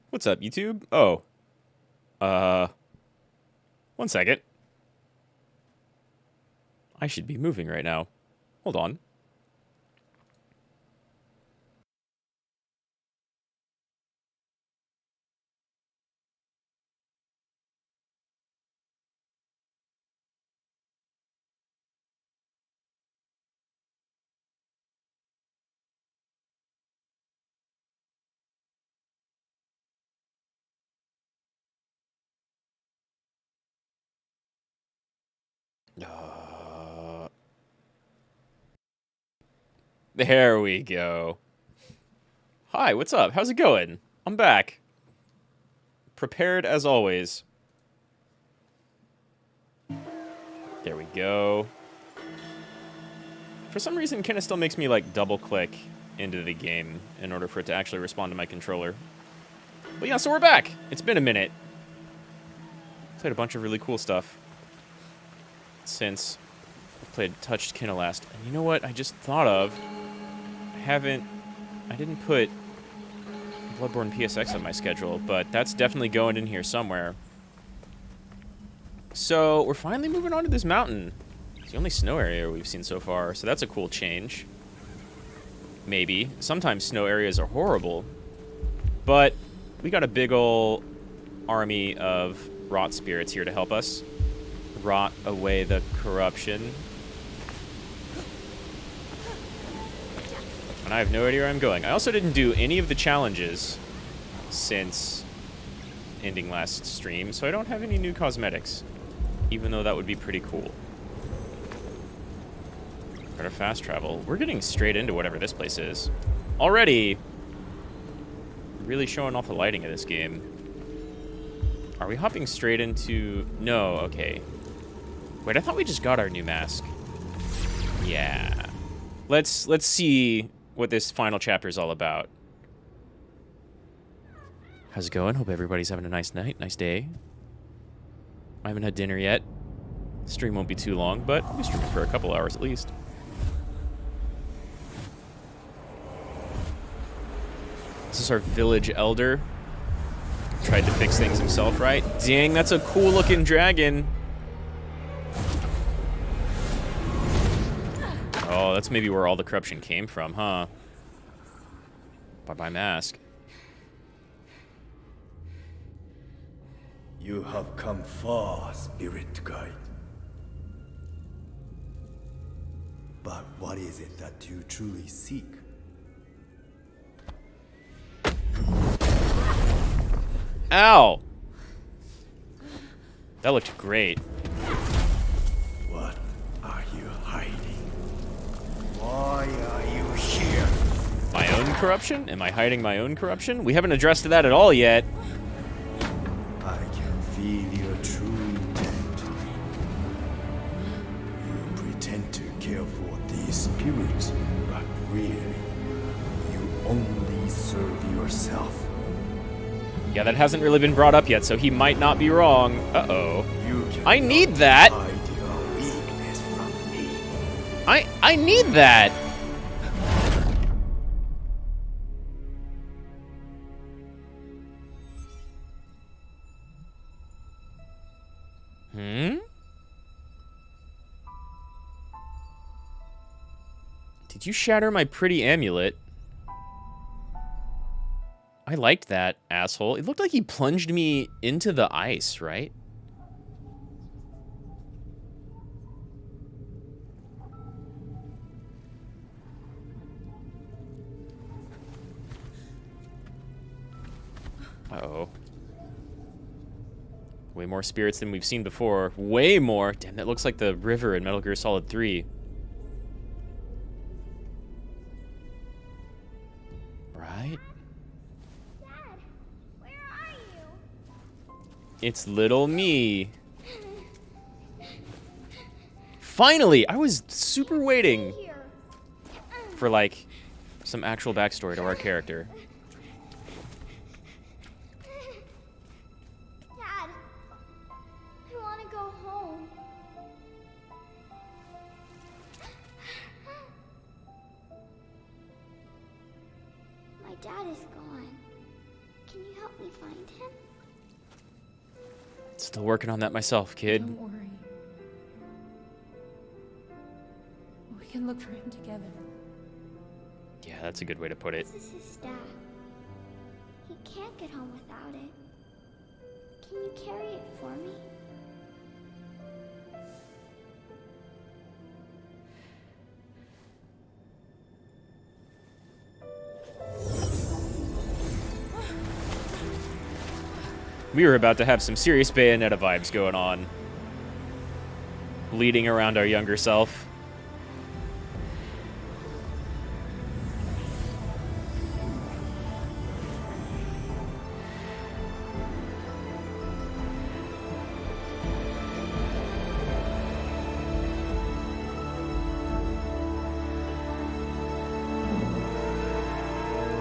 What's up, YouTube? Oh, uh, one second. I should be moving right now. Hold on. There we go. Hi, what's up? How's it going? I'm back. Prepared as always. There we go. For some reason, kinda still makes me, like, double-click into the game in order for it to actually respond to my controller. But yeah, so we're back! It's been a minute. Played a bunch of really cool stuff since I played Touched Kinda last. And you know what I just thought of? I didn't put Bloodborne PSX on my schedule, but that's definitely going in here somewhere. So, we're finally moving on to this mountain. It's the only snow area we've seen so far, so that's a cool change. Maybe. Sometimes snow areas are horrible. But we got a big ol' army of rot spirits here to help us rot away the corruption. And I have no idea where I'm going. I also didn't do any of the challenges since ending last stream, so I don't have any new cosmetics, even though that would be pretty cool. Better fast travel. We're getting straight into whatever this place is. Already, really showing off the lighting of this game. Are we hopping straight into... No, okay. Wait, I thought we just got our new mask. Yeah. Let's see what this final chapter is all about. How's it going? Hope everybody's having a nice night, nice day. I haven't had dinner yet. Stream won't be too long, but we'll be streaming for a couple hours at least. This is our village elder. Tried to fix things himself, right? Dang, that's a cool looking dragon. Oh, that's maybe where all the corruption came from, huh? Bye-bye mask. You have come far, spirit guide. But what is it that you truly seek? Ow! That looked great. What are you hiding? Why are you here? My own corruption? Am I hiding my own corruption? We haven't addressed that at all yet. I can feel your true intent. You pretend to care for these spirits, but really, you only serve yourself. Yeah, that hasn't really been brought up yet, so he might not be wrong. Uh-oh. I need that! Hide your weakness from me. I need that! Did you shatter my pretty amulet? I liked that, asshole. It looked like he plunged me into the ice, right? Uh-oh. Way more spirits than we've seen before. Way more! Damn, that looks like the river in Metal Gear Solid 3. Right? It's little me. Finally! I was super waiting for, like, some actual backstory to our character. Dad, I want to go home. My dad is gone. Can you help we find him? Still working on that myself, kid. Don't worry. We can look for him together. Yeah, that's a good way to put it. This is his staff. He can't get home without it. Can you carry it for me? We were about to have some serious Bayonetta vibes going on. Leading around our younger self.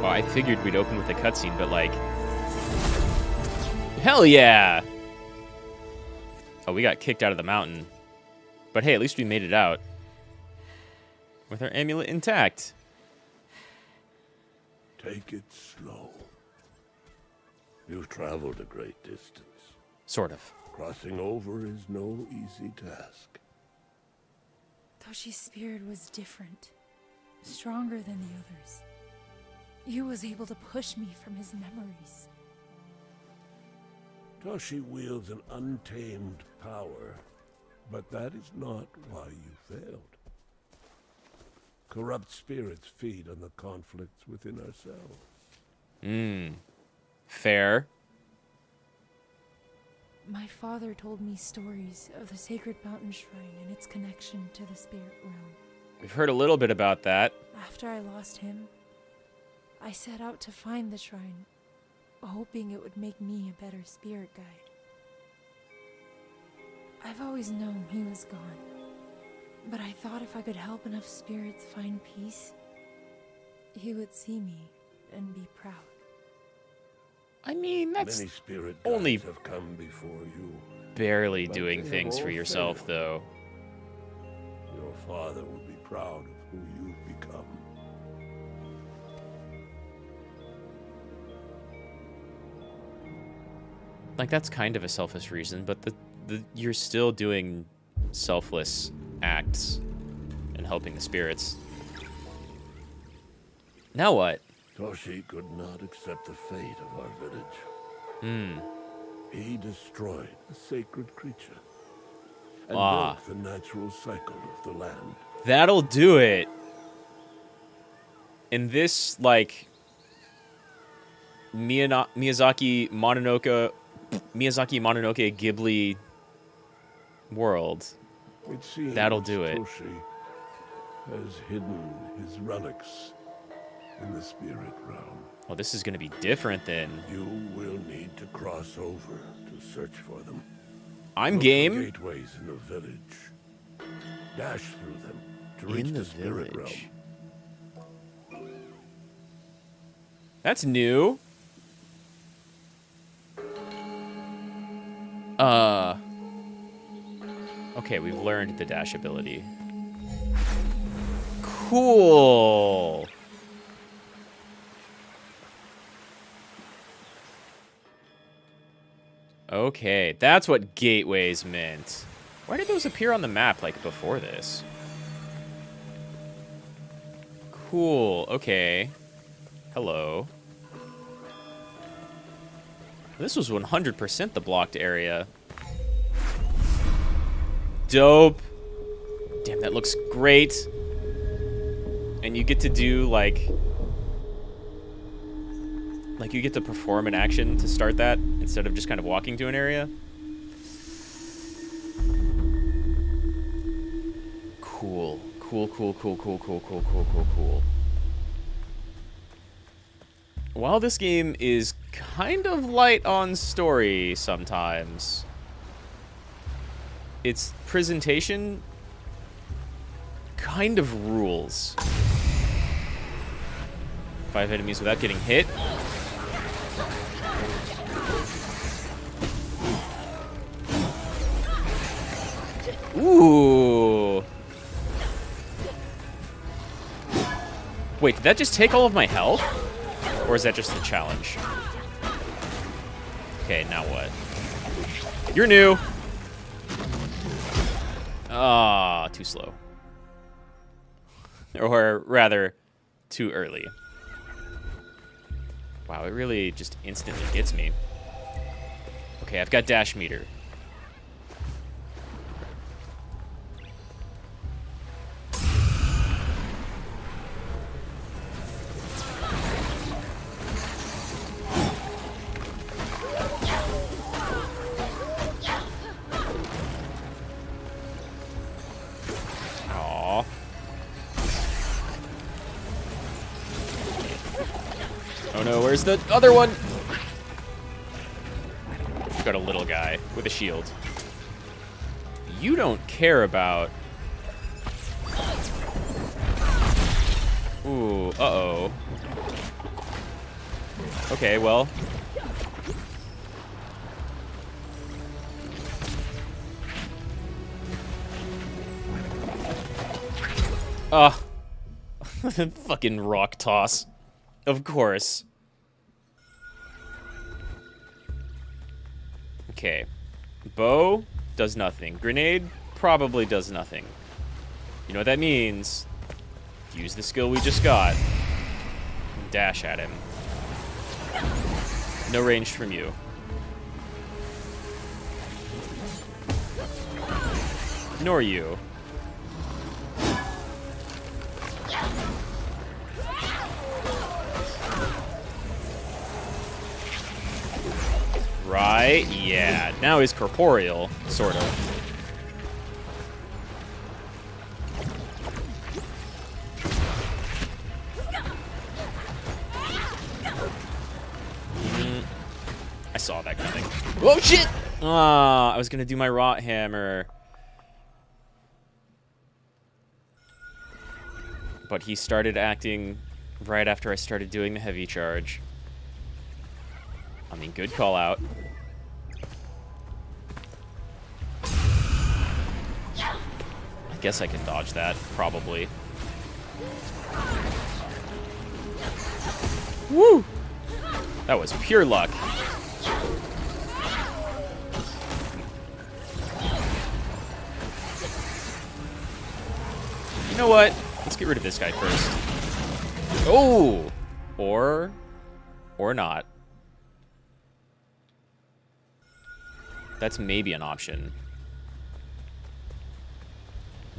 Well, I figured we'd open with a cutscene, but like... Hell yeah! Oh, we got kicked out of the mountain. But hey, at least we made it out. With our amulet intact. Take it slow. You've traveled a great distance. Sort of. Crossing over is no easy task. Toshi's spirit was different. Stronger than the others. He was able to push me from his memories. Toshi wields an untamed power, but that is not why you failed. Corrupt spirits feed on the conflicts within ourselves. Fair. My father told me stories of the sacred mountain shrine and its connection to the spirit realm. We've heard a little bit about that. After I lost him, I set out to find the shrine, hoping it would make me a better spirit guide. I've always known he was gone, but I thought if I could help enough spirits find peace, he would see me and be proud. I mean, that's Many spirit only guides have come before you. barely But doing they have things for all yourself, failed. though. Your father would be proud of who you've become. Like, that's kind of a selfish reason, but you're still doing selfless acts and helping the spirits. Now what? Toshi could not accept the fate of our village. He destroyed a sacred creature and broke the natural cycle of the land. That'll do it. In this, like, Miyazaki Mononoke Ghibli world, It seems that'll do it. Toshi has hidden his relics in the spirit realm. Well, this is going to be different then. You will need to cross over to search for them. I'm Look for game. gateways in the village. Dash through them to reach In the spirit village. realm. That's new. Okay, we've learned the dash ability. Cool. Okay, that's what gateways meant. Why did those appear on the map like before this? Cool, okay. Hello. This was 100% the blocked area. Dope. Damn, that looks great. And you get to do, like you get to perform an action to start that instead of just kind of walking to an area. Cool. Cool. While this game is kind of light on story sometimes, its presentation kind of rules. 5 enemies without getting hit. Ooh. Wait, did that just take all of my health? Or is that just a challenge? Okay, now what? You're new. Ah, too slow. Or rather, too early. Wow, it really just instantly gets me. Okay, I've got dash meter. Aww. Oh no, where's the other one? We've got a little guy with a shield. You don't care about... Ooh, uh-oh. Okay, well... Fucking rock toss. Of course. Okay. Bow does nothing. Grenade probably does nothing. You know what that means? Use the skill we just got. Dash at him. No range from you. Nor you. Right, yeah. Now he's corporeal, sort of. I saw that coming. Oh, shit! Ah, I was gonna do my rot hammer. But he started acting right after I started doing the heavy charge. I mean, good call out. I guess I can dodge that, probably. Woo! That was pure luck. You know what? Let's get rid of this guy first. Oh! Or not. That's maybe an option.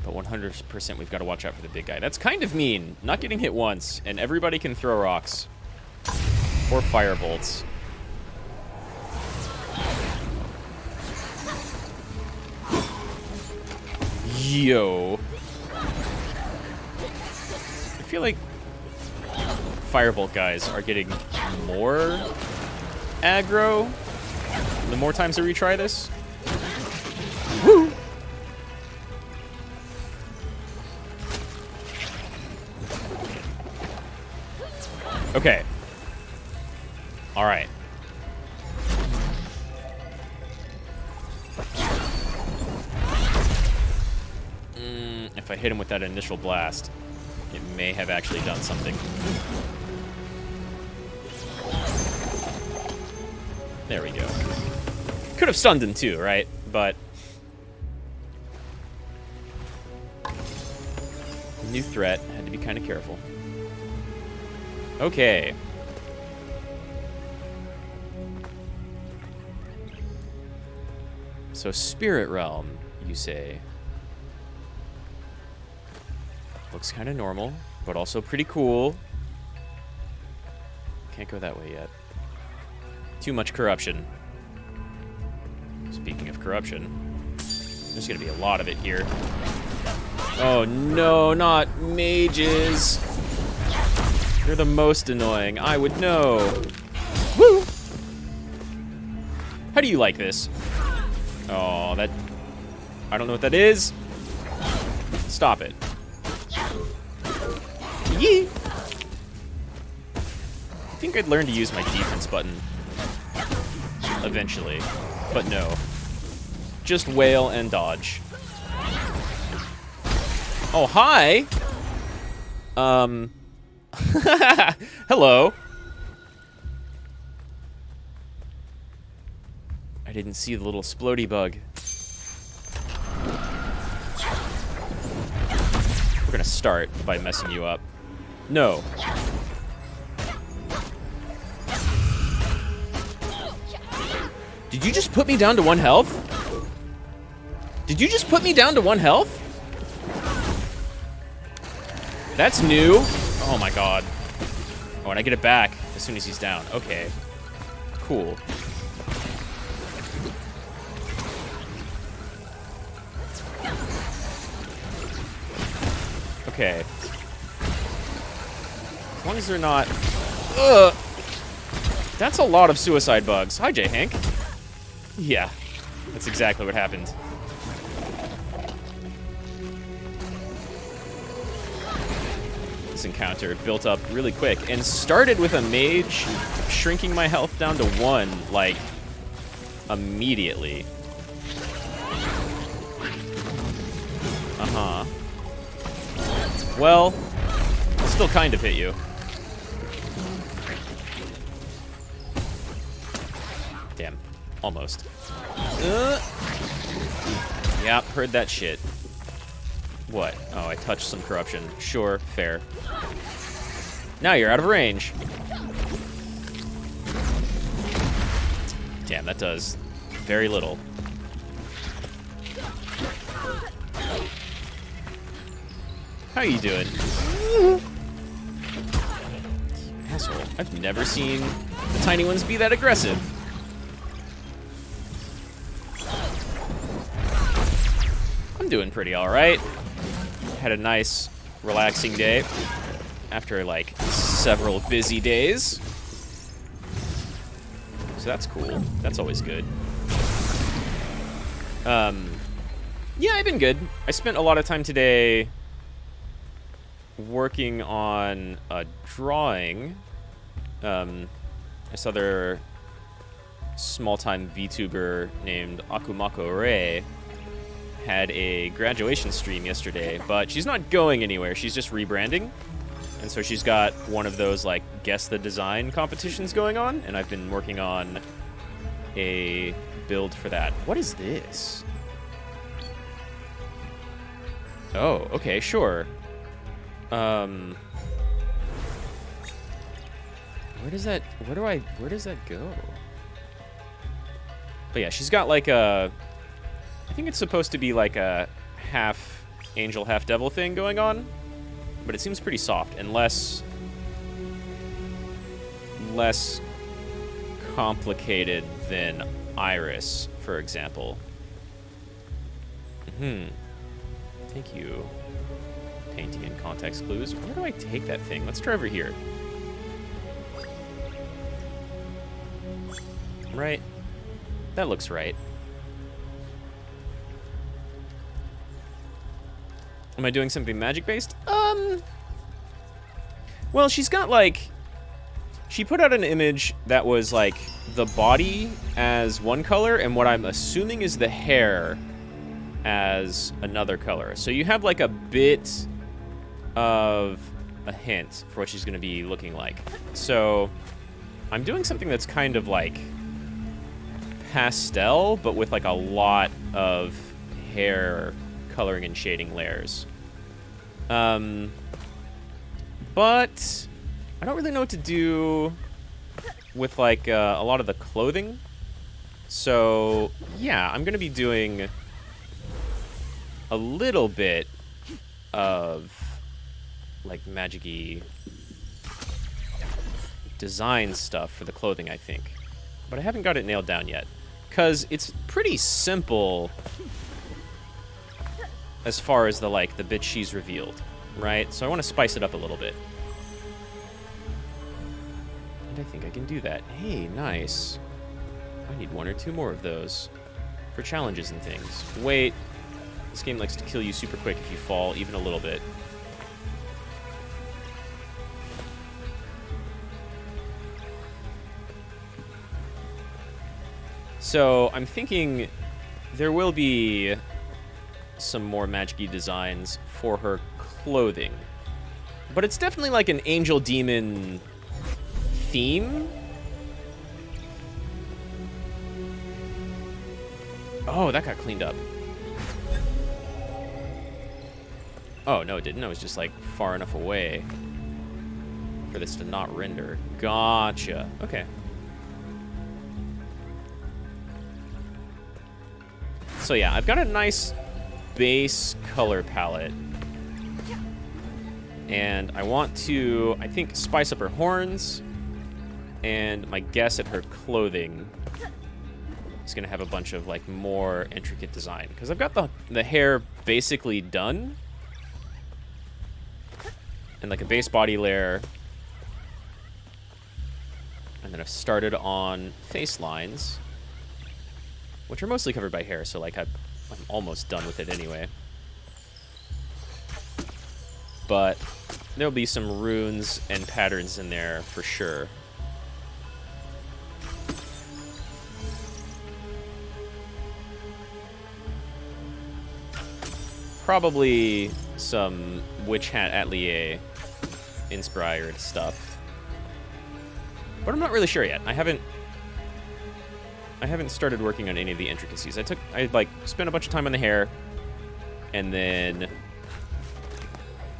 But 100% we've got to watch out for the big guy. That's kind of mean. Not getting hit once, and everybody can throw rocks. Or fire bolts. Yo. I feel like firebolt guys are getting more aggro the more times I retry this. Woo! Okay. All right. If I hit him with that initial blast, it may have actually done something. There we go. Could have stunned him too, right? But new threat, had to be kind of careful. Okay. So Spirit Realm, you say. Looks kind of normal, but also pretty cool. Can't go that way yet. Too much corruption. Speaking of corruption, there's gonna be a lot of it here. Oh no, not mages. They're the most annoying. I would know. Woo! How do you like this? Oh, that... I don't know what that is. Stop it. Yee! I think I'd learn to use my defense button. Eventually. But no. Just wail and dodge. Oh, hi! Hello. didn't see the little splody bug. We're gonna start by messing you up. No. Did you just put me down to 1 health? Did you just put me down to 1 health? That's new. Oh my god. Oh, and I get it back as soon as he's down. Okay. Cool. Okay. As long as they're not... Ugh! That's a lot of suicide bugs. Hi, J-Hank. Yeah, that's exactly what happened. This encounter built up really quick and started with a mage shrinking my health down to 1, like, immediately. Uh-huh. Well, still kind of hit you. Damn. Almost. Yeah, heard that shit. What? Oh, I touched some corruption. Sure, fair. Now you're out of range. Damn, that does very little. How you doing? Asshole. I've never seen the tiny ones be that aggressive. I'm doing pretty alright. Had a nice, relaxing day after, like, several busy days. So that's cool. That's always good. Yeah, I've been good. I spent a lot of time today working on a drawing. This other small-time VTuber named Akumako Rei had a graduation stream yesterday, but she's not going anywhere. She's just rebranding. And so she's got one of those, like, guess the design competitions going on, and I've been working on a build for that. What is this? Oh, okay, sure. Where does that go? But yeah, she's got like a, I think it's supposed to be like a half angel, half devil thing going on, but it seems pretty soft and less complicated than Iris, for example. Thank you. Painting and context clues. Where do I take that thing? Let's try over here. Right. That looks right. Am I doing something magic-based? Well, she's got, like... She put out an image that was, like, the body as one color, and what I'm assuming is the hair as another color. So you have, like, a bit of a hint for what she's going to be looking like. So I'm doing something that's kind of, like, pastel, but with, like, a lot of hair coloring and shading layers. But I don't really know what to do with, like, a lot of the clothing. So, yeah, I'm going to be doing a little bit of, like, magic-y design stuff for the clothing, I think. But I haven't got it nailed down yet, because it's pretty simple as far as the, like, the bits she's revealed, right? So I want to spice it up a little bit. And I think I can do that. Hey, nice. I need 1 or 2 more of those for challenges and things. Wait. This game likes to kill you super quick if you fall even a little bit. So I'm thinking there will be some more magic-y designs for her clothing. But it's definitely like an angel demon theme. Oh, that got cleaned up. Oh, no, it didn't. I was just, like, far enough away for this to not render. Gotcha. Okay. So, yeah, I've got a nice base color palette. And I want to, I think, spice up her horns. And my guess at her clothing is going to have a bunch of, like, more intricate design. Because I've got the hair basically done. And, like, a base body layer. And then I've started on face lines, which are mostly covered by hair, so, like, I'm almost done with it anyway. But there'll be some runes and patterns in there for sure. Probably some Witch Hat Atelier inspired stuff. But I'm not really sure yet. I haven't started working on any of the intricacies. I like spent a bunch of time on the hair, and then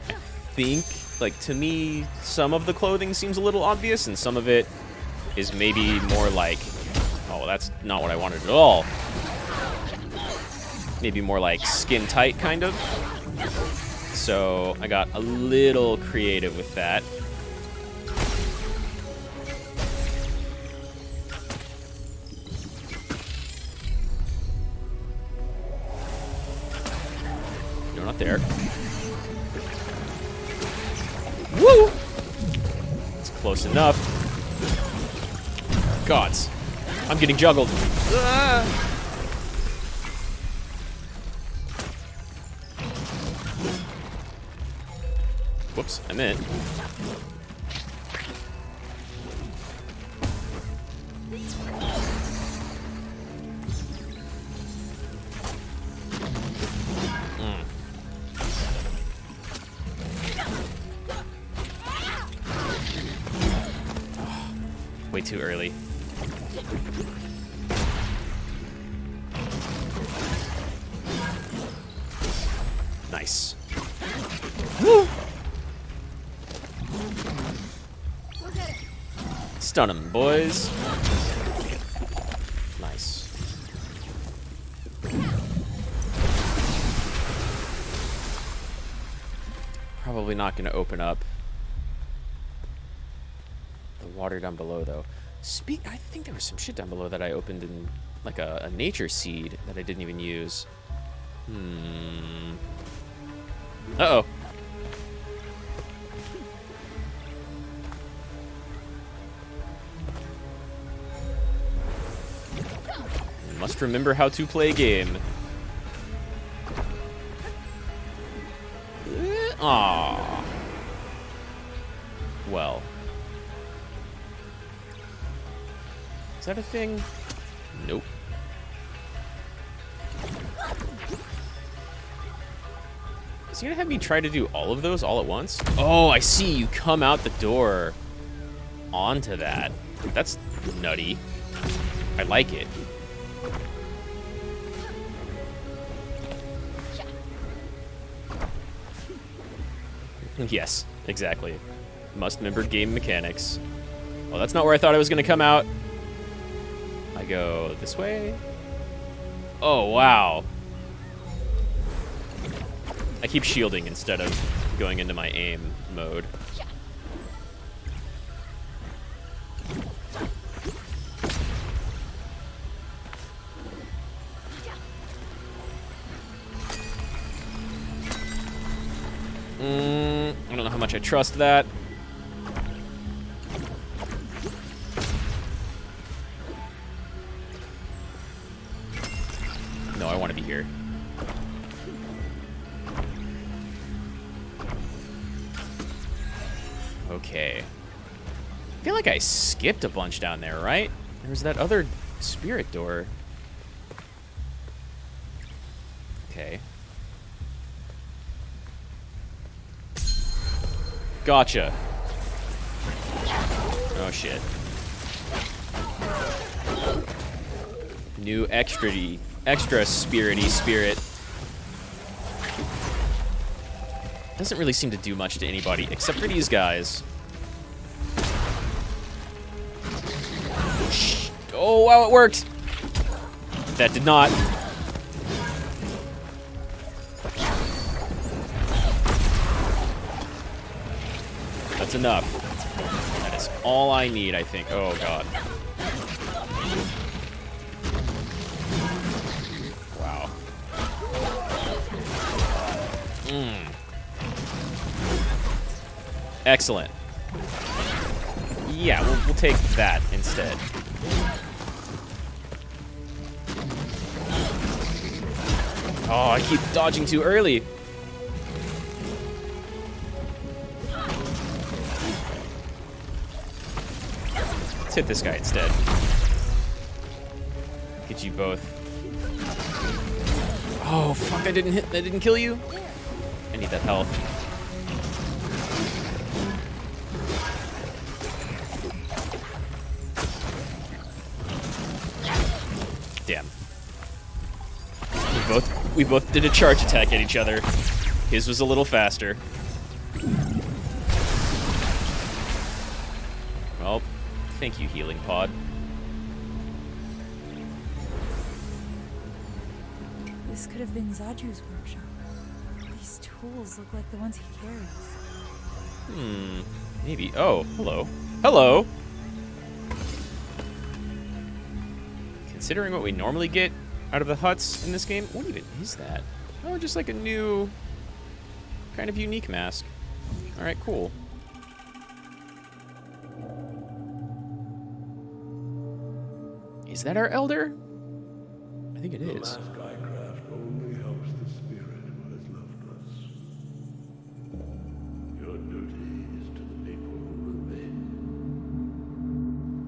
I think, like, to me, some of the clothing seems a little obvious, and some of it is maybe more like, oh, that's not what I wanted at all. Maybe more like skin tight, kind of. So I got a little creative with that. No, not there. Woo! It's close enough. Gods. I'm getting juggled. Ah! Whoops, I meant. Way too early. Nice. Woo! Stun him, boys. Nice. Probably not going to open up the water down below, though. I think there was some shit down below that I opened in, like, a nature seed that I didn't even use. Uh-oh. Must remember how to play a game. Aww. Well. Is that a thing? Nope. Is he gonna have me try to do all of those all at once? Oh, I see. You come out the door onto that. That's nutty. I like it. Yes, exactly. Must remember game mechanics. Well, that's not where I thought I was going to come out. I go this way. Oh, wow. I keep shielding instead of going into my aim mode. I don't know how much I trust that. No, I want to be here. Okay. I feel like I skipped a bunch down there, right? There was that other spirit door. Okay. Gotcha. Oh, shit. New extra extra spirity spirit. Doesn't really seem to do much to anybody, except for these guys. Oh, wow, it worked. That did not. That's enough. That is all I need, I think. Oh, God. Wow. Excellent. Yeah, we'll take that instead. Oh, I keep dodging too early. Let's hit this guy instead. Get you both. Oh, fuck, I didn't kill you? I need that health. Damn. We both did a charge attack at each other. His was a little faster. Well, thank you, healing pod. This could have been Zaju's workshop. These tools look like the ones he carries. Maybe. Oh, hello. Hello! Considering what we normally get out of the huts in this game, what even is that? Oh, just like a new, kind of unique mask. Alright, cool. Is that our elder? I think it is. The mask I craft only helps the spirit who has left us. Your duty is to the people who remain.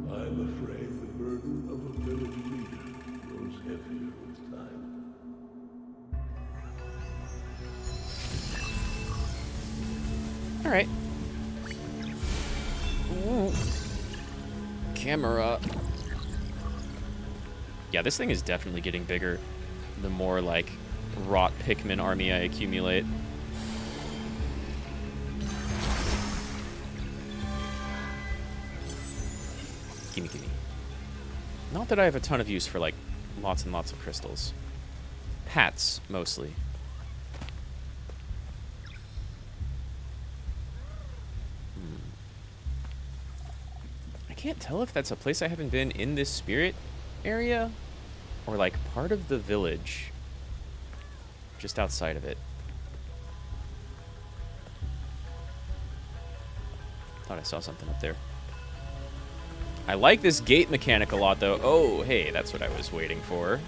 I'm afraid the burden of a village leader grows heavier with time. Alright. Camera. Yeah, this thing is definitely getting bigger the more, like, rot Pikmin army I accumulate. Gimme, gimme. Not that I have a ton of use for, like, lots and lots of crystals. Hats, mostly. I can't tell if that's a place I haven't been in this spirit area or like part of the village just outside of it. Thought I saw something up there. I like this gate mechanic a lot though. Oh, hey, that's what I was waiting for.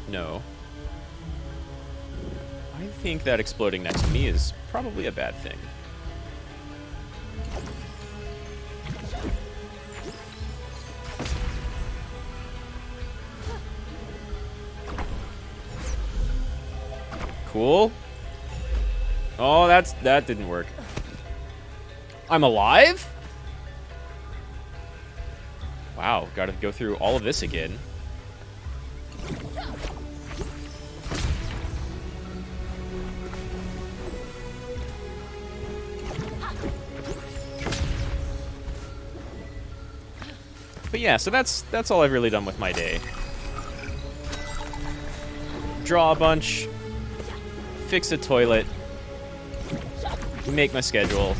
No. I think that exploding next to me is probably a bad thing. Cool. Oh, that didn't work. I'm alive? Wow, gotta go through all of this again. But yeah, so that's all I've really done with my day. Draw a bunch, fix a toilet, make my schedule.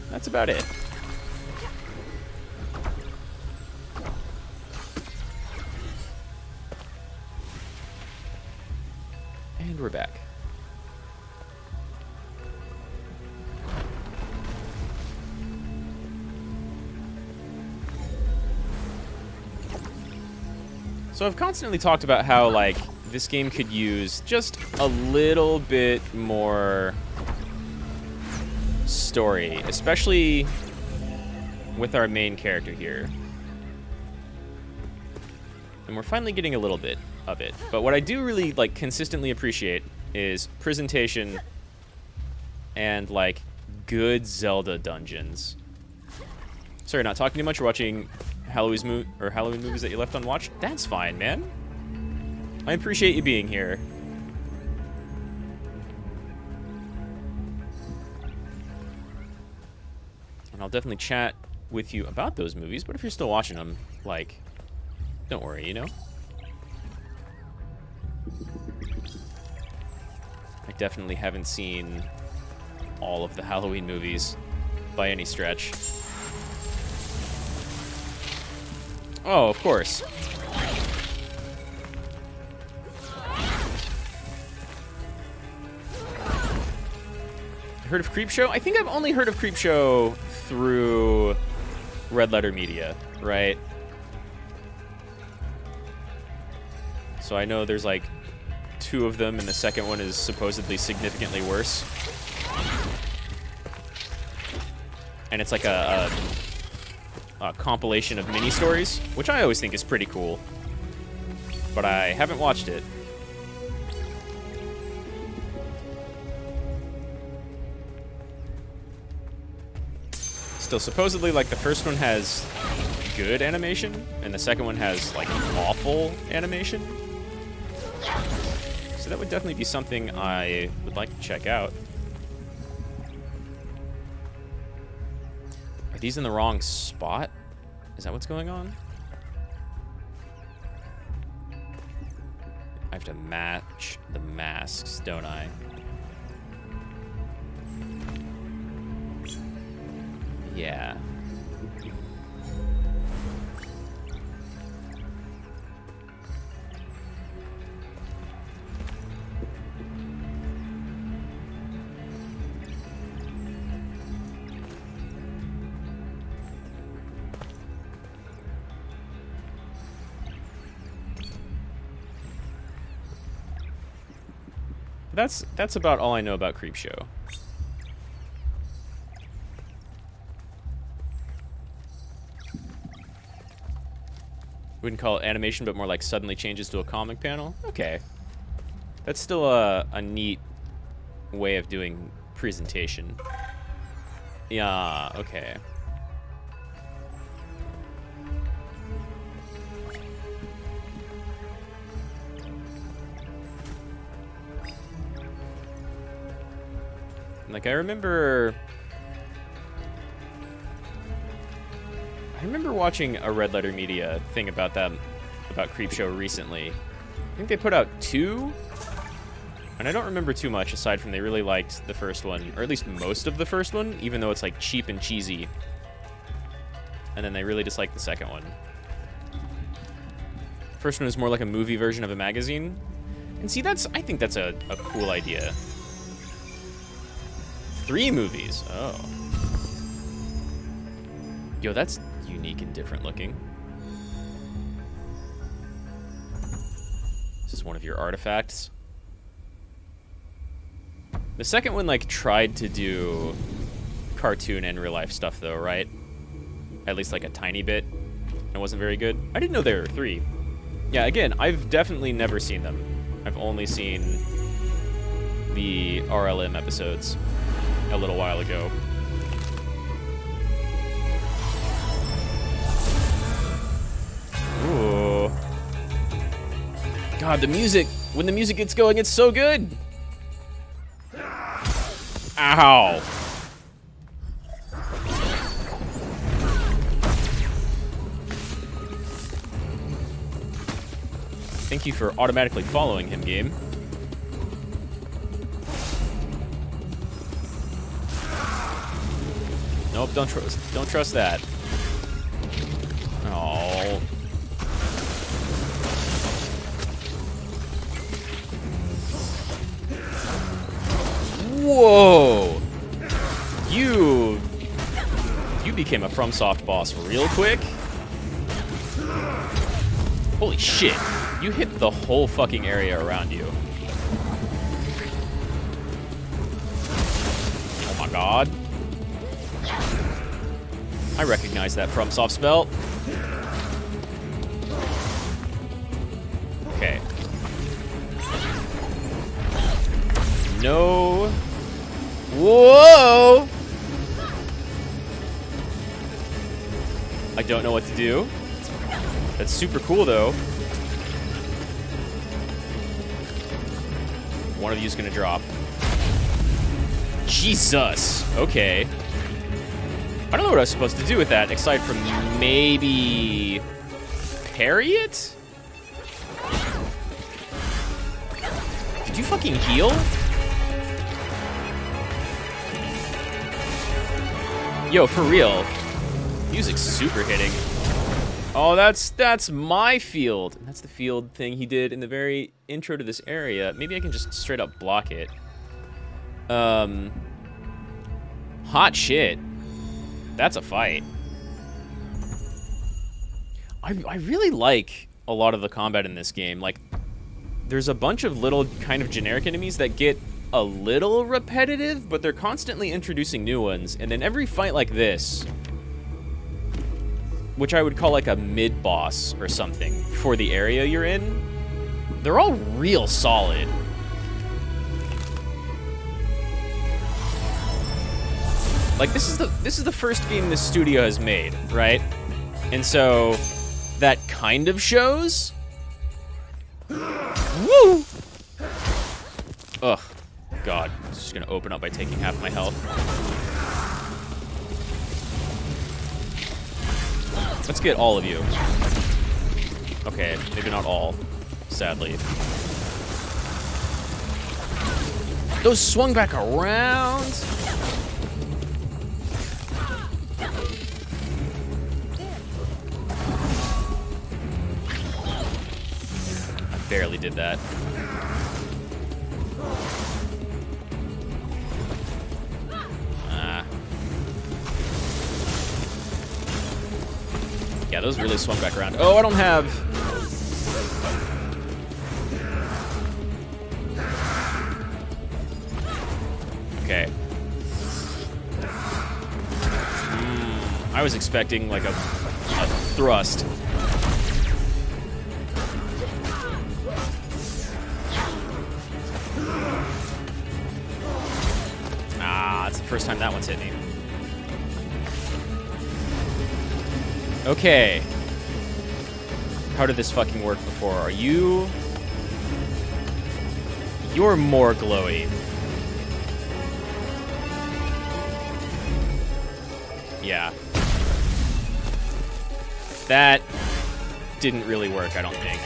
That's about it. And we're back. So I've constantly talked about how, like, this game could use just a little bit more story, especially with our main character here. And we're finally getting a little bit of it. But what I do really, like, consistently appreciate is presentation and, like, good Zelda dungeons. Sorry, not talking too much. We're watching Halloween movies that you left unwatched, that's fine, man. I appreciate you being here. And I'll definitely chat with you about those movies, but if you're still watching them, like, don't worry, you know? I definitely haven't seen all of the Halloween movies by any stretch. Oh, of course. Heard of Creepshow? I think I've only heard of Creepshow through Red Letter Media, right? So I know there's like 2 of them, and the second one is supposedly significantly worse. And it's like a compilation of mini stories, which I always think is pretty cool. But I haven't watched it. Still, supposedly, like, the first one has good animation, and the second one has, like, awful animation. So that would definitely be something I would like to check out. Are these in the wrong spot? Is that what's going on? I have to match the masks, don't I? Yeah. That's about all I know about Creepshow. Wouldn't call it animation, but more like suddenly changes to a comic panel. Okay. That's still a neat way of doing presentation. Yeah, okay. Like, I remember watching a Red Letter Media thing about them, about Creepshow recently. I think they put out 2, and I don't remember too much aside from they really liked the first one, or at least most of the first one, even though it's like cheap and cheesy. And then they really disliked the second one. First one is more like a movie version of a magazine. And see, I think that's a cool idea. 3 movies. Oh. Yo, that's unique and different looking. Is this one of your artifacts? The second one, like, tried to do cartoon and real life stuff, though, right? At least, like, a tiny bit. It wasn't very good. I didn't know there were 3. Yeah, again, I've definitely never seen them. I've only seen the RLM episodes a little while ago. Ooh. God, the music. When the music gets going, it's so good. Ow. Thank you for automatically following him, game. Nope, don't trust that. Oh. Whoa! You became a FromSoft boss real quick. Holy shit! You hit the whole fucking area around you. Oh my god. I recognize that FromSoft spell. Okay. No. Whoa! I don't know what to do. That's super cool, though. One of you's gonna drop. Jesus. Okay. I don't know what I was supposed to do with that, aside from maybe parry it? Did you fucking heal? Yo, for real. Music's super hitting. Oh, that's my field. That's the field thing he did in the very intro to this area. Maybe I can just straight up block it. Hot shit. That's a fight. I really like a lot of the combat in this game. Like, there's a bunch of little kind of generic enemies that get a little repetitive, but they're constantly introducing new ones. And then every fight like this, which I would call like a mid-boss or something for the area you're in, they're all real solid. Like, this is the first game this studio has made, right? And so that kind of shows. Woo! Ugh. God. It's just gonna open up by taking half my health. Let's get all of you. Okay, maybe not all, sadly. Those swung back around. I barely did that. Yeah, those really swung back around. Oh, I don't have... Okay. I was expecting, like, a thrust. Ah, it's the first time that one's hit me. Okay. How did this fucking work before? Are you... You're more glowy. Yeah. That didn't really work, I don't think.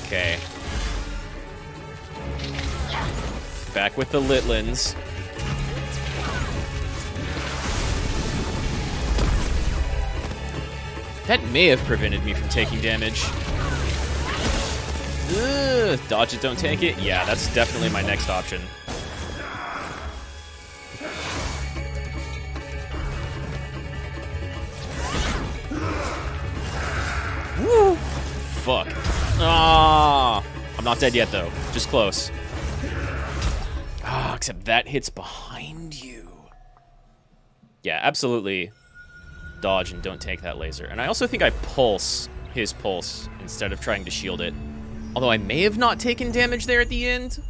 Okay. Back with the Litlins. That may have prevented me from taking damage. Ugh, dodge it, don't take it? Yeah, that's definitely my next option. Woo! Fuck. Ah, I'm not dead yet, though. Just close. Ah, except that hits behind you. Yeah, absolutely. Dodge and don't take that laser. And I also think I pulse his pulse instead of trying to shield it. Although I may have not taken damage there at the end.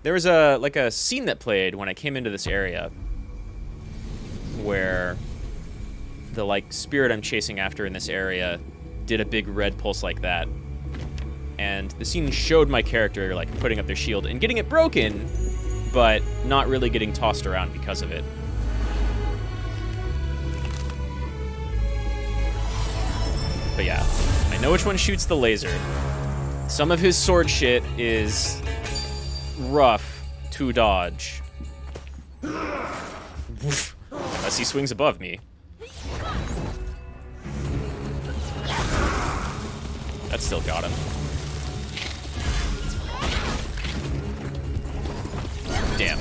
There was a scene that played when I came into this area where the spirit I'm chasing after in this area did a big red pulse like that. And the scene showed my character putting up their shield and getting it broken, but not really getting tossed around because of it. But yeah, I know which one shoots the laser. Some of his sword shit is rough to dodge. Unless he swings above me. That still got him. Damn.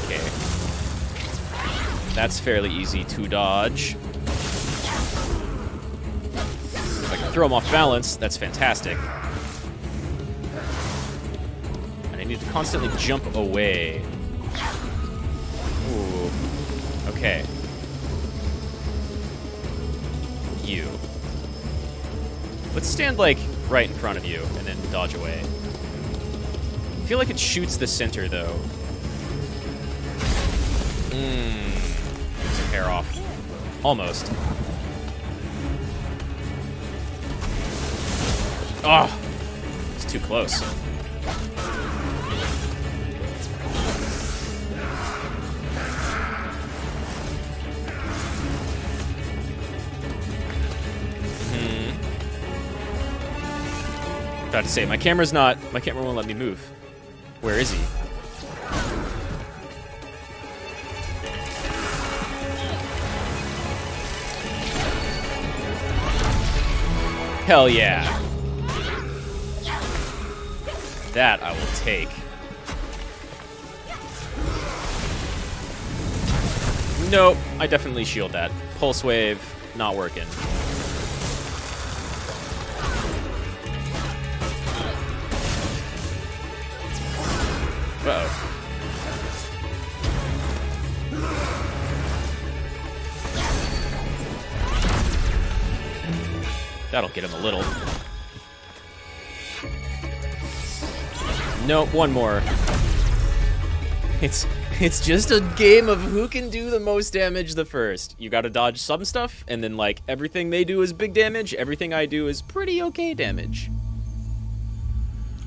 Okay. That's fairly easy to dodge. If I can throw him off balance. That's fantastic. And I need to constantly jump away. Ooh. Okay. You. Let's stand, like, right in front of you and then dodge away. I feel like it shoots the center, though. Takes a hair off. Almost. Oh! It's too close. About to say, my camera won't let me move. Where is he? Hell yeah. That I will take. Nope, I definitely shield that. Pulse wave, not working. Uh-oh. That'll get him a little. Nope, one more. It's just a game of who can do the most damage the first. You gotta dodge some stuff, and then, like, everything they do is big damage. Everything I do is pretty okay damage.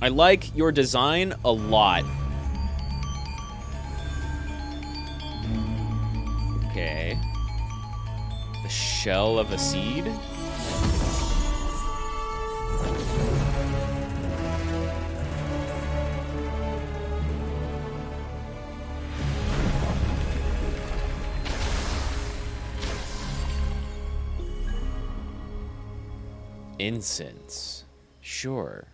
I like your design a lot. Okay. The shell of a seed? Incense. Sure.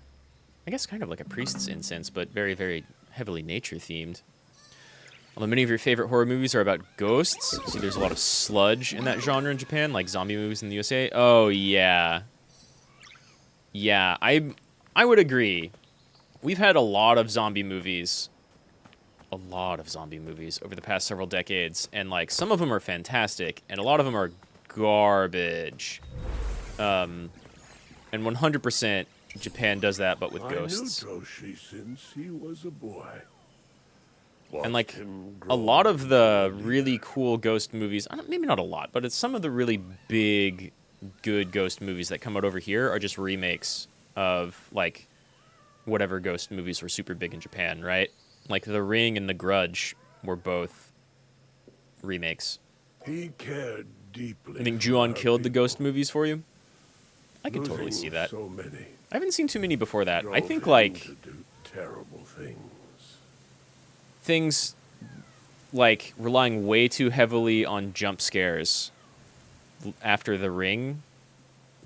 I guess kind of like a priest's incense, but very, very heavily nature-themed. Although many of your favorite horror movies are about ghosts, see there's a lot of sludge in that genre in Japan, like zombie movies in the USA. Oh, yeah. Yeah, I would agree. We've had a lot of zombie movies. A lot of zombie movies over the past several decades, and, like, some of them are fantastic, and a lot of them are garbage. And 100% Japan does that, but with ghosts. I knew Toshi since he was a boy. And, like, a lot of the really cool ghost movies, maybe not a lot, but it's some of the really big, good ghost movies that come out over here are just remakes of, like, whatever ghost movies were super big in Japan, right? Like, The Ring and The Grudge were both remakes. He cared deeply. You think Ju-on killed the ghost movies for you? I could totally see that. So many I haven't seen too many before that. I think, like, to do terrible things like relying way too heavily on jump scares after The Ring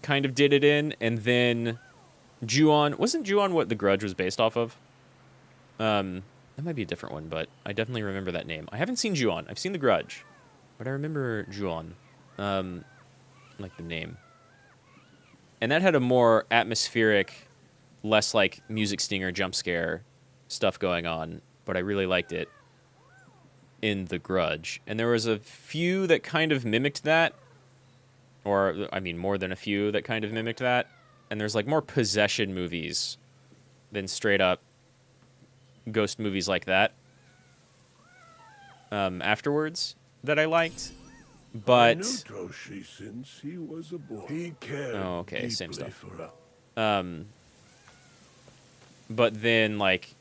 kind of did it in, and then Ju-on, wasn't Ju-on what The Grudge was based off of? That might be a different one, but I definitely remember that name. I haven't seen Ju-on. I've seen The Grudge, but I remember Ju-on, like the name. And that had a more atmospheric, less like music stinger jump scare stuff going on, but I really liked it in The Grudge. And there was a few that kind of mimicked that, or, I mean, more than a few that kind of mimicked that. And there's, like, more possession movies than straight-up ghost movies like that afterwards that I liked. But... I knew Toshi since he was a boy. He cared okay, same stuff. For but then, like,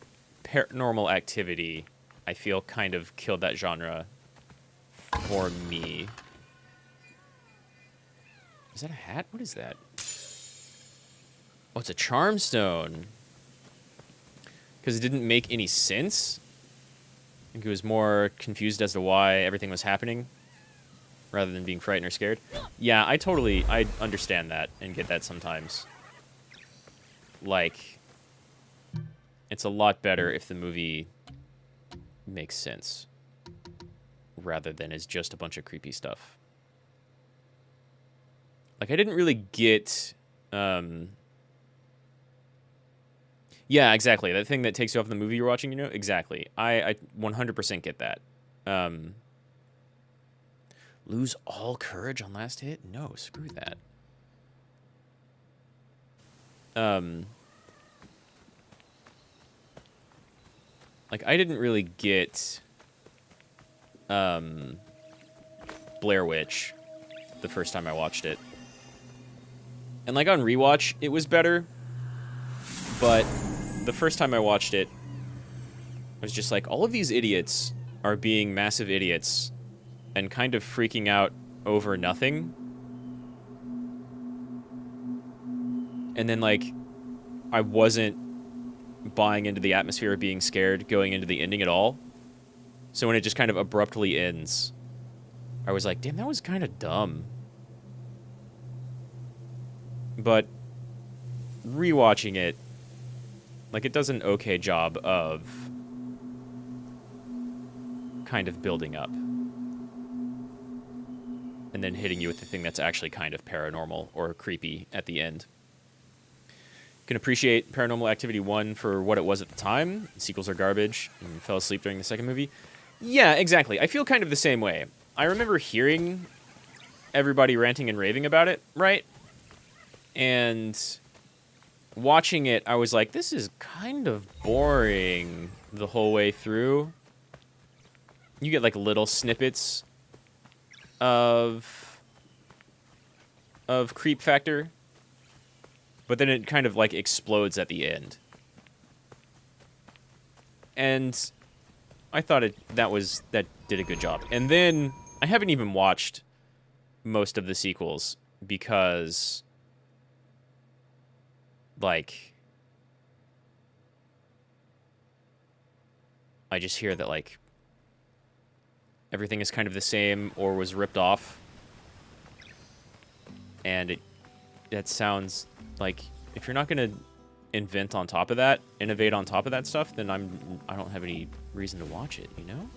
Paranormal Activity, I feel kind of killed that genre for me. Is that a hat? What is that? Oh, it's a charm stone. Because it didn't make any sense. I think it was more confused as to why everything was happening, rather than being frightened or scared. Yeah, I understand that and get that sometimes. Like, it's a lot better if the movie makes sense, rather than is just a bunch of creepy stuff. Like, I didn't really get Yeah, exactly. That thing that takes you off the movie you're watching, you know? Exactly. I 100% get that. Lose all courage on last hit? No, screw that. Like, I didn't really get Blair Witch the first time I watched it. And, like, on rewatch, it was better. But the first time I watched it, I was just like, all of these idiots are being massive idiots and kind of freaking out over nothing. And then, like, I wasn't buying into the atmosphere of being scared going into the ending at all. So when it just kind of abruptly ends, I was like, damn, that was kind of dumb. But rewatching it, like, it does an okay job of kind of building up. And then hitting you with the thing that's actually kind of paranormal or creepy at the end. Can appreciate Paranormal Activity 1 for what it was at the time. Sequels are garbage, and fell asleep during the second movie. Yeah, exactly. I feel kind of the same way. I remember hearing everybody ranting and raving about it, right? And watching it, I was like, this is kind of boring the whole way through. You get, like, little snippets of creep factor, but then it kind of, like, explodes at the end. And I thought that did a good job. And then I haven't even watched most of the sequels because, like, I just hear that, like, everything is kind of the same or was ripped off. And that sounds like, if you're not going to innovate on top of that stuff, then I don't have any reason to watch it, you know?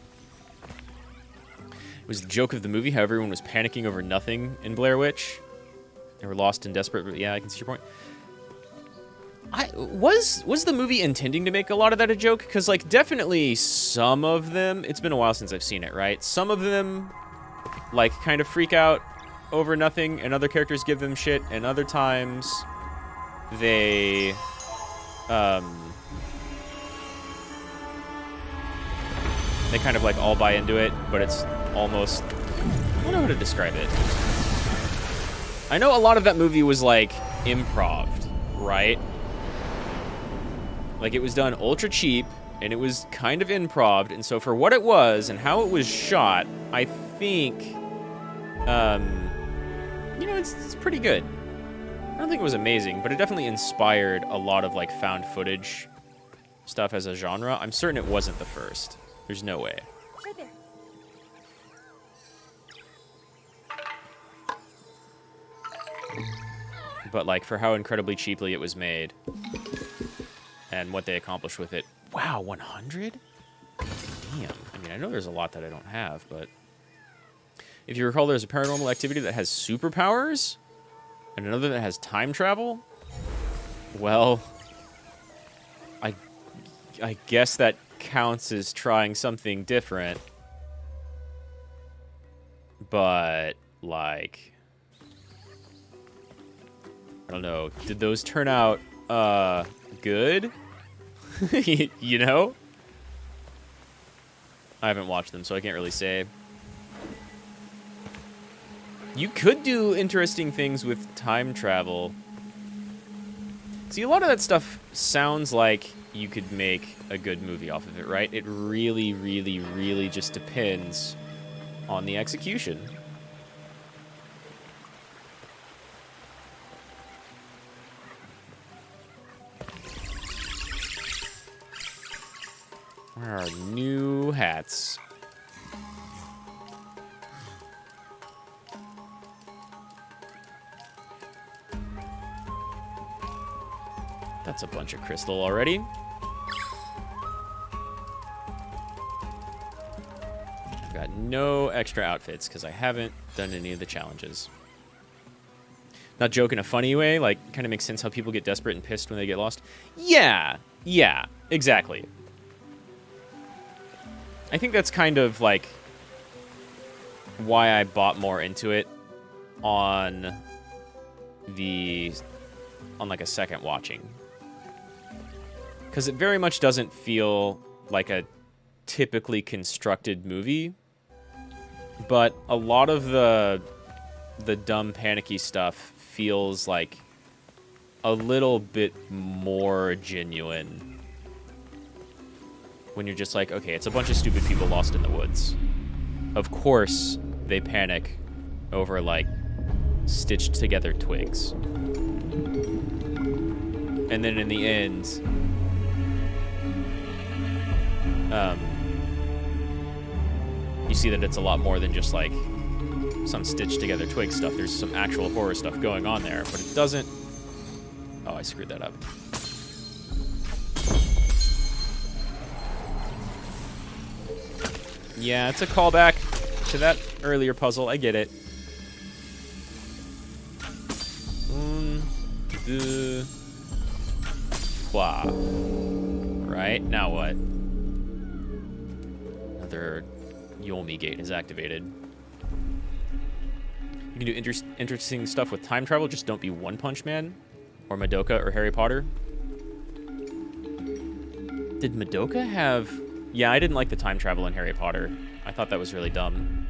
It was the joke of the movie how everyone was panicking over nothing in Blair Witch. They were lost and desperate, but yeah, I can see your point. Was the movie intending to make a lot of that a joke? Because, like, definitely some of them, it's been a while since I've seen it, right? Some of them, like, kind of freak out over nothing, and other characters give them shit, and other times they, they kind of, like, all buy into it, but it's almost, I don't know how to describe it. I know a lot of that movie was, like, improv, right? Like, it was done ultra cheap, and it was kind of improv, and so for what it was and how it was shot, I think, you know, it's pretty good. I don't think it was amazing, but it definitely inspired a lot of, like, found footage stuff as a genre. I'm certain it wasn't the first. There's no way. Right there. But, like, for how incredibly cheaply it was made and what they accomplished with it. Wow, 100? Damn. I mean, I know there's a lot that I don't have, but if you recall, there's a Paranormal Activity that has superpowers and another that has time travel. Well, I guess that counts as trying something different. But, like, I don't know. Did those turn out good? You know? I haven't watched them, so I can't really say. You could do interesting things with time travel. See, a lot of that stuff sounds like you could make a good movie off of it, right? It really, really, really just depends on the execution. Where are new hats? That's a bunch of crystal already. I've got no extra outfits because I haven't done any of the challenges. Not joke in a funny way, like, kind of makes sense how people get desperate and pissed when they get lost. Yeah, exactly. I think that's kind of, like, why I bought more into it on like, a second watching. Because it very much doesn't feel like a typically constructed movie, but a lot of the dumb, panicky stuff feels like a little bit more genuine when you're just like, okay, it's a bunch of stupid people lost in the woods. Of course they panic over, like, stitched together twigs. And then in the end, you see that it's a lot more than just, like, some stitched together twig stuff. There's some actual horror stuff going on there, but it doesn't... Oh, I screwed that up. Yeah, it's a callback to that earlier puzzle. I get it. 1, 2, 3. Right? Now what? Another Yomi gate is activated. You can do interesting stuff with time travel, just don't be One Punch Man or Madoka or Harry Potter. Did Madoka have... Yeah, I didn't like the time travel in Harry Potter. I thought that was really dumb.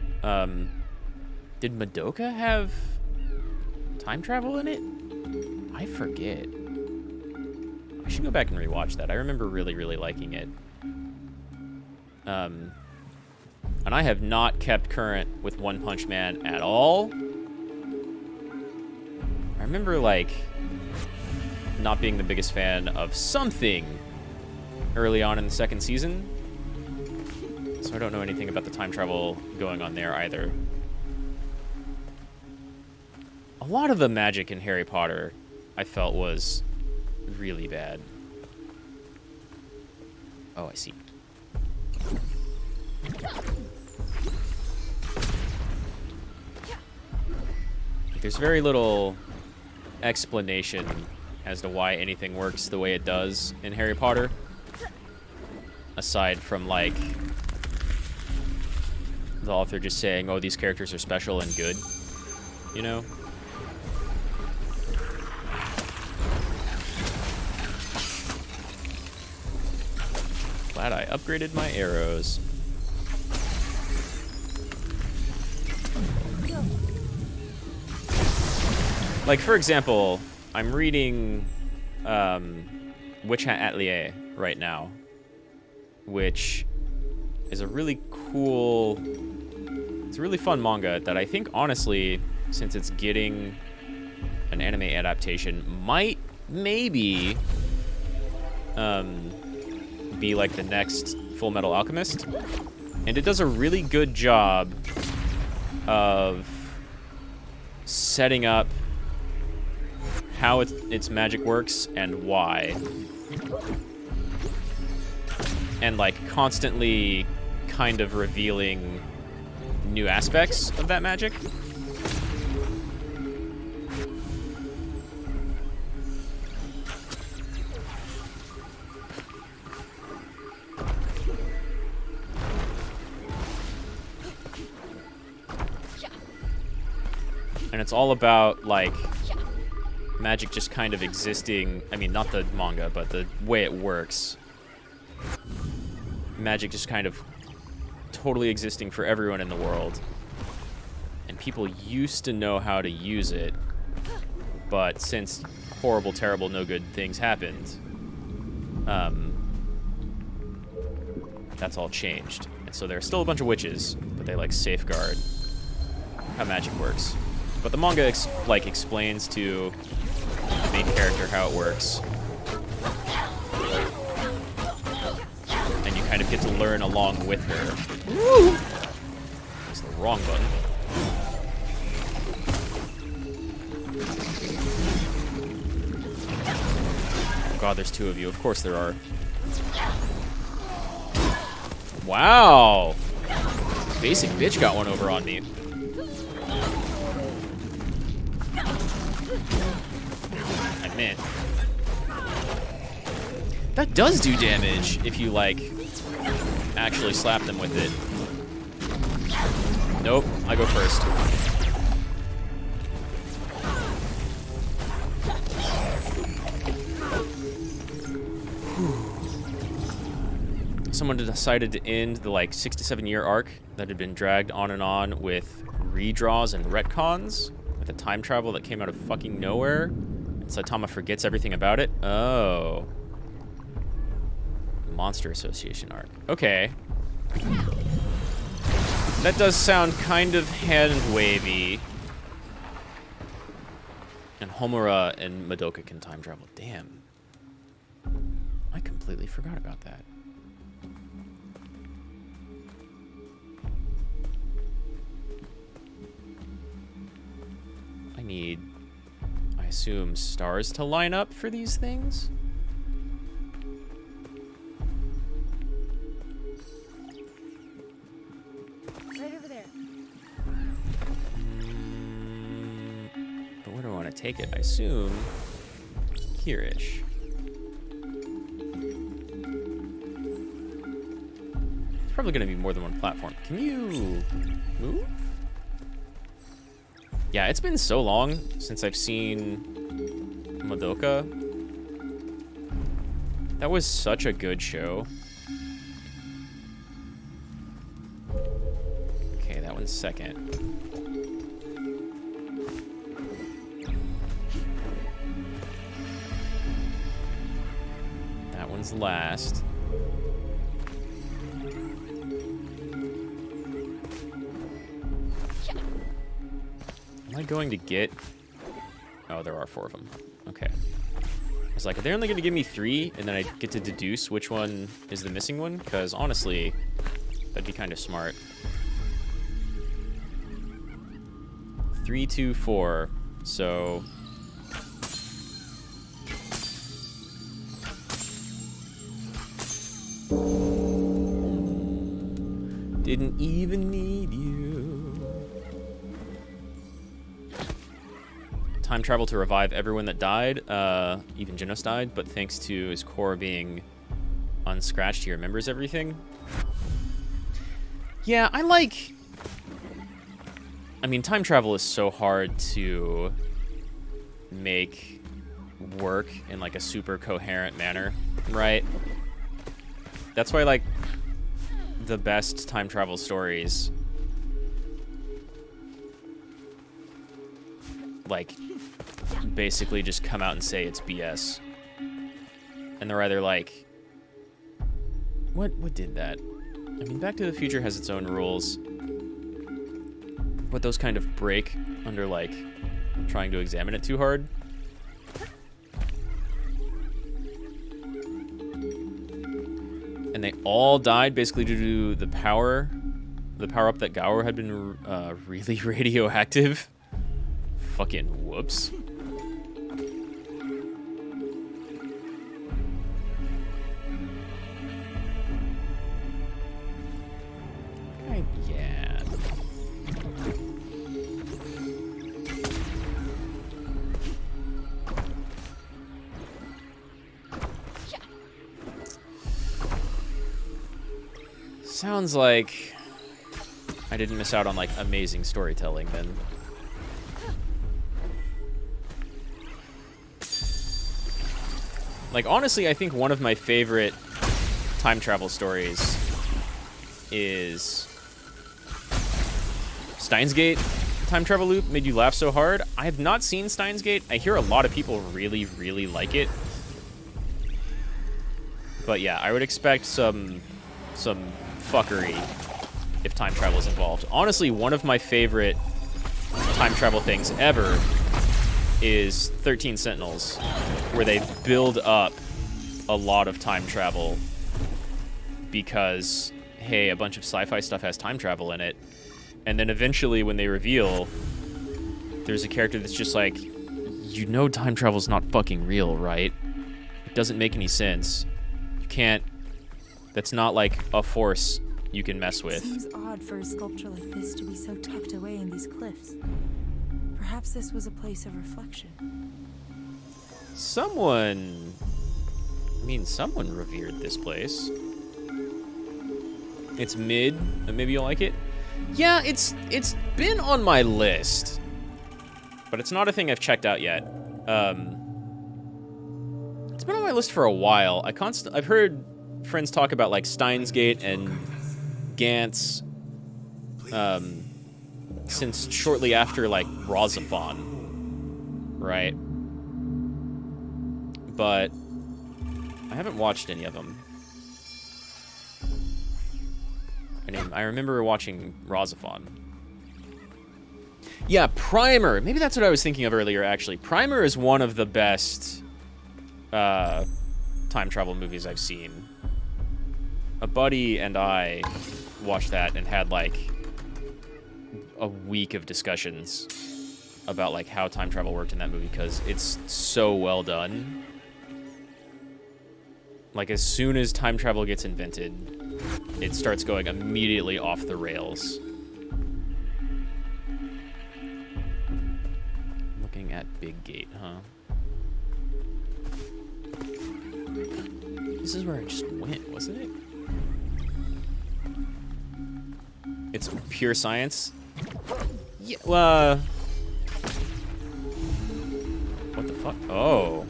Did Madoka have time travel in it? I forget. I should go back and rewatch that. I remember really, really liking it. And I have not kept current with One Punch Man at all. I remember, like, not being the biggest fan of something early on in the second season. So I don't know anything about the time travel going on there either. A lot of the magic in Harry Potter, I felt, was really bad. Oh, I see. There's very little explanation as to why anything works the way it does in Harry Potter. Aside from, like, the author just saying, oh, these characters are special and good. You know? Glad I upgraded my arrows. Like, for example, I'm reading Witch Hat Atelier right now, which is a really cool... It's a really fun manga that I think, honestly, since it's getting an anime adaptation, might maybe be like the next Full Metal Alchemist. And it does a really good job of setting up how its magic works and why. And, like, constantly kind of revealing new aspects of that magic. And it's all about, like, magic just kind of existing. I mean, not the manga, but the way it works. Magic just kind of totally existing for everyone in the world. And people used to know how to use it. But since horrible, terrible, no good things happened, that's all changed. And so there are still a bunch of witches, but they, like, safeguard how magic works. But the manga, explains to the main character how it works. And you kind of get to learn along with her. Woo! That's the wrong button. Oh god, there's two of you. Of course there are. Wow! Basic bitch got one over on me. I meant. That does do damage if you, like, actually slap them with it. Nope, I go first. Someone decided to end the, like, 6 to 7 year arc that had been dragged on and on with redraws and retcons with a time travel that came out of fucking nowhere. And Saitama forgets everything about it. Oh. Monster Association arc. Okay. That does sound kind of hand-wavy. And Homura and Madoka can time travel. Damn. I completely forgot about that. I need, I assume, stars to line up for these things? Right over there. But where do I want to take it? I assume here-ish. It's probably going to be more than one platform. Can you move? Yeah, it's been so long since I've seen Madoka. That was such a good show. Okay, that one's second. That one's last. Am I going to get... Oh, there are 4 of them. Okay. I was like, are they only going to give me 3? And then I get to deduce which one is the missing one? Because honestly, that'd be kind of smart. 3, 2, 4. So... Didn't even need you. Time travel to revive everyone that died. Even Genos died, but thanks to his core being unscratched, he remembers everything. Yeah, I mean, time travel is so hard to make work in, like, a super coherent manner, right? That's why, like, the best time travel stories, like, basically just come out and say it's BS. And they're either like, what did that? I mean, Back to the Future has its own rules, but those kind of break under, like, trying to examine it too hard. And they all died basically due to the power-up that Gower had been really radioactive. Fucking whoops. Yeah. Sounds like I didn't miss out on, like, amazing storytelling then. Like, honestly, I think one of my favorite time travel stories is Steins Gate time travel loop. Made you laugh so hard. I have not seen Steins Gate. I hear a lot of people really, really like it. But yeah, I would expect some fuckery if time travel is involved. Honestly, one of my favorite time travel things ever is 13 Sentinels, where they build up a lot of time travel because, hey, a bunch of sci-fi stuff has time travel in it. And then eventually when they reveal, there's a character that's just like, you know time travel's not fucking real, right? It doesn't make any sense. You can't... That's not like a force you can mess with. It seems odd for a sculpture like this to be so tucked away in these cliffs. Perhaps this was a place of reflection. Someone revered this place. It's mid, and maybe you'll like it. Yeah, it's been on my list, but it's not a thing I've checked out yet. It's been on my list for a while. I've heard friends talk about like Steins Gate and Gantz since shortly after like Rosaphon, right? But I haven't watched any of them. I remember watching Rosaphon. Yeah, Primer. Maybe that's what I was thinking of earlier, actually. Primer is one of the best time travel movies I've seen. A buddy and I watched that and had, like, a week of discussions about, like, how time travel worked in that movie, because it's so well done. Like, as soon as time travel gets invented, it starts going immediately off the rails. Looking at Big Gate, huh? This is where I just went, wasn't it? It's pure science? Yeah, what the fuck? Oh.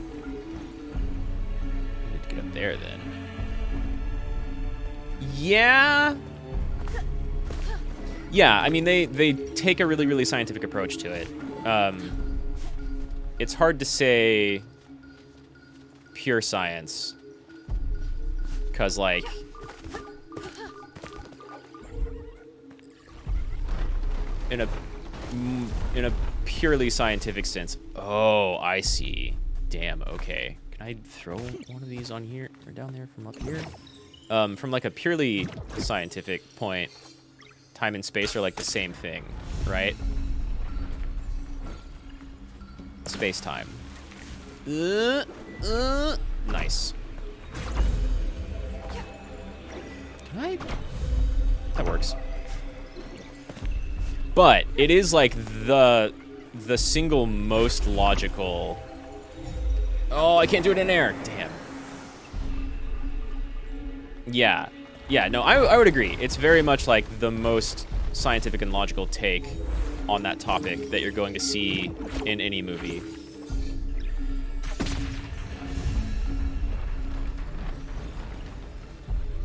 I need to get up there, then. Yeah. Yeah, I mean, they take a really, really scientific approach to it. It's hard to say pure science, because, like, in a purely scientific sense. Oh, I see. Damn, okay. Can I throw one of these on here or down there from up here? From like a purely scientific point, time and space are like the same thing, right? Space-time. Nice. Can I? That works. But it is like the single most logical. Oh, I can't do it in air. Damn. Yeah. Yeah, no, I would agree. It's very much like the most scientific and logical take on that topic that you're going to see in any movie.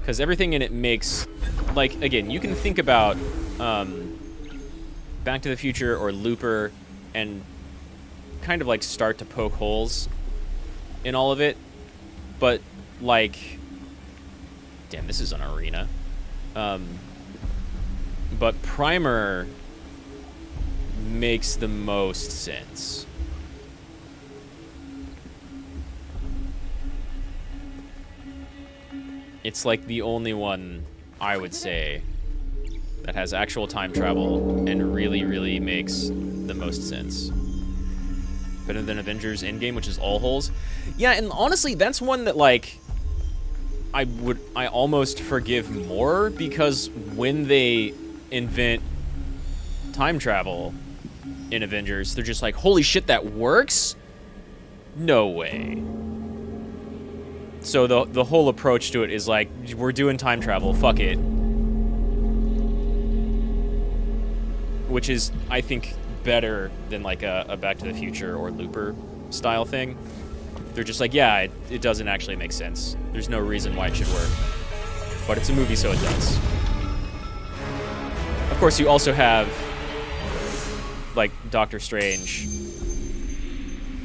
Because everything in it makes, like, again, you can think about Back to the Future or Looper and kind of like start to poke holes in all of it, but like, damn, this is an arena. But Primer makes the most sense. It's like the only one, I would say, that has actual time travel and really, really makes the most sense. Better than Avengers Endgame, which is all holes. Yeah, and honestly, that's one that, like, I almost forgive more, because when they invent time travel in Avengers, they're just like, holy shit, that works? No way. So the whole approach to it is like, we're doing time travel, fuck it. Which is, I think, better than like a Back to the Future or Looper style thing. They're just like, yeah, it doesn't actually make sense. There's no reason why it should work. But it's a movie, so it does. Of course, you also have, like, Doctor Strange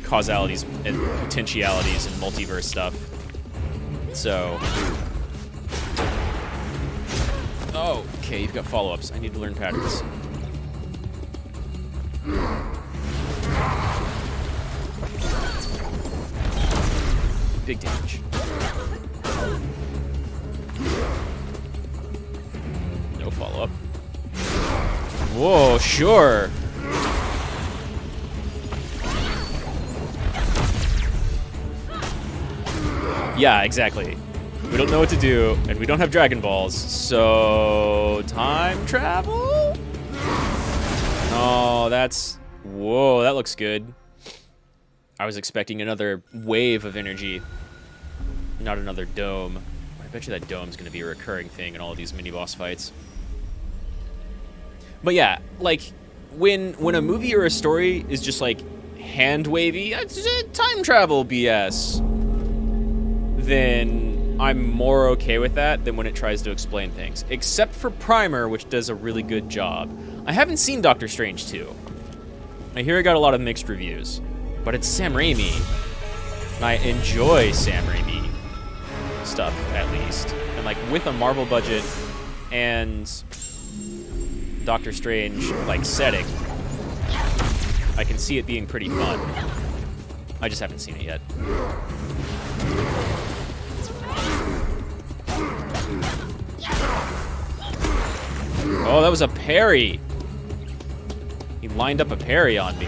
causalities and potentialities and multiverse stuff. So... Oh, okay, you've got follow-ups. I need to learn patterns. Big damage. No follow-up. Whoa, sure. Yeah, exactly. We don't know what to do, and we don't have Dragon Balls, so... Time travel? Oh, that's Whoa, that looks good. I was expecting another wave of energy, not another dome. I bet you that dome's going to be a recurring thing in all of these mini-boss fights. But yeah, like, when a movie or a story is just, like, hand-wavy, it's time travel BS, then I'm more okay with that than when it tries to explain things. Except for Primer, which does a really good job. I haven't seen Doctor Strange 2. I hear it got a lot of mixed reviews. But it's Sam Raimi. And I enjoy Sam Raimi stuff, at least. And, like, with a Marvel budget and Doctor Strange, like, setting, I can see it being pretty fun. I just haven't seen it yet. Oh, that was a parry. He lined up a parry on me.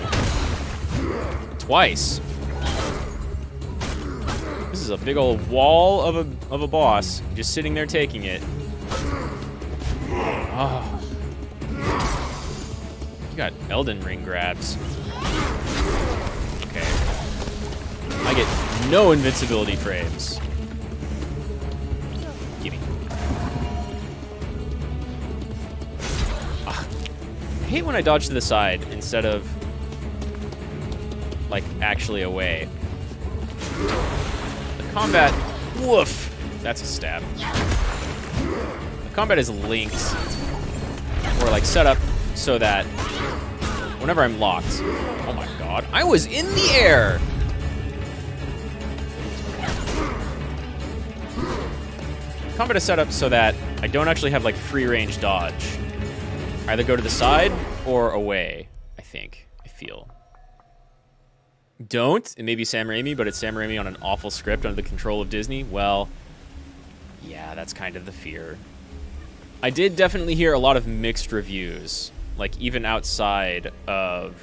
Twice. This is a big old wall of a boss, just sitting there taking it. Oh. You got Elden Ring grabs. Okay. I get no invincibility frames. Gimme. I hate when I dodge to the side instead of, like, actually away. The combat, woof, that's a stab. The combat is linked, or, like, set up so that whenever I'm locked, oh my god, I was in the air! Combat is set up so that I don't actually have, like, free range dodge. I either go to the side or away, I think, I feel. Don't. It may be Sam Raimi, but it's Sam Raimi on an awful script under the control of Disney. Well, yeah, that's kind of the fear. I did definitely hear a lot of mixed reviews, like even outside of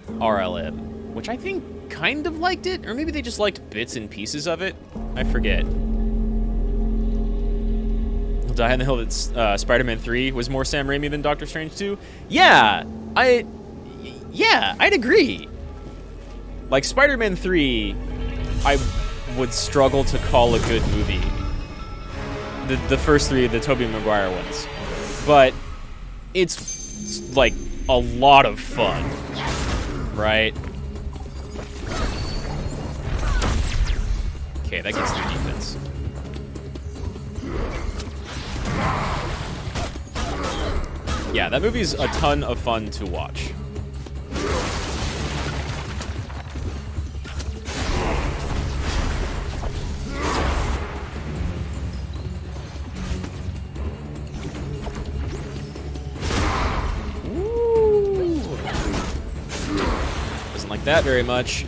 RLM, which I think kind of liked it, or maybe they just liked bits and pieces of it. I forget. I'll die on the hill that Spider-Man 3 was more Sam Raimi than Doctor Strange 2. Yeah, I'd agree. Like, Spider-Man 3, I would struggle to call a good movie. The first three, the Tobey Maguire ones. But it's, like, a lot of fun, right? Okay, that gets through defense. Yeah, that movie's a ton of fun to watch. Like that very much.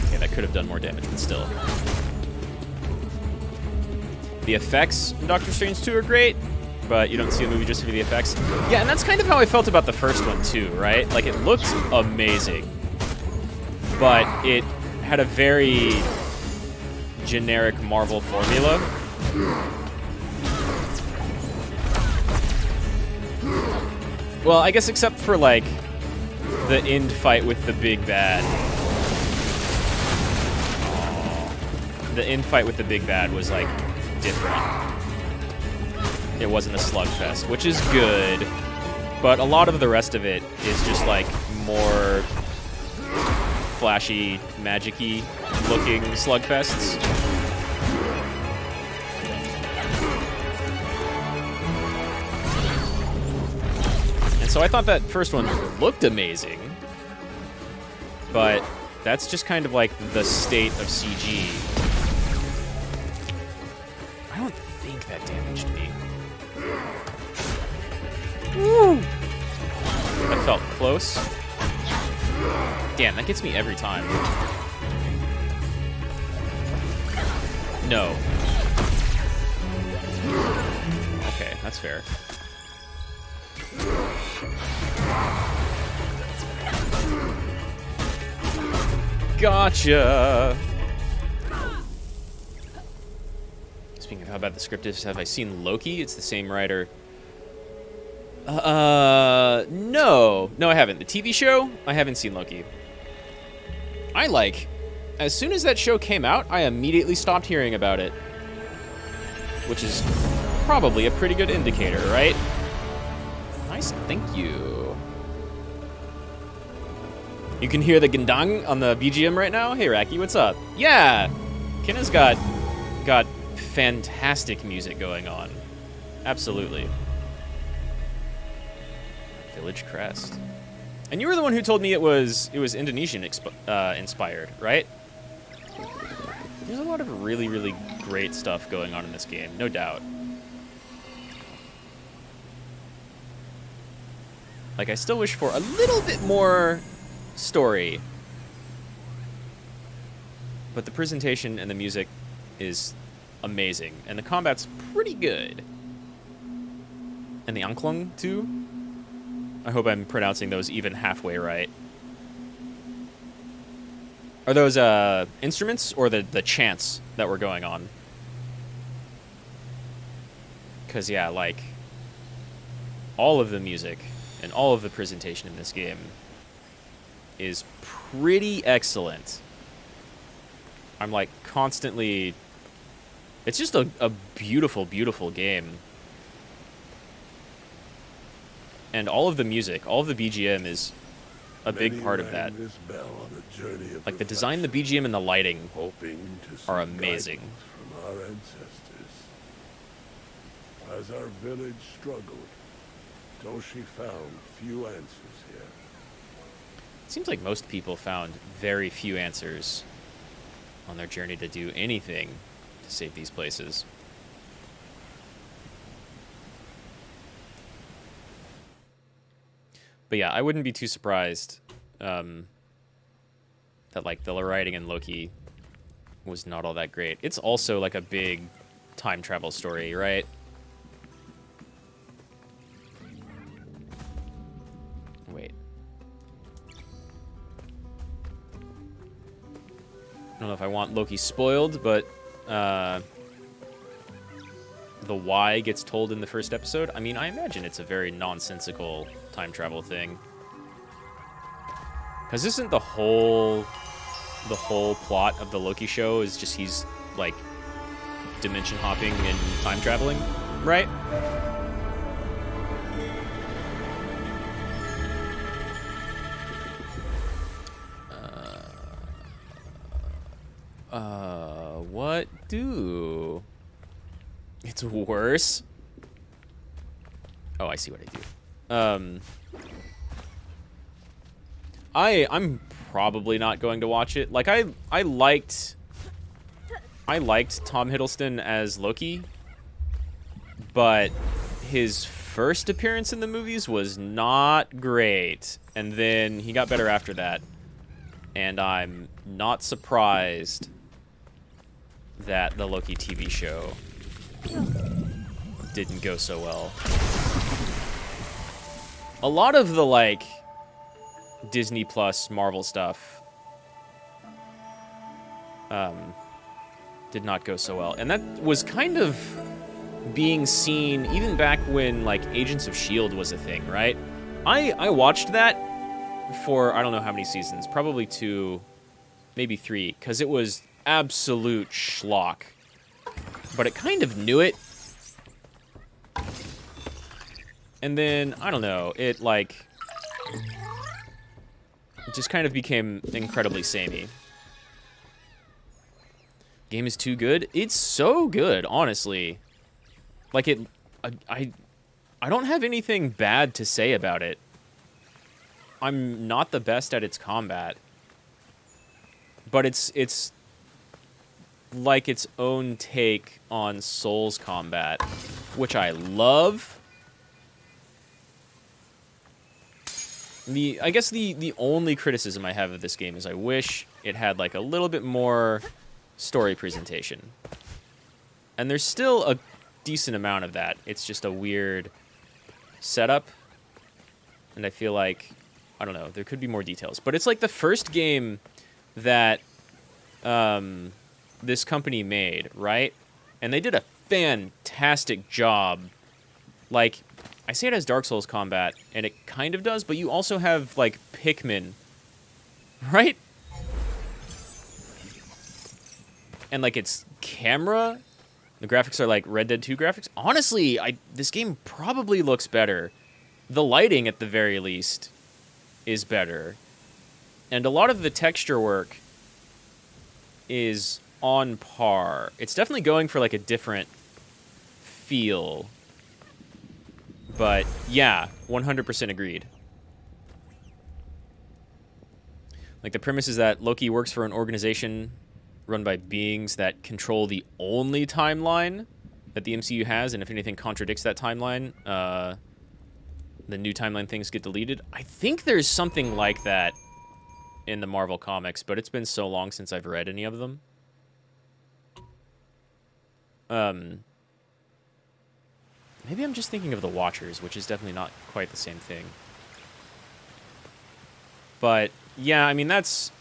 Okay, that could have done more damage, but still. The effects in Doctor Strange 2 are great, but you don't see a movie just for the effects. Yeah, and that's kind of how I felt about the first one too, right? Like, it looked amazing, but it had a very generic Marvel formula. Well, I guess except for, like, the end fight with the big bad. Aww. The end fight with the big bad was, like, different. It wasn't a slugfest, which is good, but a lot of the rest of it is just, like, more flashy, magic-y looking slugfests. So I thought that first one looked amazing, but that's just kind of like the state of CG. I don't think that damaged me. Woo! That felt close. Damn, that gets me every time. No. Okay, that's fair. Gotcha! Speaking of how bad the script is, have I seen Loki? It's the same writer No. No, I haven't. The TV show, I haven't seen Loki. As soon as that show came out, I immediately stopped hearing about it. Which is probably a pretty good indicator, right? Nice, thank you. You can hear the gendang on the BGM right now? Hey, Raki, what's up? Yeah! Kenna's got fantastic music going on. Absolutely. Village Crest. And you were the one who told me it was Indonesian inspired, right? There's a lot of really, really great stuff going on in this game, no doubt. Like, I still wish for a little bit more story. But the presentation and the music is amazing. And the combat's pretty good. And the angklung, too. I hope I'm pronouncing those even halfway right. Are those instruments or the chants that were going on? Because, yeah, like, all of the music and all of the presentation in this game is pretty excellent. I'm, like, constantly... It's just a beautiful, beautiful game. And all of the music, all of the BGM is a big part of that. Like, the design, the BGM, and the lighting are amazing. From our ancestors. As our village struggled, Toshi found few answers here. It seems like most people found very few answers on their journey to do anything to save these places. But yeah, I wouldn't be too surprised that, like, the writing in Loki was not all that great. It's also, like, a big time travel story, right? Wait. I don't know if I want Loki spoiled, but the why gets told in the first episode. I mean, I imagine it's a very nonsensical time travel thing. Because isn't the whole plot of the Loki show is just he's, like, dimension hopping and time traveling, right? What do? It's worse. Oh, I see what I do. I'm probably not going to watch it. Like, I liked Tom Hiddleston as Loki, but his first appearance in the movies was not great, and then he got better after that. And I'm not surprised that the Loki TV show didn't go so well. A lot of the, like, Disney Plus Marvel stuff did not go so well. And that was kind of being seen even back when, like, Agents of S.H.I.E.L.D. was a thing, right? I watched that for I don't know how many seasons, probably 2, maybe 3, because it was absolute schlock. But it kind of knew it. And then, I don't know, it, like, it just kind of became incredibly samey. Game is too good? It's so good, honestly. Like, I don't have anything bad to say about it. I'm not the best at its combat. But it's like its own take on Souls combat, which I love. I guess the only criticism I have of this game is I wish it had, like, a little bit more story presentation. And there's still a decent amount of that. It's just a weird setup. And I feel like, I don't know, there could be more details. But it's like the first game that this company made, right? And they did a fantastic job. Like, I say it has Dark Souls combat, and it kind of does, but you also have, like, Pikmin, right? And, like, its camera, the graphics are, like, Red Dead 2 graphics. Honestly, this game probably looks better. The lighting, at the very least, is better. And a lot of the texture work is on par. It's definitely going for, like, a different feel. But, yeah, 100% agreed. Like, the premise is that Loki works for an organization run by beings that control the only timeline that the MCU has, and if anything contradicts that timeline, the new timeline things get deleted. I think there's something like that in the Marvel comics, but it's been so long since I've read any of them. Maybe I'm just thinking of the Watchers, which is definitely not quite the same thing. But, yeah, I mean, that's...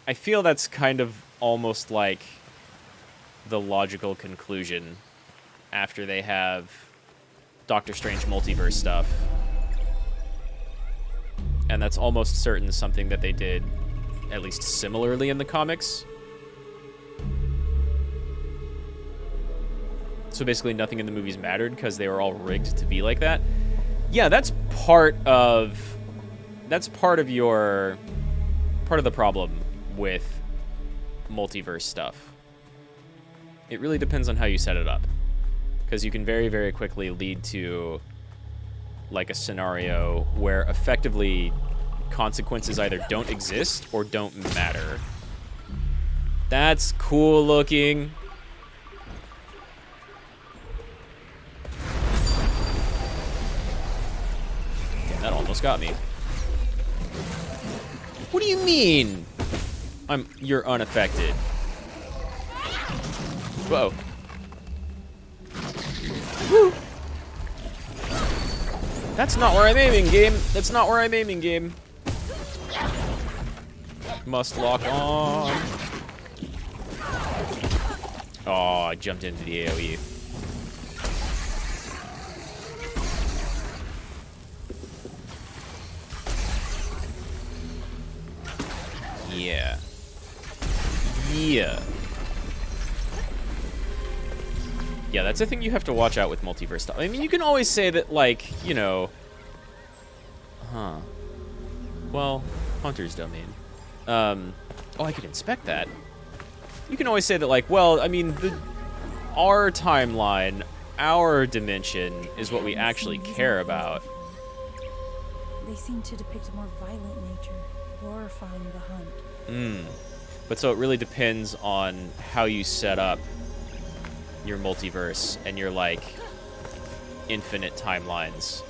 I feel that's kind of almost like the logical conclusion after they have Doctor Strange multiverse stuff. And that's almost certain something that they did, at least similarly in the comics. So basically nothing in the movies mattered because they were all rigged to be like that. Yeah, that's part of the problem with multiverse stuff. It really depends on how you set it up, because you can very, very quickly lead to like a scenario where effectively consequences either don't exist or don't matter. That's cool looking. Damn, that almost got me. What do you mean? You're unaffected. Whoa. Woo. That's not where I'm aiming, game. That's not where I'm aiming, game. Must lock on. Oh, I jumped into the AoE. Yeah. Yeah. Yeah, that's a thing you have to watch out with multiverse stuff. I mean, you can always say that, like, you know... Huh. Well, Hunter's domain. Oh, I could inspect that. You can always say that, like, well, I mean, our timeline, our dimension is what we actually care about. They seem to depict a more violent nature, glorifying the hunt. But so it really depends on how you set up your multiverse and your, like, infinite timelines.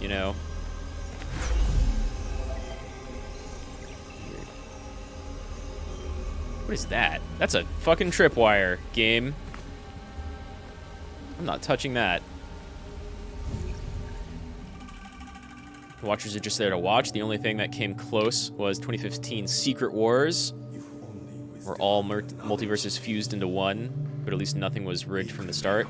You know? Weird. What is that? That's a fucking tripwire, game. I'm not touching that. The Watchers are just there to watch. The only thing that came close was 2015's Secret Wars, where all multiverses fused into one, but at least nothing was rigged from the start.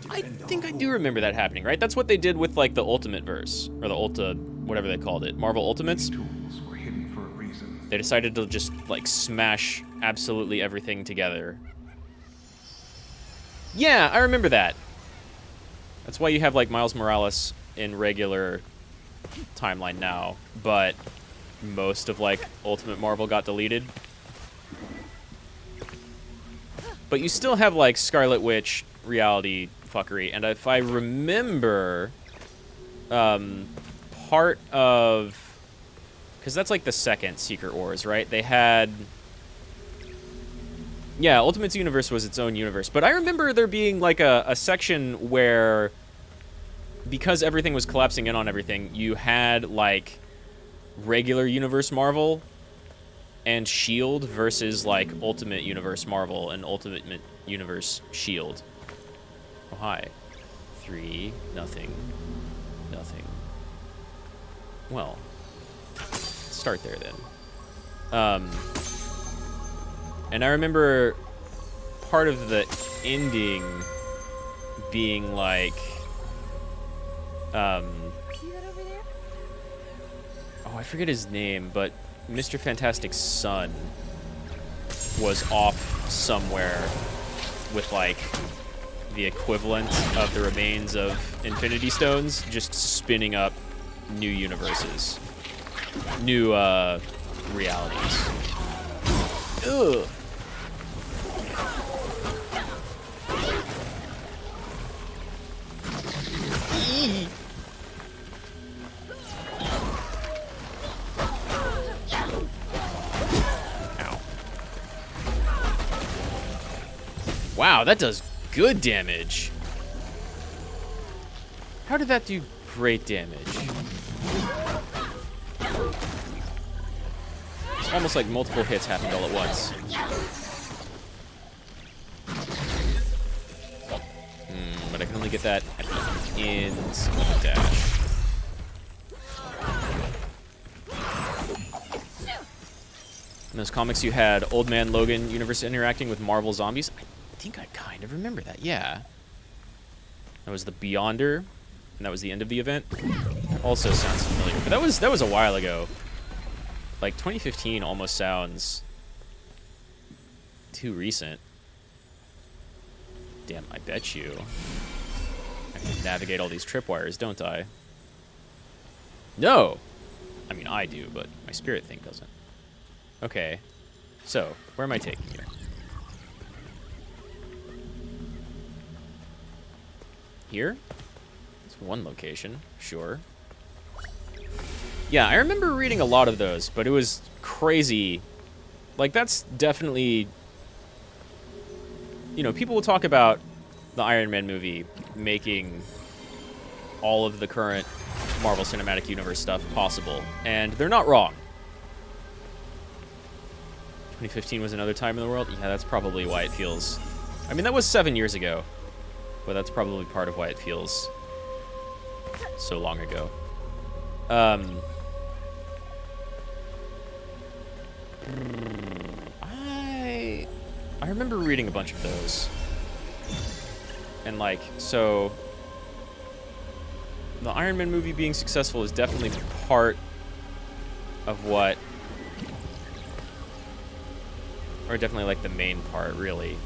I think I do remember that happening, right? That's what they did with, like, the Ultimate Verse, or the Ulta, whatever they called it, Marvel Ultimates. They decided to just, like, smash absolutely everything together. Yeah, I remember that. That's why you have, like, Miles Morales in regular timeline now, but most of, like, Ultimate Marvel got deleted. But you still have, like, Scarlet Witch reality fuckery, and if I remember, part of... Because that's, like, the second Secret Wars, right? They had... Yeah, Ultimate's universe was its own universe, but I remember there being, like, a section where... Because everything was collapsing in on everything, you had, like, regular Universe Marvel and S.H.I.E.L.D. versus, like, Ultimate Universe Marvel and Ultimate Universe S.H.I.E.L.D. Oh, hi. 3, nothing, nothing. Well, let's start there, then. And I remember part of the ending being like, See that over there? oh, I forget his name, but Mr. Fantastic's son was off somewhere with like the equivalent of the remains of Infinity Stones, just spinning up new universes, new realities. Ugh. Ow. Wow, that does good damage. How did that do great damage? It's almost like multiple hits happened all at once. But I can only get that at the end of the dash. In those comics, you had Old Man Logan universe interacting with Marvel zombies. I think I kind of remember that. Yeah. That was the Beyonder, and that was the end of the event. That also sounds familiar, but that was a while ago. Like 2015 almost sounds too recent. Damn, I bet you. I can navigate all these tripwires, don't I? No! I mean, I do, but my spirit thing doesn't. Okay. So, where am I taking you? Here? It's one location, sure. Yeah, I remember reading a lot of those, but it was crazy. Like, that's definitely... You know, people will talk about the Iron Man movie making all of the current Marvel Cinematic Universe stuff possible, and they're not wrong. 2015 was another time in the world? Yeah, that's probably why it feels... I mean, that was 7 years ago, but that's probably part of why it feels so long ago. I remember reading a bunch of those. And like, so the Iron Man movie being successful is definitely part of what, or definitely like the main part, really,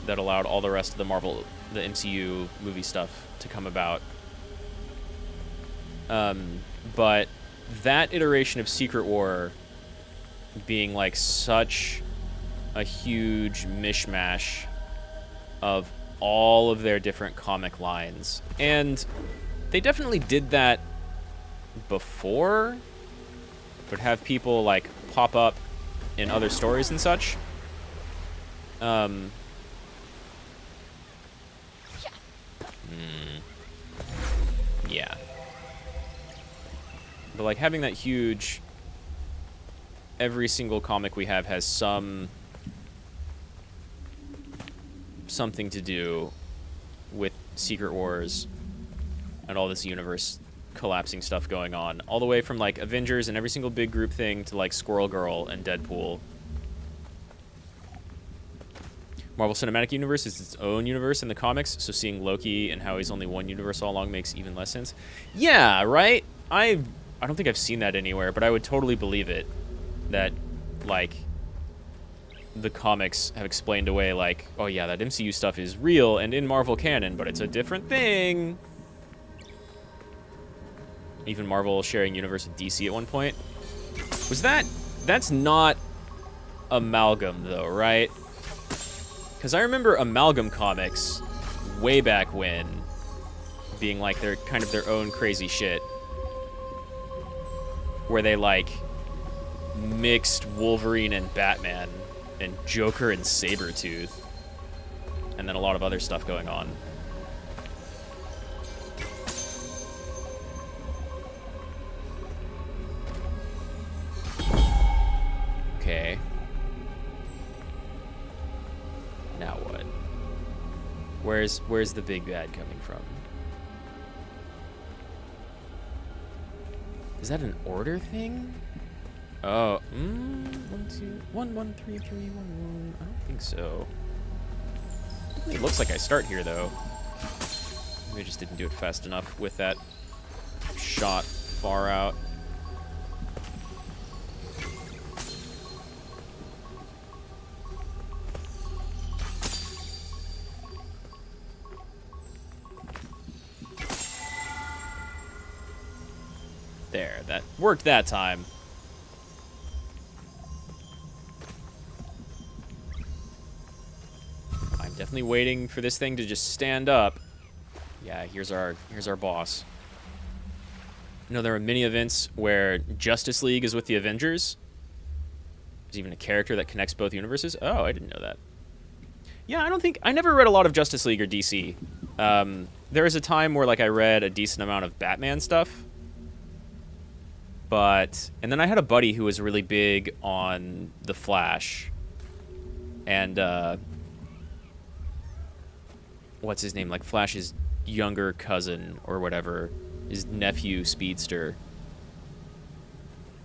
that allowed all the rest of the Marvel, the MCU movie stuff to come about. But that iteration of Secret War being like such a huge mishmash of all of their different comic lines. And they definitely did that before, but have people like pop up in other stories and such. Yeah. But like having that huge, every single comic we have has something to do with Secret Wars and all this universe collapsing stuff going on, all the way from like Avengers and every single big group thing to like Squirrel Girl and Deadpool. Marvel Cinematic Universe is its own universe in the comics, so seeing Loki and how he's only one universe all along makes even less sense. Yeah, right? I don't think I've seen that anywhere, but I would totally believe it. That, like, the comics have explained away, like, oh yeah, that MCU stuff is real and in Marvel canon, but it's a different thing. Even Marvel sharing universe with DC at one point. Was that... That's not Amalgam, though, right? Because I remember Amalgam comics way back when being, like, their kind of their own crazy shit. Where they, like, mixed Wolverine and Batman and Joker and Sabretooth. And then a lot of other stuff going on. Okay. Now what? Where's the big bad coming from? Is that an order thing? Oh, 1, 2, 1, 1, 3, 3, 1, 1. I don't think so. It looks like I start here, though. Maybe I just didn't do it fast enough with that shot far out. There, that worked that time. I'm definitely waiting for this thing to just stand up. Yeah, here's our boss. You know, there are many events where Justice League is with the Avengers. There's even a character that connects both universes. Oh, I didn't know that. Yeah, I never read a lot of Justice League or DC. There was a time where, like, I read a decent amount of Batman stuff. And then I had a buddy who was really big on The Flash. And, what's his name? Like, Flash's younger cousin or whatever. His nephew, Speedster.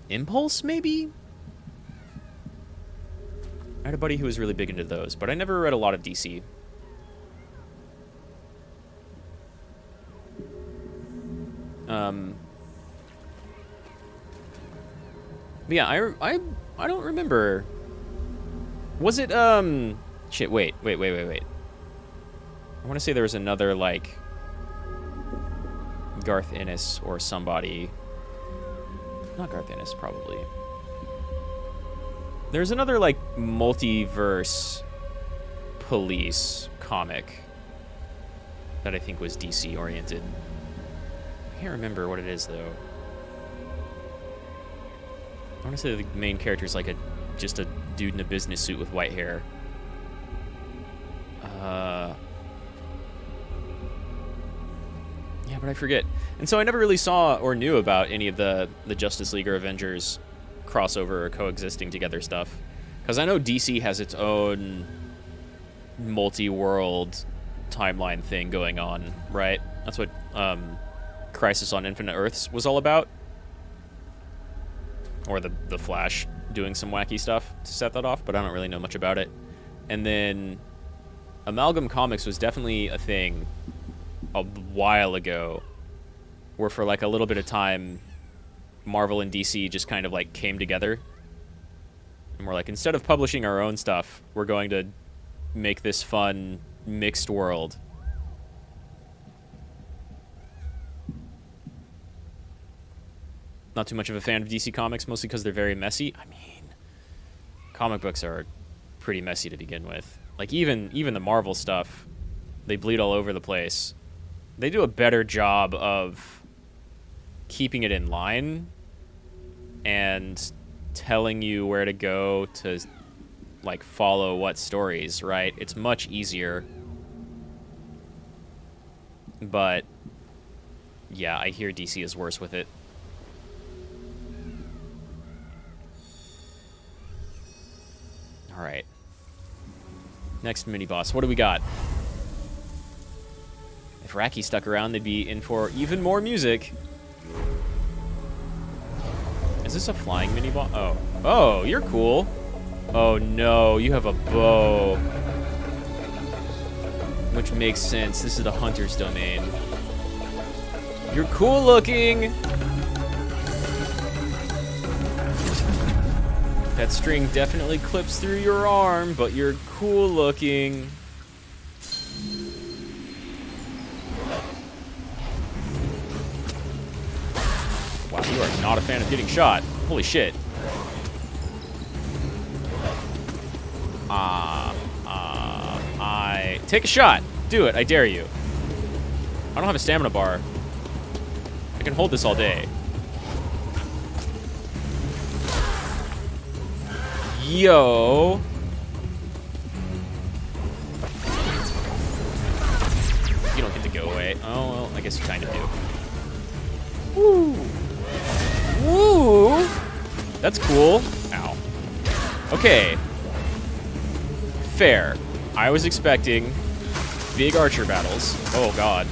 Impulse, maybe? I had a buddy who was really big into those, but I never read a lot of DC. But yeah, I don't remember. Was it, shit, wait. I want to say there was another, like, Garth Ennis or somebody. Not Garth Ennis, probably. There's another, like, multiverse police comic that I think was DC oriented. I can't remember what it is, though. I want to say the main character is like just a dude in a business suit with white hair. Yeah, but I forget. And so I never really saw or knew about any of the Justice League or Avengers crossover or coexisting together stuff. Because I know DC has its own multi-world timeline thing going on, right? That's what Crisis on Infinite Earths was all about. Or the Flash doing some wacky stuff to set that off, but I don't really know much about it. And then Amalgam Comics was definitely a thing a while ago, where for like a little bit of time, Marvel and DC just kind of like came together. And we're like, instead of publishing our own stuff, we're going to make this fun mixed world. Not too much of a fan of DC Comics, mostly because they're very messy. I mean, comic books are pretty messy to begin with. Like, even the Marvel stuff, they bleed all over the place. They do a better job of keeping it in line and telling you where to go to, like, follow what stories, right? It's much easier. But, yeah, I hear DC is worse with it. Alright. Next mini-boss. What do we got? If Raki stuck around, they'd be in for even more music. Is this a flying mini-boss? Oh. Oh, you're cool. Oh, no. You have a bow. Which makes sense. This is the hunter's domain. You're cool looking! That string definitely clips through your arm, but you're cool looking. Wow, you are not a fan of getting shot. Holy shit. Take a shot. Do it, I dare you. I don't have a stamina bar. I can hold this all day. Yo. You don't get to go away. Oh, well, I guess you kind of do. Woo. Woo. That's cool. Ow. Okay. Fair. I was expecting big archer battles. Oh, God.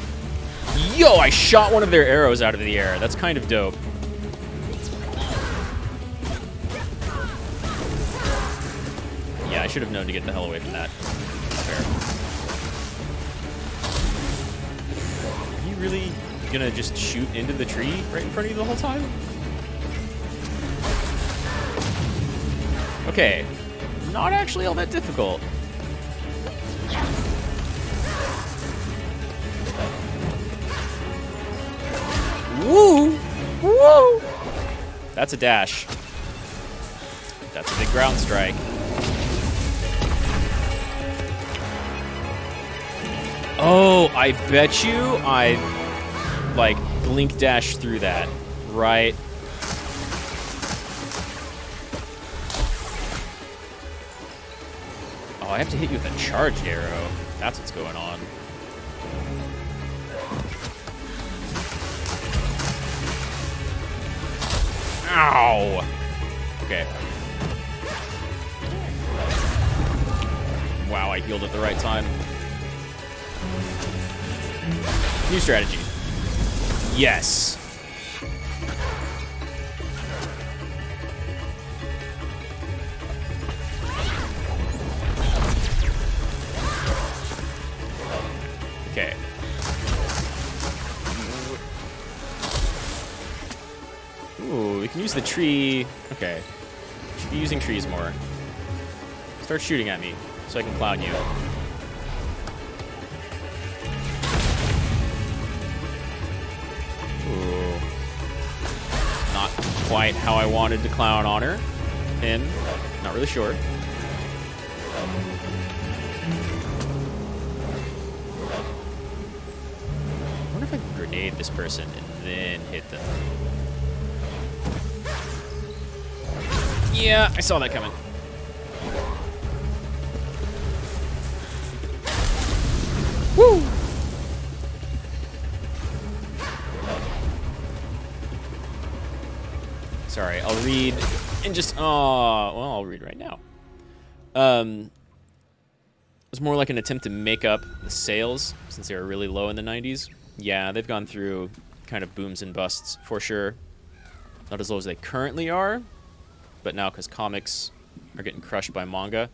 Yo, I shot one of their arrows out of the air. That's kind of dope. Yeah, I should have known to get the hell away from that. Fair. really gonna just shoot into the tree right in front of you the whole time? Okay, not actually all that difficult. Woo! Woo! That's a dash. That's a big ground strike. Oh, I bet you I, like, blink dash through that, right? Oh, I have to hit you with a charged arrow. That's what's going on. Ow! Okay. Wow, I healed at the right time. New strategy. Yes. Okay. Ooh, we can use the tree. Okay. Should be using trees more. Start shooting at me so I can clown you. Ooh. Not quite how I wanted to clown on her. Him. Not really sure. I wonder if I can grenade this person and then hit them. Yeah, I saw that coming. Woo! Sorry, I'll read and just, well, I'll read right now. It was more like an attempt to make up the sales since they were really low in the 90s. Yeah, they've gone through kind of booms and busts for sure. Not as low as they currently are, but now because comics are getting crushed by manga.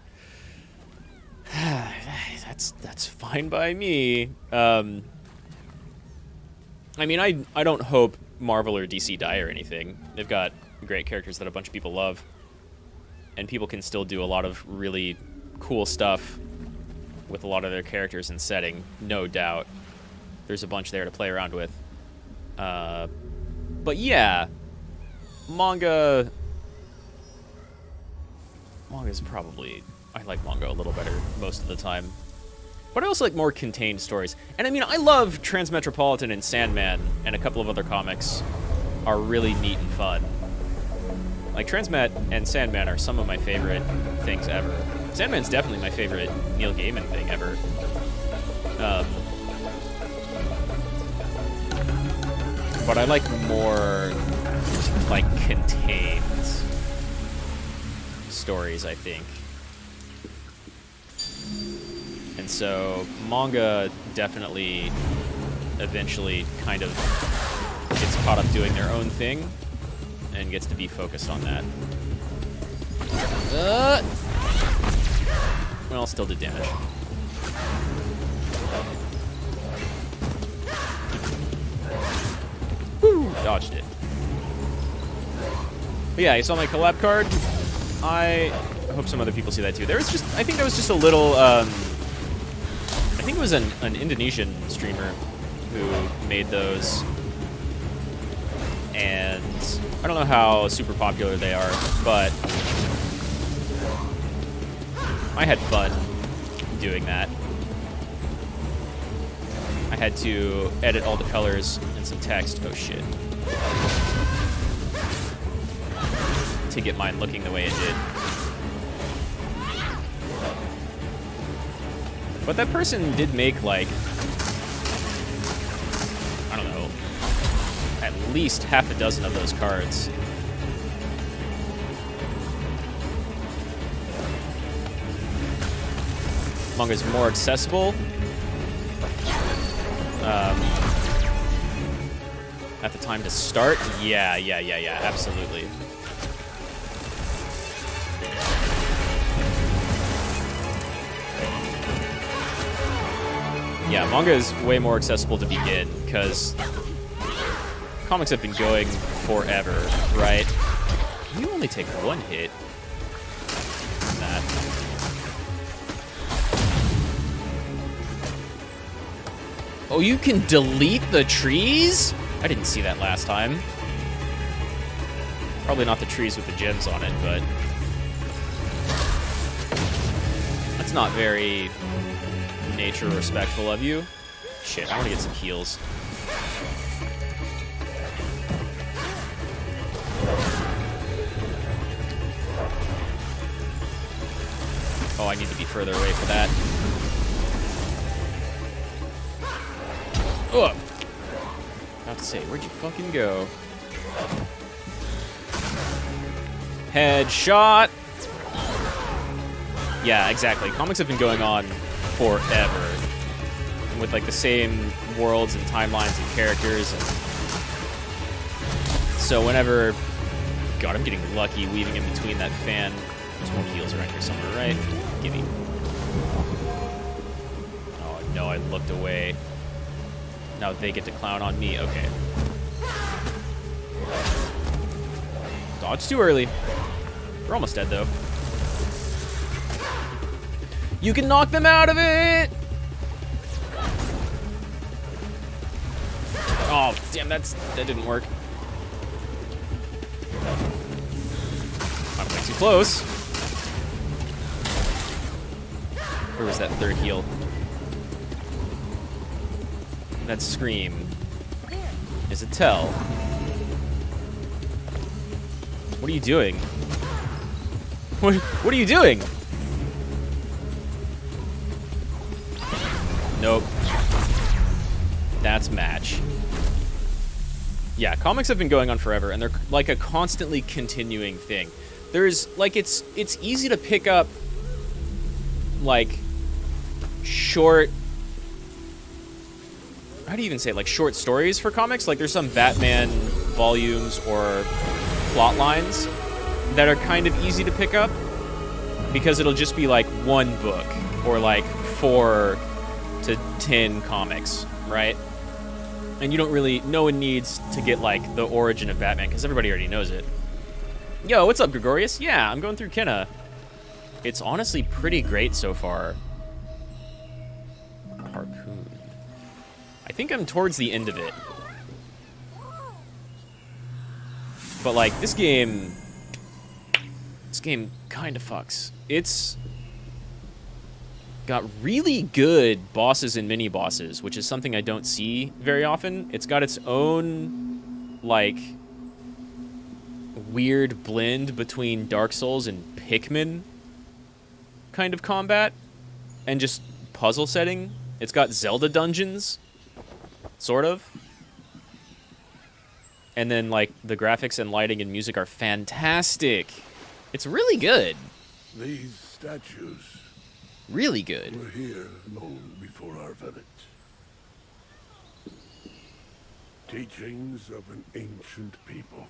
That's fine by me. I mean, I don't hope Marvel or DC die or anything. They've got great characters that a bunch of people love, and people can still do a lot of really cool stuff with a lot of their characters and setting, no doubt. There's a bunch there to play around with. But yeah, manga's probably, I like manga a little better most of the time. But I also like more contained stories. And I mean, I love Transmetropolitan and Sandman, and a couple of other comics are really neat and fun. Like, Transmet and Sandman are some of my favorite things ever. Sandman's definitely my favorite Neil Gaiman thing ever. But I like more, like, contained stories, I think. And so manga definitely eventually kind of gets caught up doing their own thing and gets to be focused on that. Well, still did damage. Woo! Dodged it. But yeah, you saw my collab card. I hope some other people see that too. There was just, I think that was just a little, I think it was an Indonesian streamer who made those. And I don't know how super popular they are, but I had fun doing that. I had to edit all the colors and some text. Oh shit. To get mine looking the way it did. But that person did make, like, I don't know, at least half a dozen of those cards. Manga's more accessible. At the time to start? Yeah, absolutely. Yeah, manga is way more accessible to begin, because comics have been going forever, right? You only take one hit. That. Oh, you can delete the trees? I didn't see that last time. Probably not the trees with the gems on it, but that's not very nature respectful of you. Shit, I want to get some heals. Oh, I need to be further away for that. Oh! About to say, where'd you fucking go? Headshot! Yeah, exactly. Comics have been going on forever. And with, like, the same worlds and timelines and characters. And so whenever... God, I'm getting lucky weaving in between that fan. There's more heals around here somewhere, right? Gimme. Oh, no, I looked away. Now they get to clown on me. Okay. Dodge too early. We're almost dead, though. You can knock them out of it! Oh, damn, that didn't work. I'm way too close. Where was that third heal? That scream is a tell. What are you doing? What are you doing? Nope. That's match. Yeah, comics have been going on forever, and they're like a constantly continuing thing. There's like it's easy to pick up like short, how do you even say it? Like short stories for comics? Like there's some Batman volumes or plot lines that are kind of easy to pick up because it'll just be like one book or like 4 to 10 comics, right? And you don't really, no one needs to get like the origin of Batman because everybody already knows it. Yo, what's up, Gregorius? Yeah, I'm going through Kenna. It's honestly pretty great so far. Harpoon. I think I'm towards the end of it. But like this game kind of fucks. It's got really good bosses and mini bosses, which is something I don't see very often. It's got its own like weird blend between Dark Souls and Pikmin kind of combat and just puzzle setting. It's got Zelda dungeons, sort of. And then, like, the graphics and lighting and music are fantastic. It's really good. These statues Really good. were here long before our village. Teachings of an ancient people,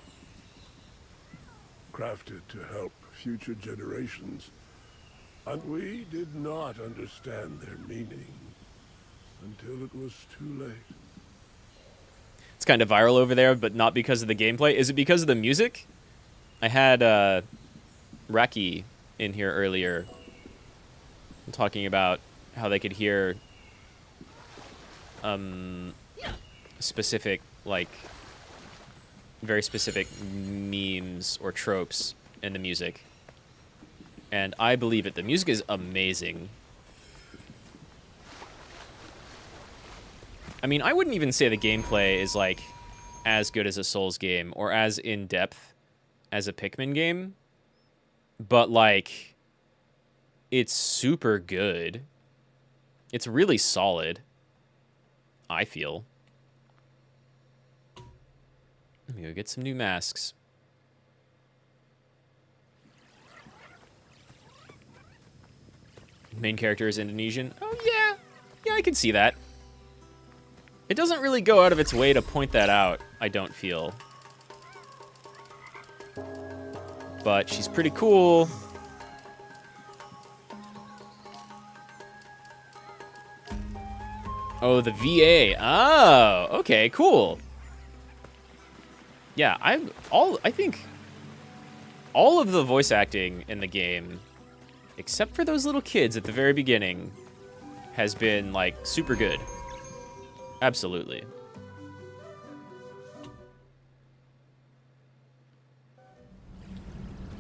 crafted to help future generations, and we did not understand their meaning until it was too late. It's kind of viral over there, but not because of the gameplay. Is it because of the music? I had Raki in here earlier talking about how they could hear specific, like, very specific memes or tropes in the music. And I believe it. The music is amazing. I mean, I wouldn't even say the gameplay is, like, as good as a Souls game or as in-depth as a Pikmin game. But, like, it's super good. It's really solid, I feel. Let me go get some new masks. Main character is Indonesian. Oh, yeah. Yeah, I can see that. It doesn't really go out of its way to point that out, I don't feel. But she's pretty cool. Oh, the VA. Oh, okay, cool. Yeah, I think all of the voice acting in the game, except for those little kids at the very beginning, has been like super good. Absolutely.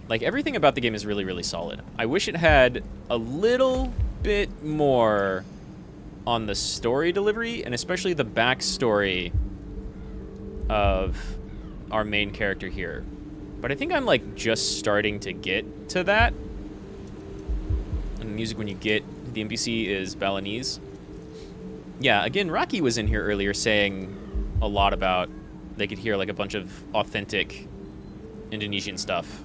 Like, everything about the game is really, really solid. I wish it had a little bit more on the story delivery, and especially the backstory of our main character here. But I think I'm, like, just starting to get to that. And the music when you get the NPC is Balinese. Yeah, again, Rocky was in here earlier saying a lot about they could hear, like, a bunch of authentic Indonesian stuff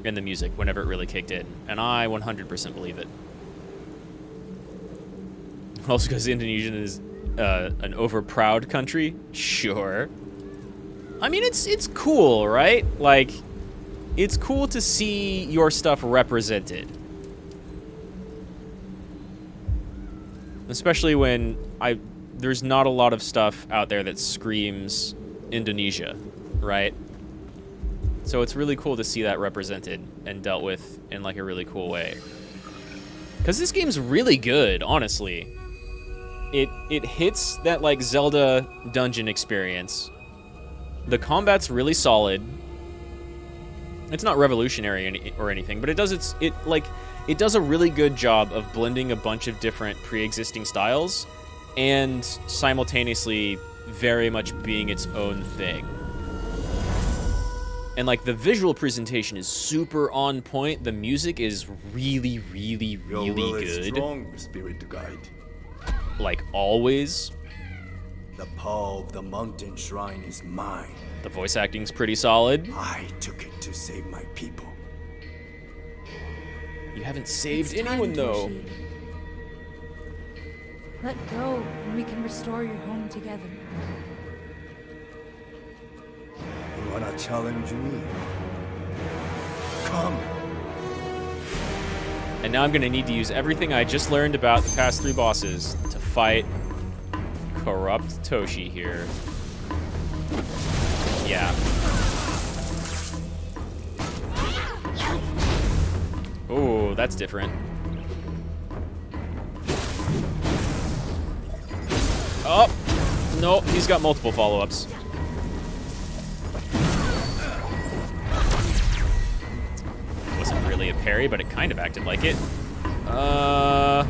in the music whenever it really kicked in. And I 100% believe it. Also because Indonesia is an over-proud country? Sure. I mean, it's cool, right? Like, it's cool to see your stuff represented. Especially when there's not a lot of stuff out there that screams Indonesia, right? So it's really cool to see that represented and dealt with in, like, a really cool way. Because this game's really good, honestly. It hits that, like, Zelda dungeon experience. The combat's really solid. It's not revolutionary or anything, but it does a really good job of blending a bunch of different pre-existing styles and simultaneously very much being its own thing. And, like, the visual presentation is super on point. The music is really, really, really Your will good. is strong, spirit guide. Like, always. The power of the mountain shrine is mine. The voice acting's pretty solid. I took it to save my people. You haven't saved It's time, anyone, though. Toshi. Let go, and we can restore your home together. You wanna challenge me? Come. And now I'm going to need to use everything I just learned about the past 3 bosses to fight Corrupt Toshi here. Yeah. Oh, that's different. Oh! Nope, he's got multiple follow-ups. Wasn't really a parry, but it kind of acted like it. I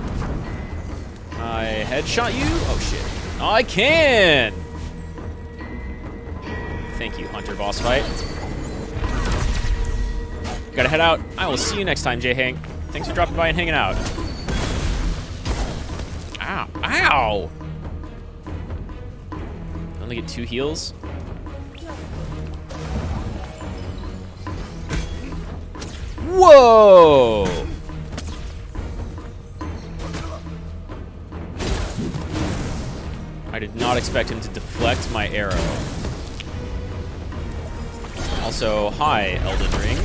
headshot you? Oh, shit. I can! Thank you, Hunter boss fight. Gotta head out. I will see you next time, J-Hank. Thanks for dropping by and hanging out. Ow. Ow! Only get 2 heals? Whoa! I did not expect him to deflect my arrow. Also, hi, Elden Ring.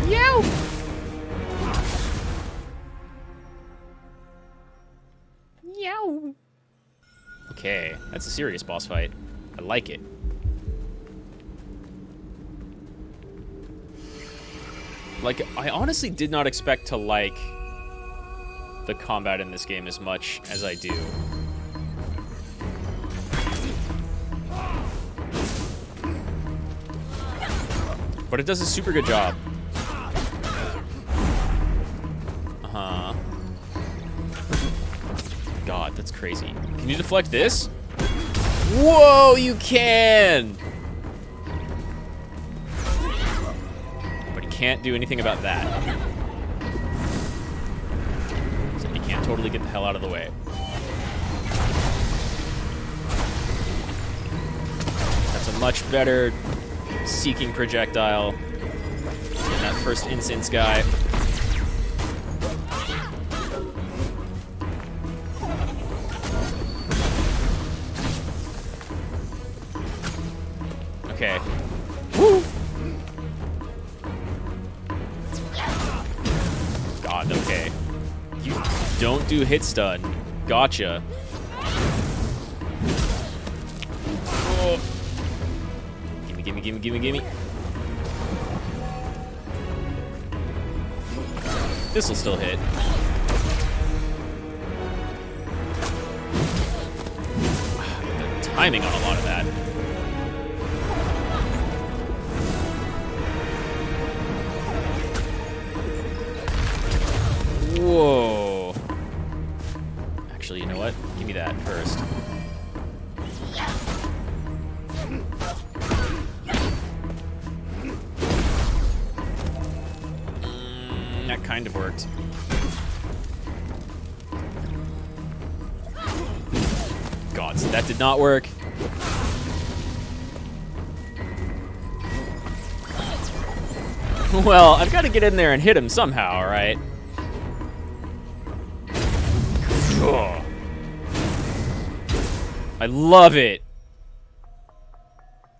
Yow! Yow! Okay, that's a serious boss fight. I like it. Like, I honestly did not expect to like the combat in this game as much as I do. But it does a super good job. Uh-huh. God, that's crazy. Can you deflect this? Whoa, you can! But he can't do anything about that. So he can't totally get the hell out of the way. That's a much better seeking projectile than that first incense guy. Okay. Woo! God, okay. You Don't do hit stun. Gotcha. Oh. Gimme, gimme, gimme, gimme, gimme. This'll still hit. The timing on a lot of that. Whoa. Actually, you know what? Give me that first. That kind of worked. God, so that did not work. Well, I've got to get in there and hit him somehow, right? Oh. I love it.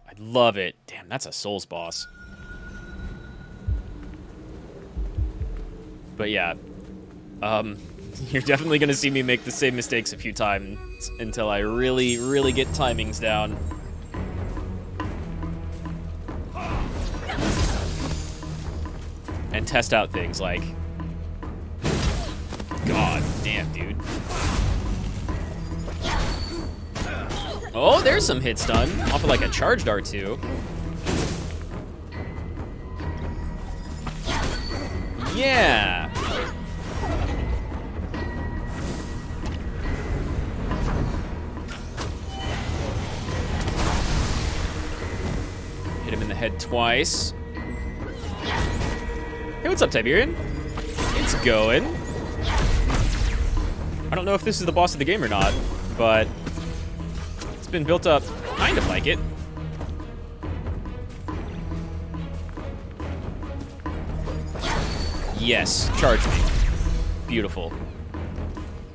I love it. Damn, that's a Souls boss. But yeah, you're definitely going to see me make the same mistakes a few times until I really, really get timings down. And test out things like... God damn, dude. Oh, there's some hit stun off of like a charged R2. Yeah. Hit him in the head twice. Hey, what's up, Tiberian? It's going. I don't know if this is the boss of the game or not, but it's been built up kind of like it. Yes, charge me. Beautiful.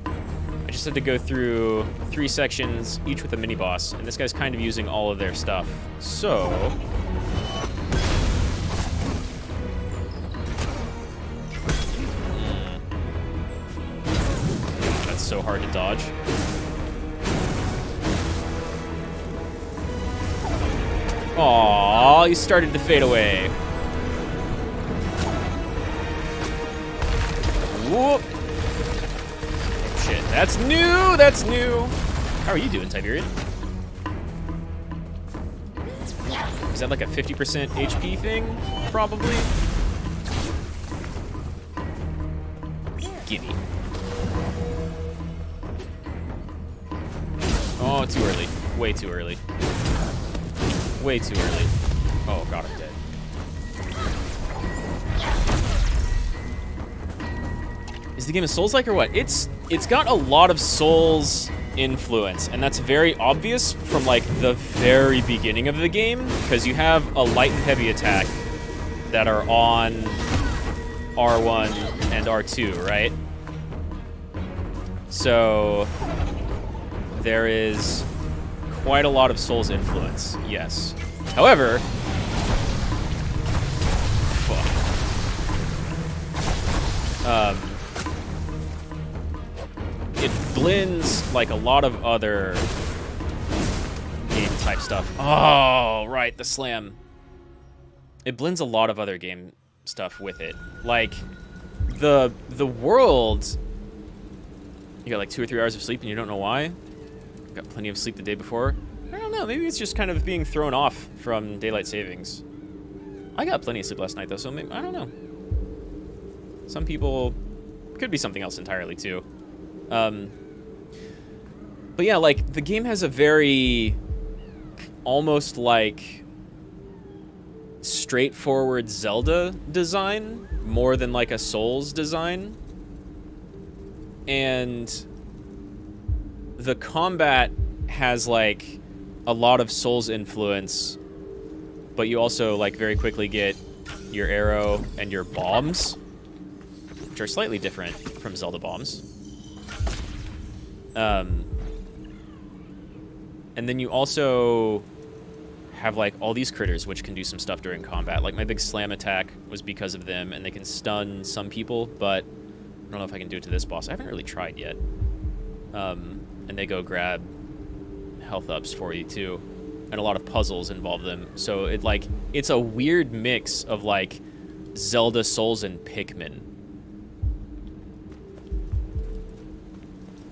I just had to go through 3 sections, each with a mini-boss, and this guy's kind of using all of their stuff. So... That's so hard to dodge. Aww, he started to fade away. Whoop. Shit, that's new, that's new. How are you doing, Tiberian? Is that like a 50% HP thing? Probably. Gimme. Oh, too early. Way too early. Way too early. Oh god, I'm dead. Is the game a Souls-like or what? It's got a lot of Souls influence, and that's very obvious from like the very beginning of the game, because you have a light and heavy attack that are on R1 and R2, right? So there is quite a lot of Souls influence, yes. However, it blends like a lot of other game type stuff. Oh, right, the slam. It blends a lot of other game stuff with it. Like the world. You got like 2 or 3 hours of sleep and you don't know why. Got plenty of sleep the day before. I don't know, maybe it's just kind of being thrown off from daylight savings. I got plenty of sleep last night though, so maybe, I don't know. Some people, could be something else entirely too. But yeah, like the game has a very almost like straightforward Zelda design more than like a Souls design. And the combat has like a lot of Souls influence, but you also like very quickly get your arrow and your bombs, which are slightly different from Zelda bombs. And then you also have like all these critters which can do some stuff during combat. Like my big slam attack was because of them, and they can stun some people, but don't know if I can do it to this boss. I haven't really tried yet. And they go grab health ups for you too, and a lot of puzzles involve them. So it's a weird mix of like Zelda, Souls, and Pikmin.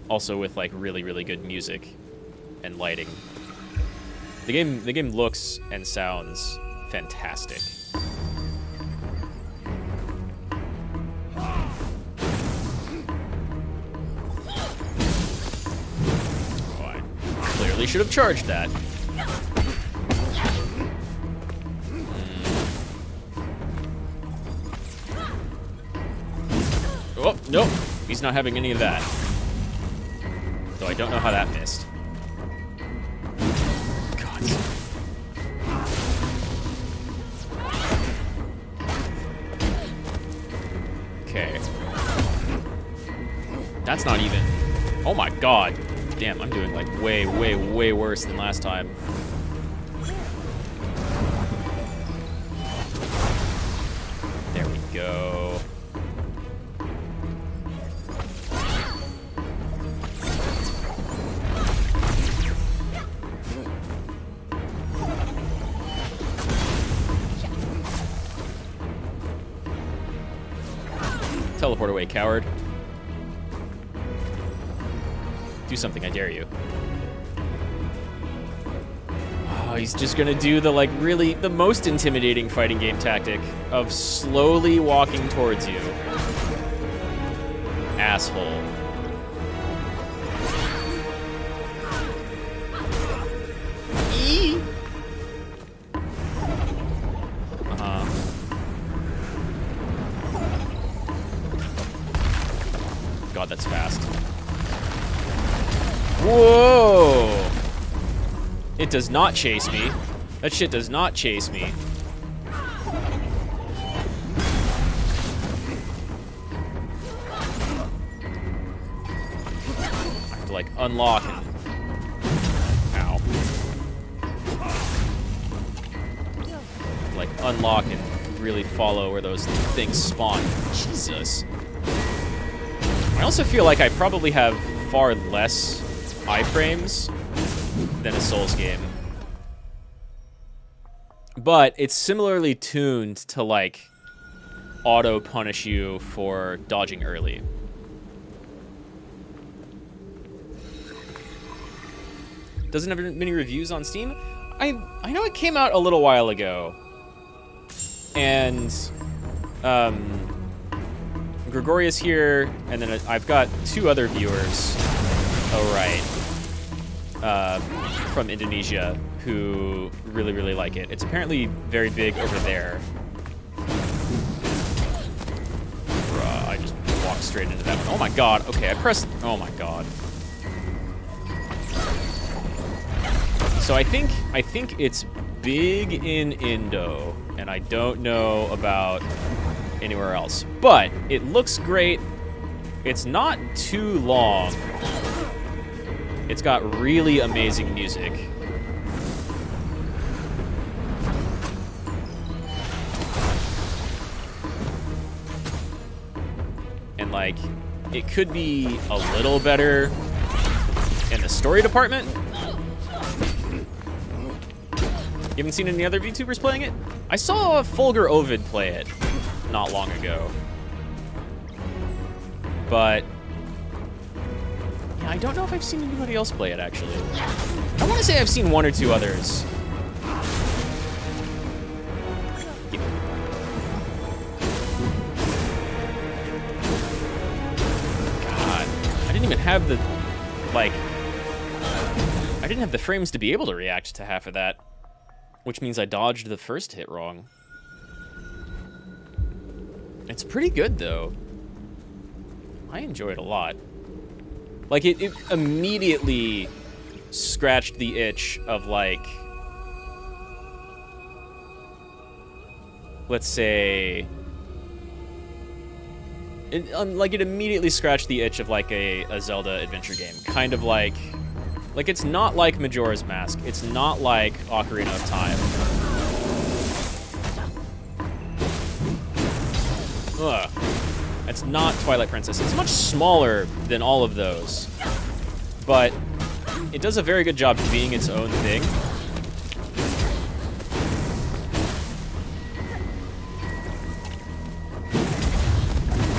Also with like really, really good music and lighting. The game looks and sounds fantastic. Clearly should have charged that. Oh, nope. He's not having any of that. Though I don't know how that missed. God. Okay. That's not even... Oh my god. Damn, I'm doing like way, way, way worse than last time. There we go. Teleport away, coward. Do something, I dare you. Oh, he's just gonna do the, like, really, the most intimidating fighting game tactic of slowly walking towards you. Asshole. Eee! Uh-huh. God, that's fast. Whoa! It does not chase me. That shit does not chase me. I have to, like, unlock and... Ow. Like, unlock and really follow where those things spawn. Jesus. I also feel like I probably have far less iframes than a Souls game. But it's similarly tuned to, like, auto-punish you for dodging early. Doesn't have many reviews on Steam. I know it came out a little while ago. And, Gregorius here, and then I've got 2 other viewers. Oh, right. From Indonesia, who really, really like it. It's apparently very big over there. I just walked straight into that one. Oh my god. Okay, I pressed... Oh my god. So I think it's big in Indo, and I don't know about anywhere else. But it looks great. It's not too long. It's got really amazing music. And, like, it could be a little better in the story department. You haven't seen any other VTubers playing it? I saw Fulgur Ovid play it not long ago. But yeah, I don't know if I've seen anybody else play it, actually. I want to say I've seen 1 or 2 others. God, I didn't even have the, like, I didn't have the frames to be able to react to half of that. Which means I dodged the first hit wrong. It's pretty good, though. I enjoy it a lot. Like, it immediately scratched the itch of, like... Let's say... It immediately scratched the itch of, like, a Zelda adventure game. Kind of like... Like, it's not like Majora's Mask. It's not like Ocarina of Time. Ugh. That's not Twilight Princess. It's much smaller than all of those. But it does a very good job being its own thing.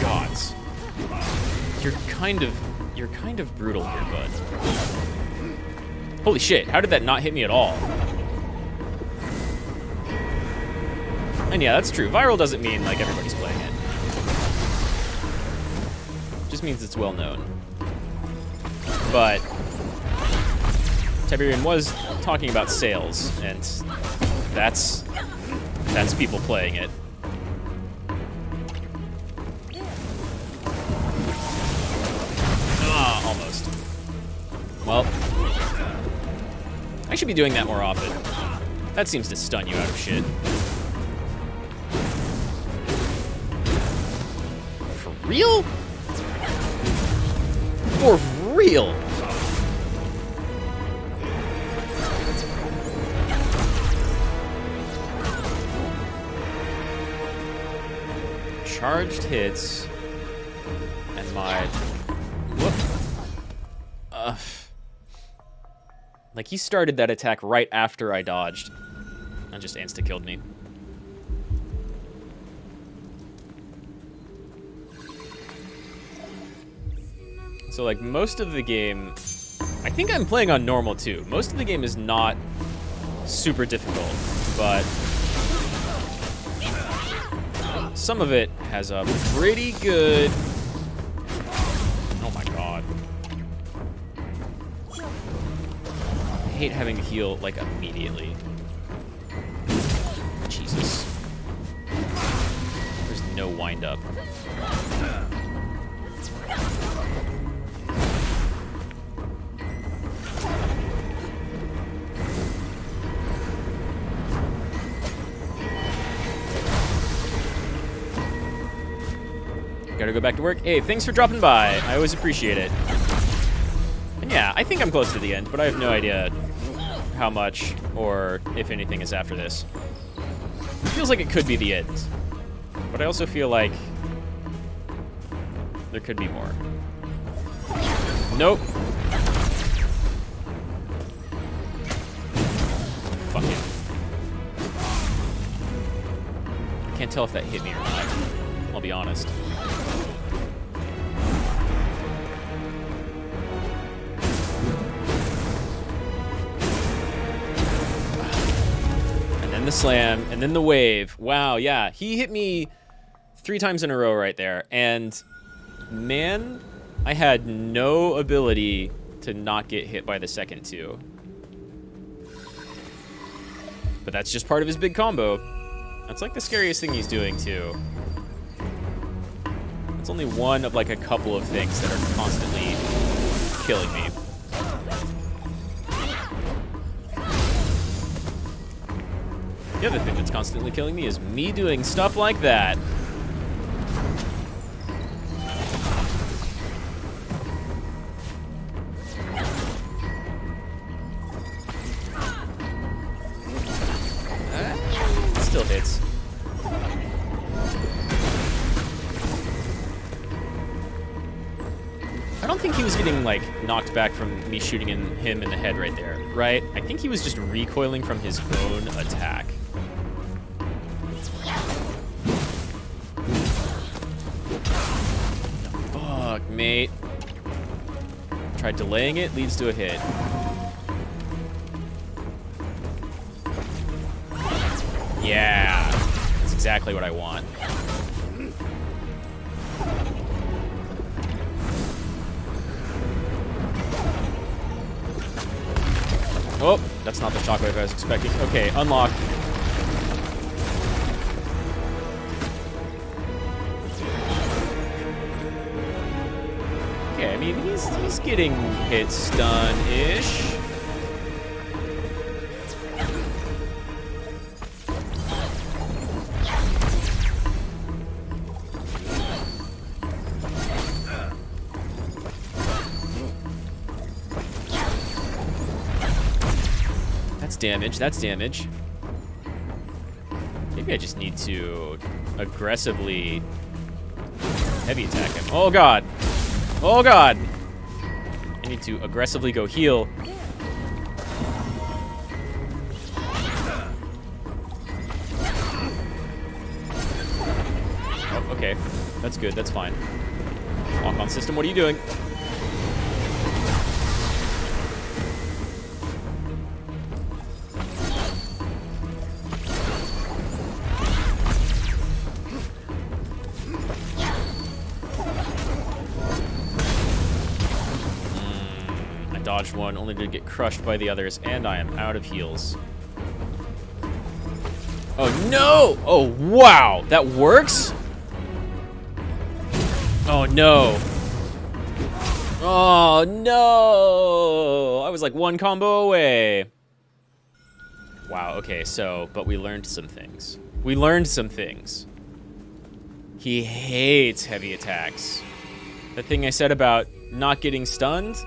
Gods. You're kind of brutal here, bud. Holy shit, how did that not hit me at all? And yeah, that's true. Viral doesn't mean like everybody's playing it. Just means it's well known. But Tiberian was talking about sales, and that's people playing it. Ah, almost. Well, I should be doing that more often. That seems to stun you out of shit. For real? For real? Charged hits, and my whoop. Like he started that attack right after I dodged, and just insta-killed me. So like most of the game, I think I'm playing on normal too. Most of the game is not super difficult, but some of it has a pretty good, oh my god. I hate having to heal like immediately. Jesus. There's no wind up. Gotta go back to work. Hey, thanks for dropping by. I always appreciate it. And yeah, I think I'm close to the end, but I have no idea how much or if anything is after this. It feels like it could be the end, but I also feel like there could be more. Nope. Fuck it. I can't tell if that hit me or not. I'll be honest. And then the slam, and then the wave. Wow, yeah. He hit me 3 times in a row right there. And man, I had no ability to not get hit by the second 2. But that's just part of his big combo. That's like the scariest thing he's doing too. It's only one of like a couple of things that are constantly killing me. The other thing that's constantly killing me is me doing stuff like that. Still hits. I don't think he was getting, like, knocked back from me shooting him in the head right there, right? I think he was just recoiling from his own attack. Fuck, mate. Tried delaying it, leads to a hit. Yeah, that's exactly what I want. Oh, that's not the shockwave I was expecting. Okay, unlock. Okay, I mean, he's getting hit stun-ish. Damage, that's damage. Maybe I just need to aggressively heavy attack him. Oh god. Oh god. I need to aggressively go heal. Oh, okay. That's good. That's fine. Lock-on system, what are you doing? Dodged one, only to get crushed by the others, and I am out of heals. Oh no! Oh wow! That works? Oh no. Oh no! I was like one combo away. Wow, okay, so, but we learned some things. We learned some things. He hates heavy attacks. The thing I said about not getting stunned,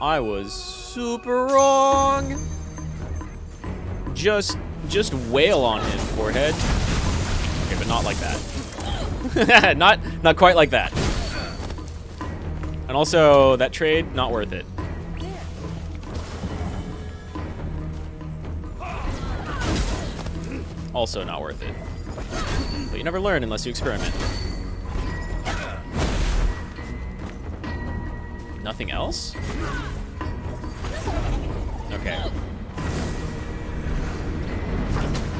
I was super wrong. Just wail on his forehead. Okay, but not like that. not quite like that. And also, that trade, not worth it. Also not worth it. But you never learn unless you experiment. Nothing else? Okay.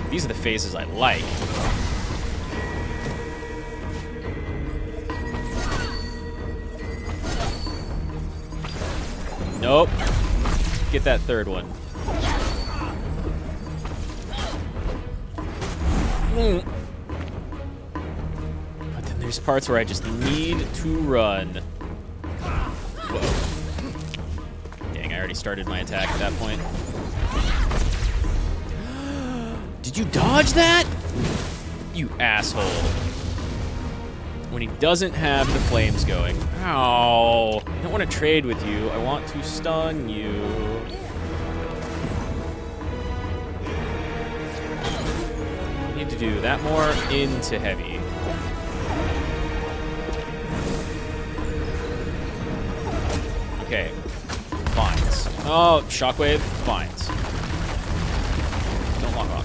These are the phases I like. Nope. Get that third one. But then there's parts where I just need to run. Whoa. Dang, I already started my attack at that point. Did you dodge that? You asshole. When he doesn't have the flames going. Ow. I don't want to trade with you. I want to stun you. I need to do that more into heavy. Okay. Vines. Oh, shockwave. Vines. Don't lock on.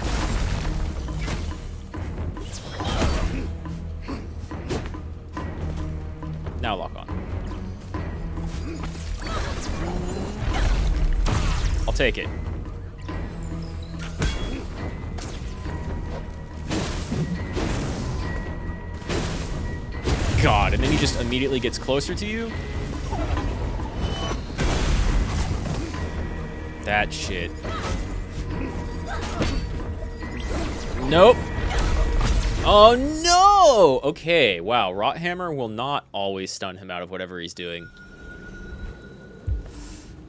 Now lock on. I'll take it. God, and then he just immediately gets closer to you? That shit. Nope. Oh no! Okay, wow. Rothammer will not always stun him out of whatever he's doing.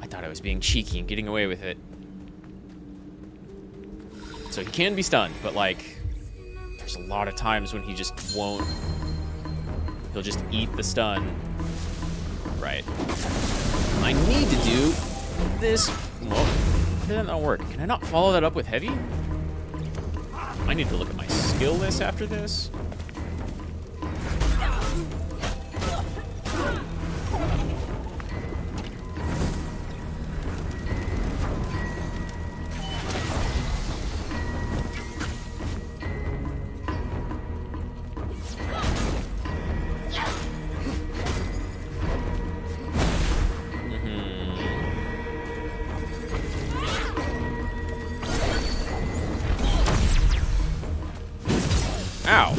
I thought I was being cheeky and getting away with it. So he can be stunned, but like, there's a lot of times when he just won't. He'll just eat the stun. Right. I need to do this. Whoa. How did that not work? Can I not follow that up with heavy? I need to look at my skill list after this. Ow.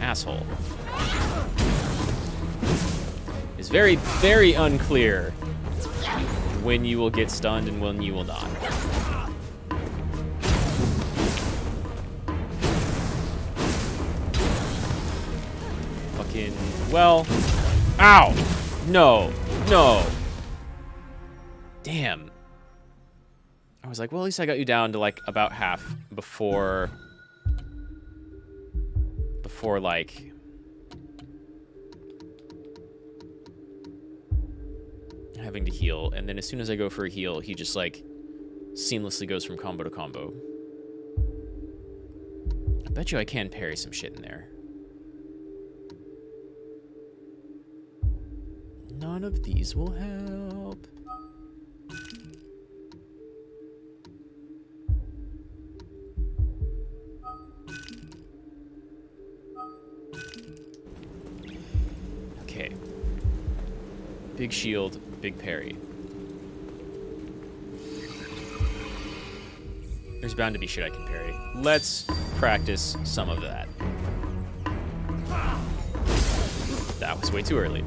Asshole. It's very, very unclear when you will get stunned and when you will not. Fucking, well, ow. No, no. Damn. I was like, well, at least I got you down to like about half before like having to heal. And then as soon as I go for a heal, he just like seamlessly goes from combo to combo. I bet you I can parry some shit in there. None of these will help. Okay. Big shield, big parry. There's bound to be shit I can parry. Let's practice some of that. That was way too early.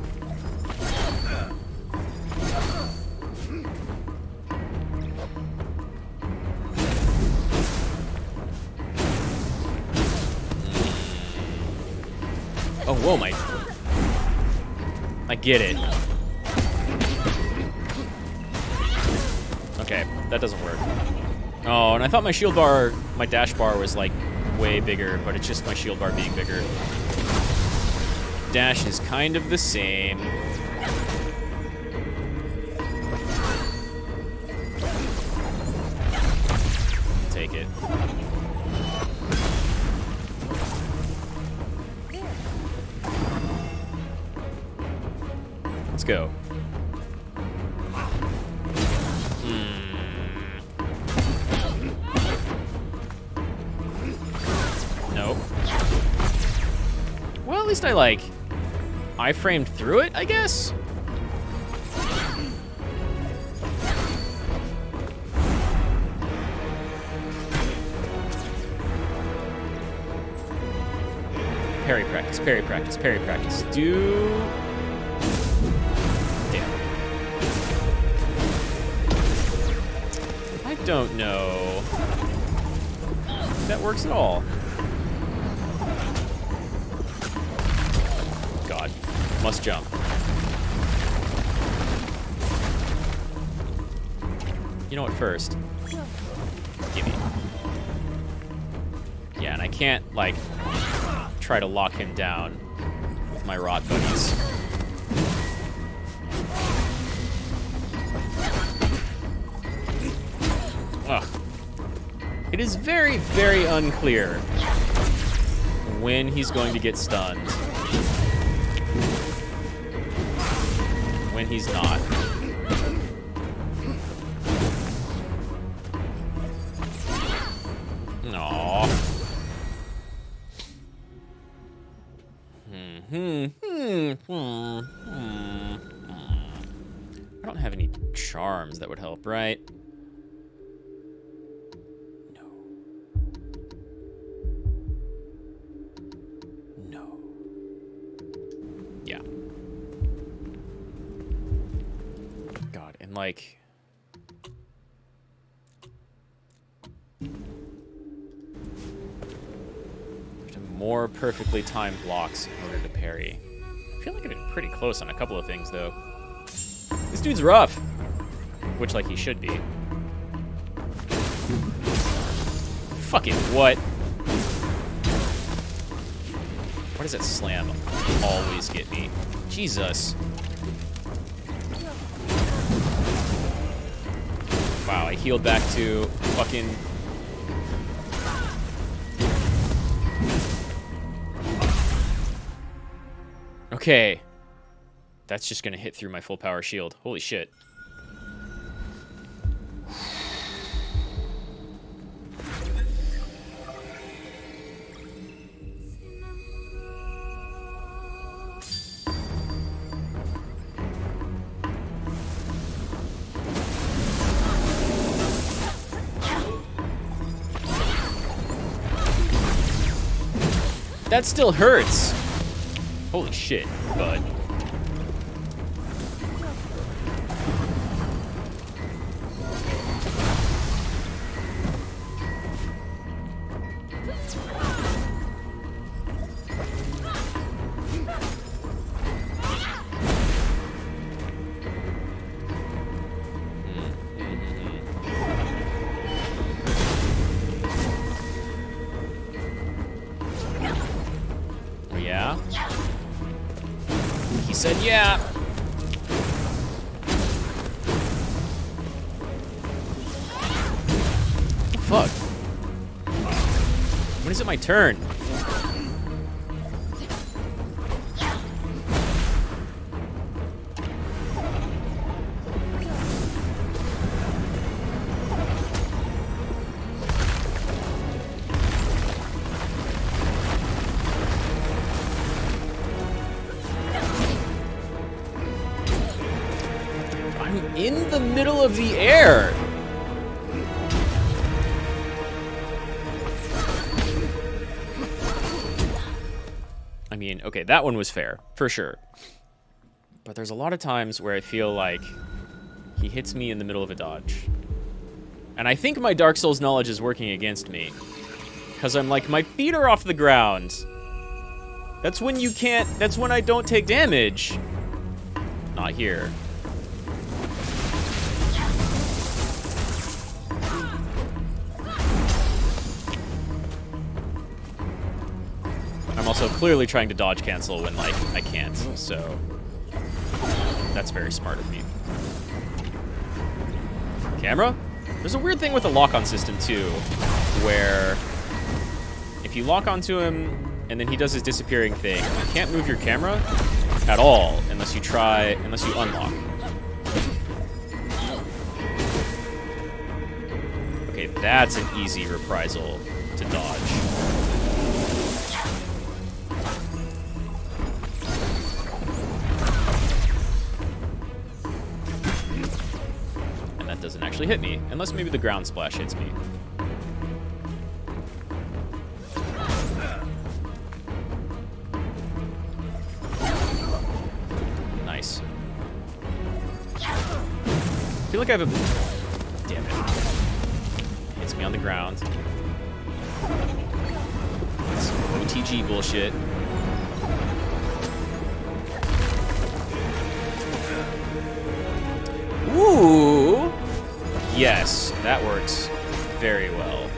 Oh, whoa, I get it. Okay, that doesn't work. Oh, and I thought my shield bar, my dash bar was like way bigger, but it's just my shield bar being bigger. Dash is kind of the same. Take it. Let's go. Nope. Well, at least I framed through it, I guess? Parry practice, parry practice, parry practice. Damn. I don't know if that works at all. God. Must jump. You know what, first? Gimme. Yeah, and I can't, try to lock him down with my rot buddies. Ugh. It is very, very unclear when he's going to get stunned. When he's not. Aww. I don't have any charms that would help, right? No. No. Yeah. God, and more perfectly timed blocks in order to parry. I feel like I've been pretty close on a couple of things, though. This dude's rough. Which, he should be. Fucking what? Why does that slam always get me? Jesus. Wow, I healed back to fucking... Okay. That's just gonna hit through my full power shield. Holy shit. That still hurts. Holy shit, bud. Yeah? He said yeah. Fuck. When is it my turn? in the middle of the air. I mean, okay, that one was fair, for sure. But there's a lot of times where I feel like he hits me in the middle of a dodge. And I think my Dark Souls knowledge is working against me. Because I'm like, my feet are off the ground. That's when you can't, that's when I don't take damage. Not here. I'm also clearly trying to dodge cancel when, like, I can't, so that's very smart of me. Camera? There's a weird thing with the lock-on system, too, where if you lock onto him and then he does his disappearing thing, you can't move your camera at all unless you unlock. Okay, that's an easy reprisal to dodge. And that doesn't actually hit me, unless maybe the ground splash hits me. Nice. I feel like I have a... Damn it. Hits me on the ground. It's ETG bullshit. Ooh! Yes, that works very well.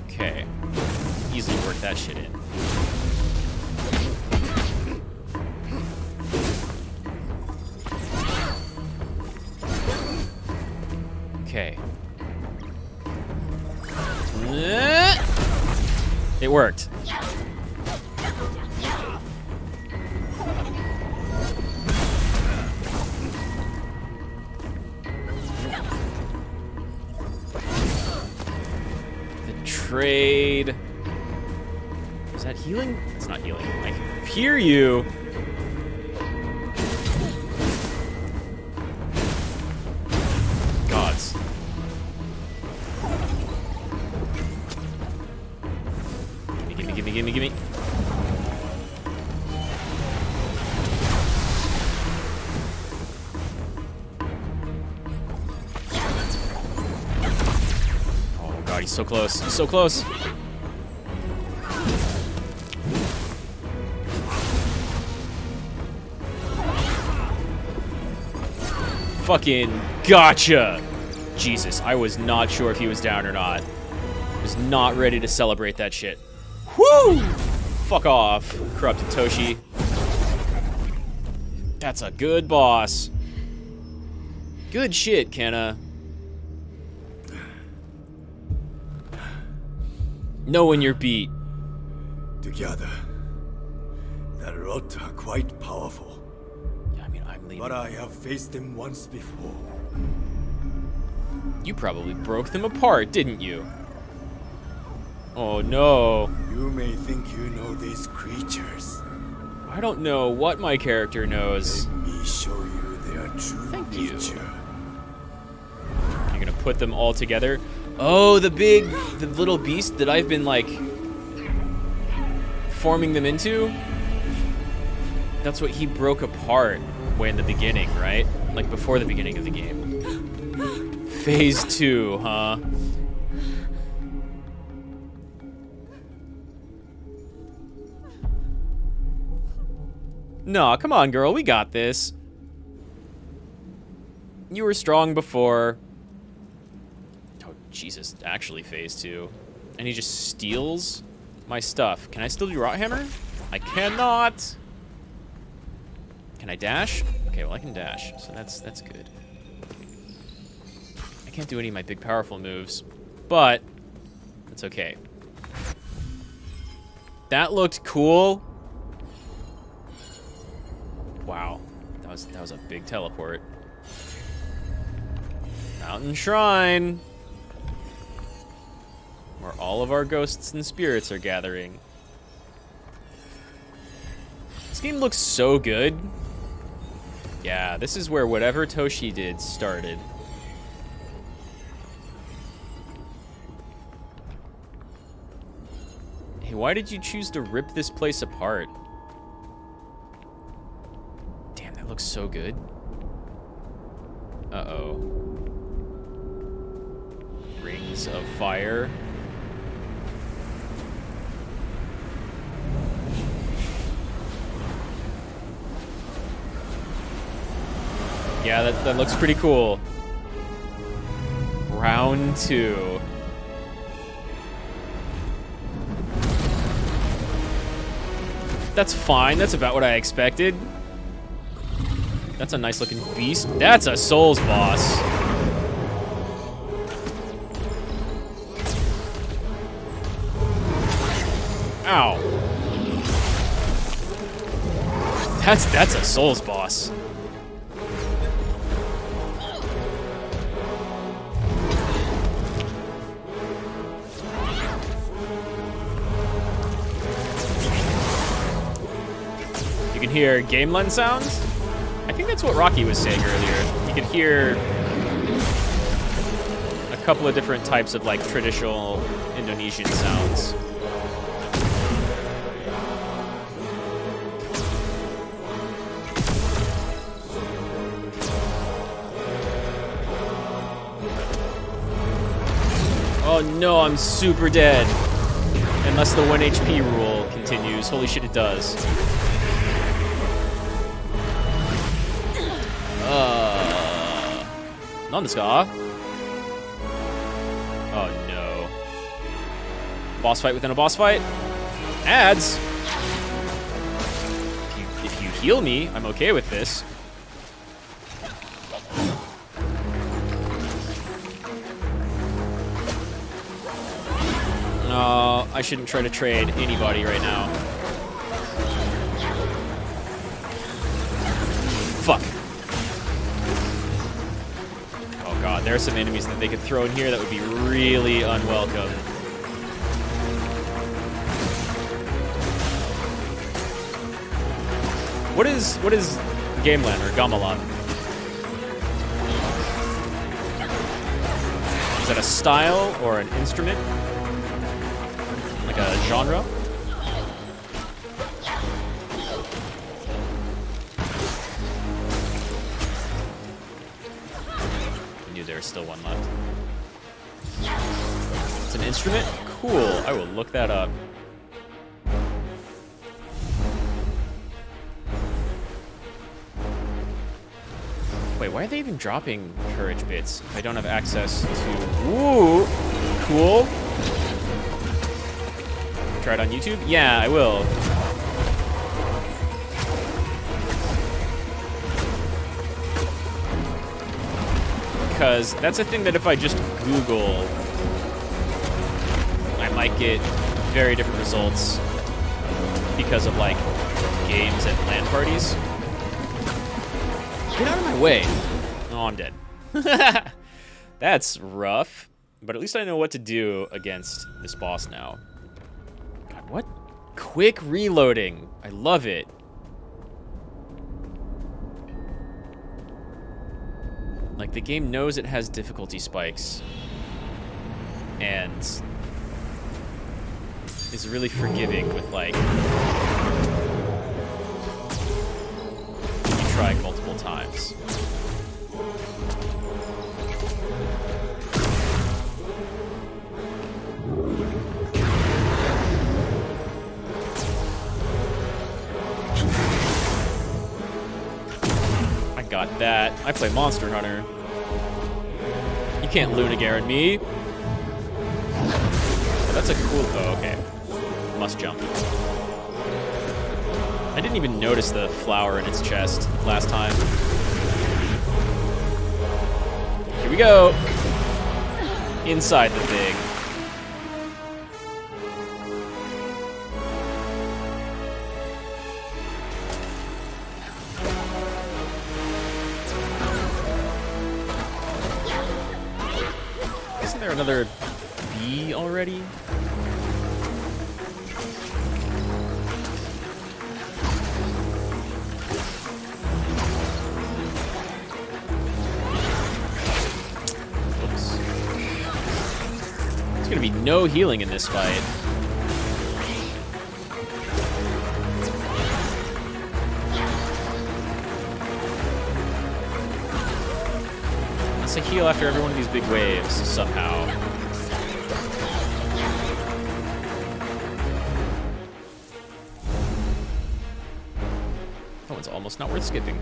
Okay. Easily work that shit in. Okay. It worked. Trade. Is that healing? It's not healing. I hear you. Gods. Gimme. He's so close. He's so close. Fucking gotcha. Jesus, I was not sure if he was down or not. I was not ready to celebrate that shit. Woo! Fuck off, Corrupted Toshi. That's a good boss. Good shit, Kenna. Know when you're beat. Together, the Rot are quite powerful. Yeah, I mean, I'm leaving. But I have faced them once before. You probably broke them apart, didn't you? Oh no. You may think you know these creatures. I don't know what my character knows. Let me show you their true Thank you. nature. You're gonna put them all together? Oh, the little beast that I've been, like, forming them into? That's what he broke apart way in the beginning, right? Like, before the beginning of the game. Phase 2, huh? No, come on, girl, we got this. You were strong before. Jesus, actually phase 2. And he just steals my stuff. Can I still do Rothammer? I cannot. Can I dash? Okay, well I can dash, so that's good. I can't do any of my big powerful moves, but it's okay. That looked cool. Wow, that was a big teleport. Mountain Shrine. Where all of our ghosts and spirits are gathering. This game looks so good. Yeah, this is where whatever Toshi did started. Hey, why did you choose to rip this place apart? Damn, that looks so good. Uh-oh. Rings of fire. Yeah, that looks pretty cool. Round 2. That's fine. That's about what I expected. That's a nice looking beast. That's a Souls boss. Ow. That's a Souls boss. You can hear game lens sounds. I think that's what Rocky was saying earlier. You could hear a couple of different types of like traditional Indonesian sounds. Oh no, I'm super dead. Unless the 1 HP rule continues. Holy shit, it does. Nandeska? Oh no. Boss fight within a boss fight? Ads! If you heal me, I'm okay with this. No, I shouldn't try to trade anybody right now. Fuck. Oh god, there are some enemies that they could throw in here that would be really unwelcome. What is Gamelan or Gamelan? Is that a style or an instrument? Like a genre? I knew there was still one left. It's an instrument? Cool. I will look that up. Wait, why are they even dropping courage bits if I don't have access to... Ooh! Cool. Try it on YouTube? Yeah, I will. Because that's a thing that if I just Google, I might get very different results because of, like, games at LAN parties. Get out of my way. Oh, I'm dead. That's rough. But at least I know what to do against this boss now. God, what? Quick reloading. I love it. Like, the game knows it has difficulty spikes. And is really forgiving with, like, you try multiple times. I got that. I play Monster Hunter. You can't Lunagaren me. Oh, that's a cool... Oh, okay. Must jump. I didn't even notice the flower in its chest last time. Here we go. Inside the thing. Isn't there another bee already? gonna be no healing in this fight. Let's heal after every one of these big waves somehow. That one's almost not worth skipping.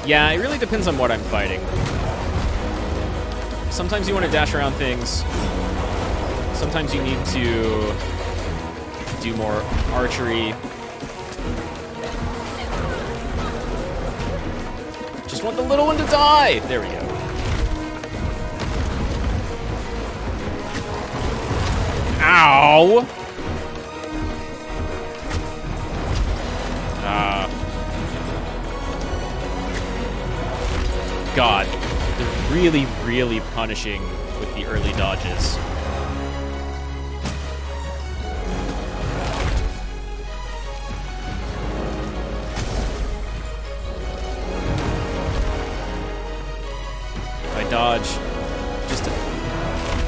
Yeah, it really depends on what I'm fighting. Sometimes you want to dash around things. Sometimes you need to do more archery. Just want the little one to die! There we go. Ow! God, they're really, really punishing with the early dodges. If I dodge just a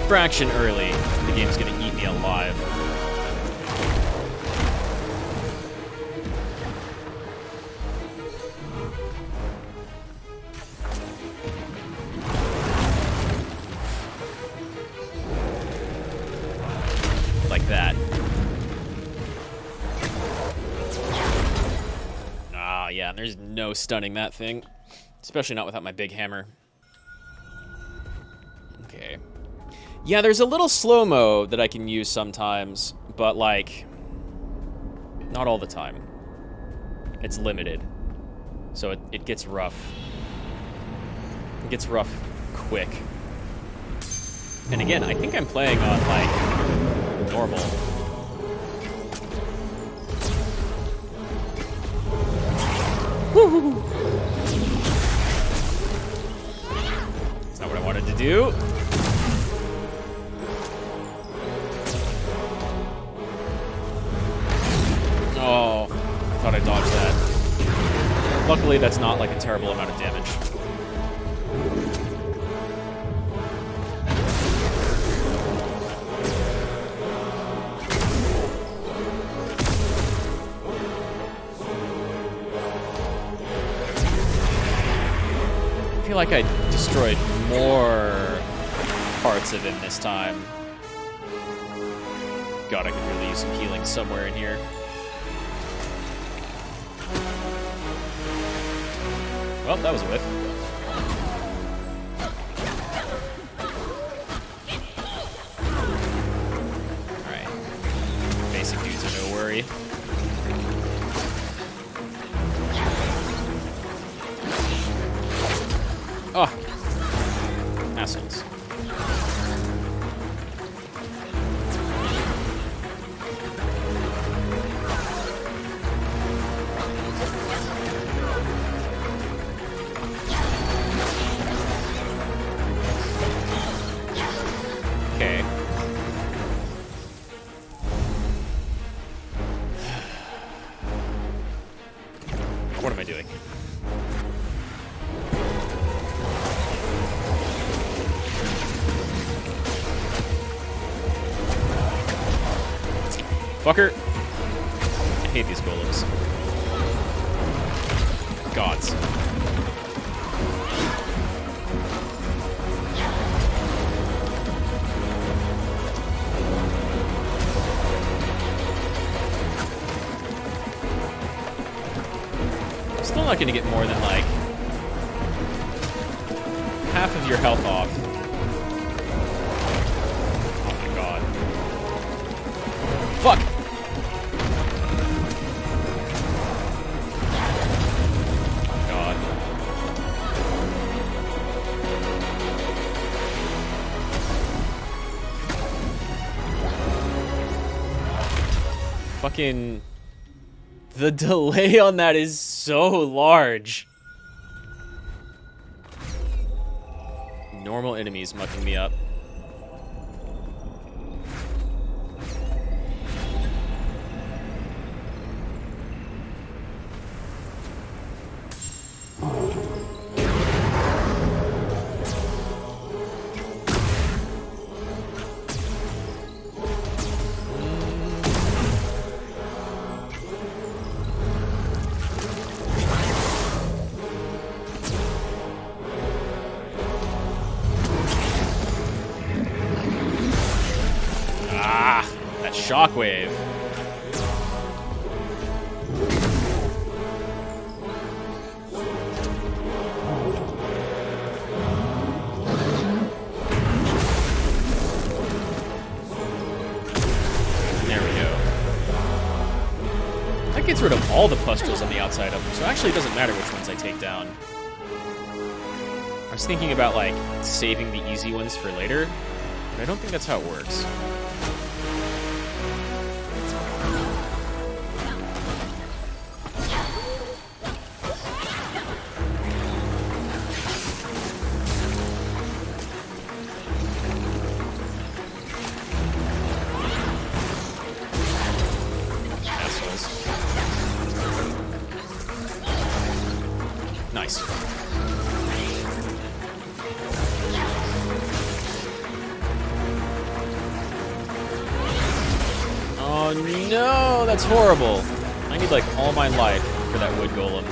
fraction early, the game's gonna eat me alive. Like that. Ah, yeah, there's no stunning that thing. Especially not without my big hammer. Okay. Yeah, there's a little slow-mo that I can use sometimes, but, like, not all the time. It's limited. So it gets rough. It gets rough quick. And again, I think I'm playing on, like, normal. Woo-hoo-hoo. That's not what I wanted to do. Oh, I thought I dodged that. Luckily, that's not like a terrible amount of damage. I feel like I destroyed more parts of him this time. God, I could really use some healing somewhere in here. Well, that was a whiff. Alright. Basic dudes are no worry. Oh. Assholes. Okay. What am I doing? Fucker. I hate these golems. Gods. Still not gonna get more than like half of your health off. Oh my god. Fuck! Oh god. Fucking... The delay on that is so large. Normal enemies mucking me up. that shockwave. There we go. That gets rid of all the pustules on the outside of them, so actually it doesn't matter which ones I take down. I was thinking about, like, saving the easy ones for later, but I don't think that's how it works. Assholes. Nice. Oh no, that's horrible. I need like all my life for that wood golem.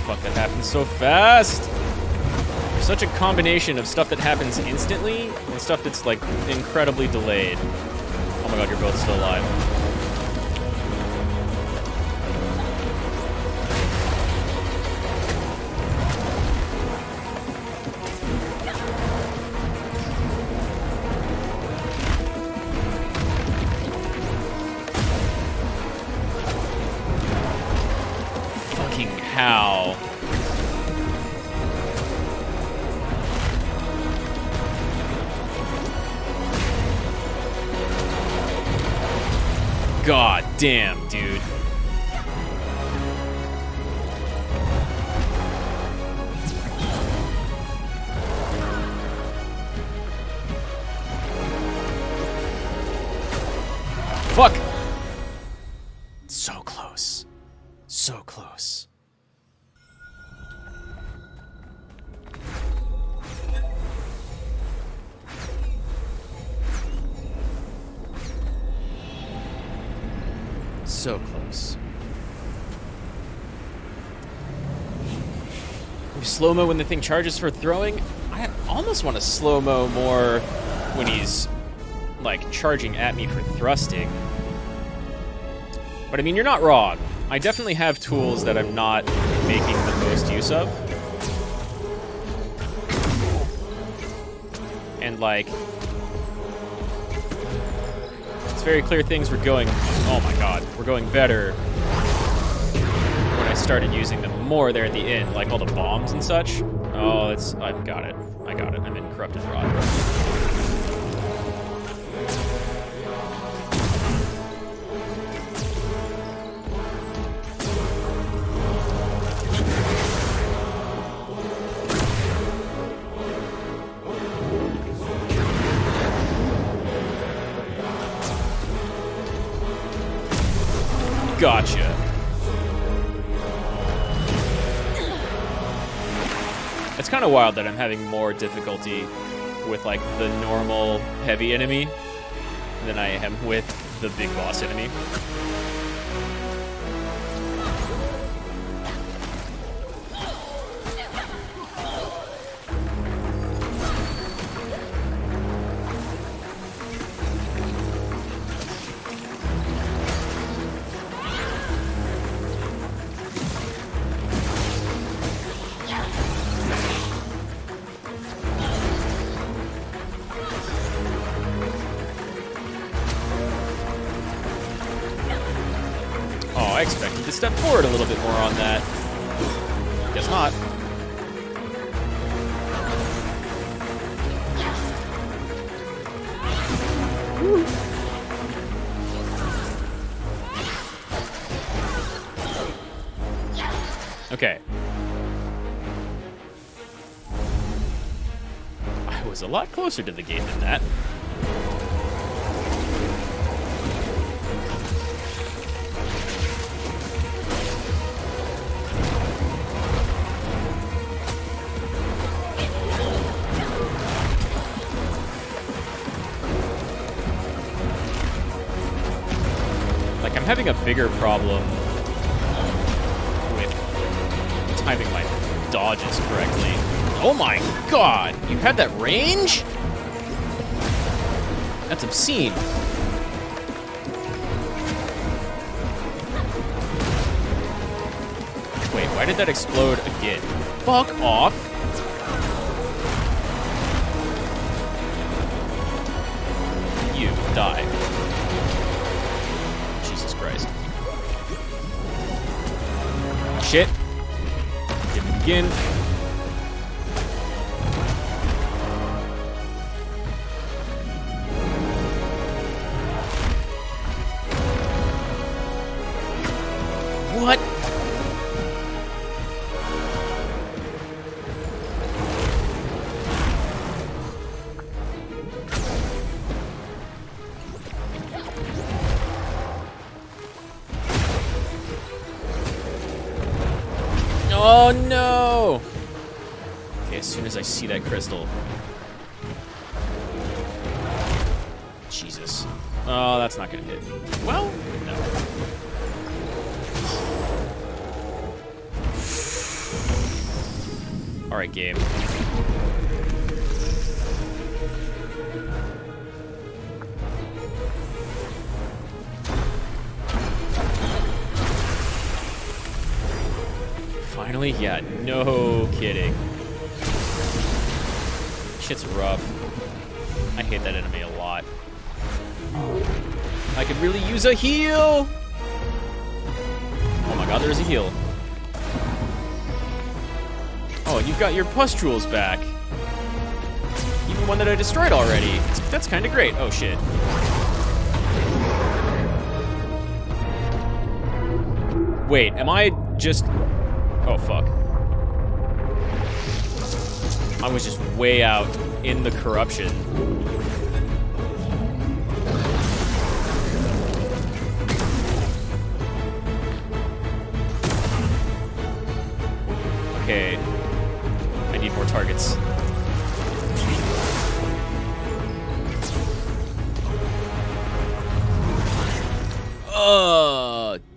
Fuck, that happens so fast. Such a combination of stuff that happens instantly and stuff that's like incredibly delayed. Oh my god, you're both still alive. Fucking how? God damn, dude. Fuck! So close. So close. So close. Slow-mo when the thing charges for throwing? I almost want to slow-mo more when he's, like, charging at me for thrusting. But, I mean, you're not wrong. I definitely have tools that I'm not making the most use of. And, like, it's very clear things were going, oh my god, were going better when I started using them more there at the end, like all the bombs and such. Oh, I've got it. I got it. I'm in Corrupted Rod. Gotcha. It's kind of wild that I'm having more difficulty with, like, the normal heavy enemy than I am with the big boss enemy. I expected to step forward a little bit more on that. Guess not. Woo. Okay. I was a lot closer to the gate than that. having a bigger problem with timing my dodges correctly. Oh my god! You had that range? That's obscene. Wait, why did that explode again? Fuck off! You die. Jesus Christ. Shit. Did it again. What? Oh no! Okay, as soon as I see that crystal. Jesus. Oh, that's not gonna hit. Well, no. Alright, game. Finally? Yeah, no kidding. Shit's rough. I hate that enemy a lot. I could really use a heal! Oh my god, there's a heal. Oh, and you've got your pustules back. Even one that I destroyed already. That's kind of great. Oh, shit. Wait, am I just... Oh, fuck. I was just way out in the corruption. Okay. I need more targets.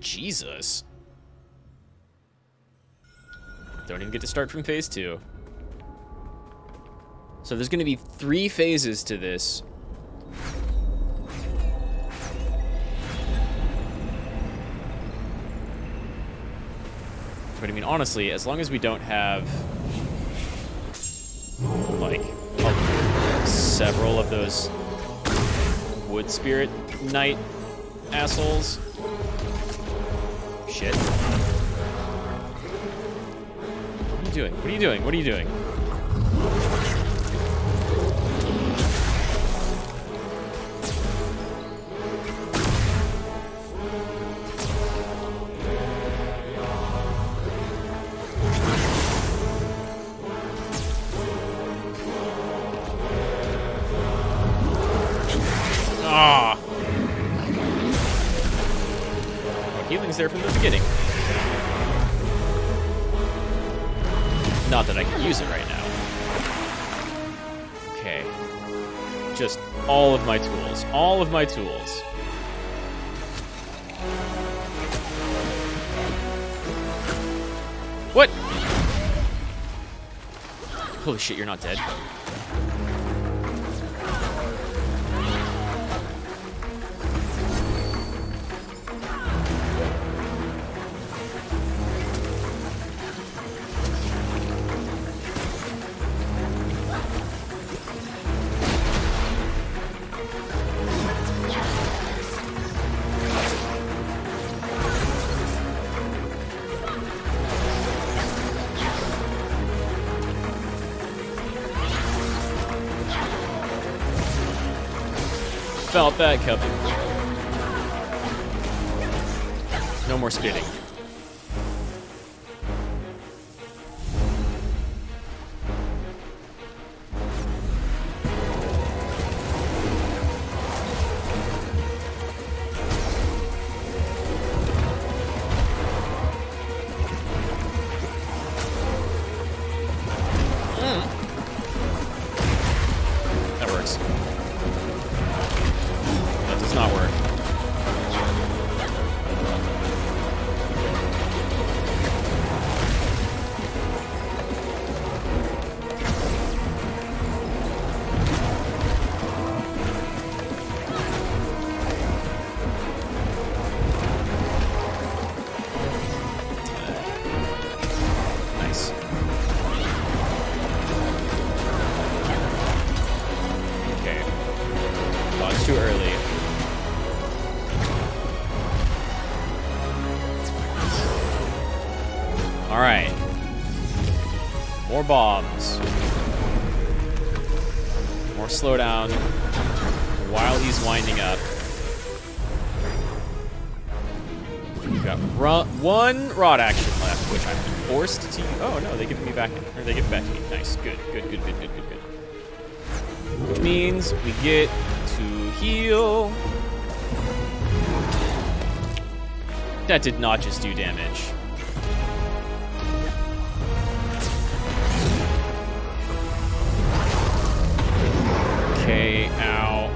Jesus. Don't even get to start from phase 2. So there's going to be 3 phases to this. But I mean, honestly, as long as we don't have, like, several of those wood spirit knight assholes. Shit. What are you doing? What are you doing? What are you doing? Ah! Oh, healing's there from the beginning. Not that I can use it right now. Okay. Just all of my tools. All of my tools. What? Holy shit, you're not dead. Felt that coming. No more spinning. That works. That does not work. More bombs. More slowdown while he's winding up. We've got one rod action left, which I'm forced to. Oh no, they give me back, or they give it back to me. Nice, good. Which means we get to heal. That did not just do damage. Okay, ow.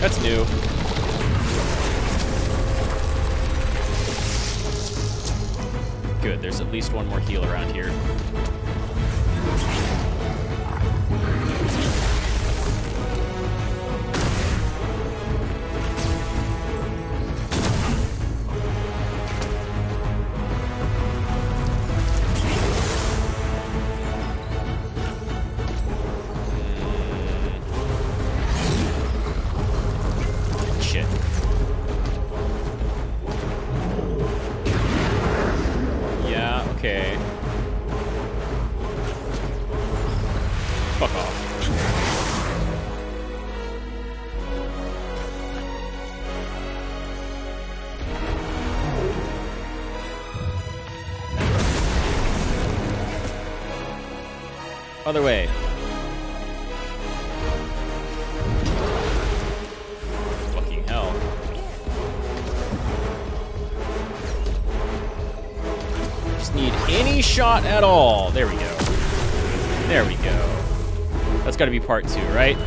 That's new. Good, there's at least one more heal around here. Shit. Yeah, okay. Fuck off. Other way. Fucking hell. Just need any shot at all. There we go. There we go. That's got to be part 2, right?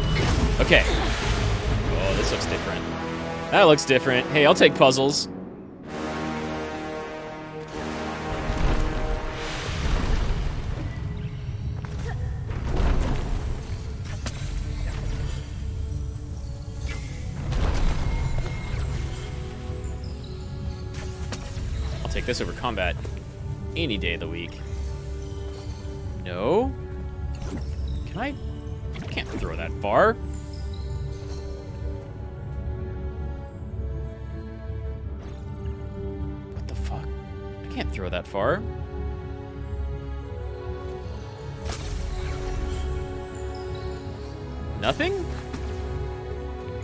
Okay. Oh, this looks different. That looks different. Hey, I'll take puzzles. I'll take this over combat any day of the week. No? Can I can't throw that far. What the fuck? I can't throw that far. Nothing?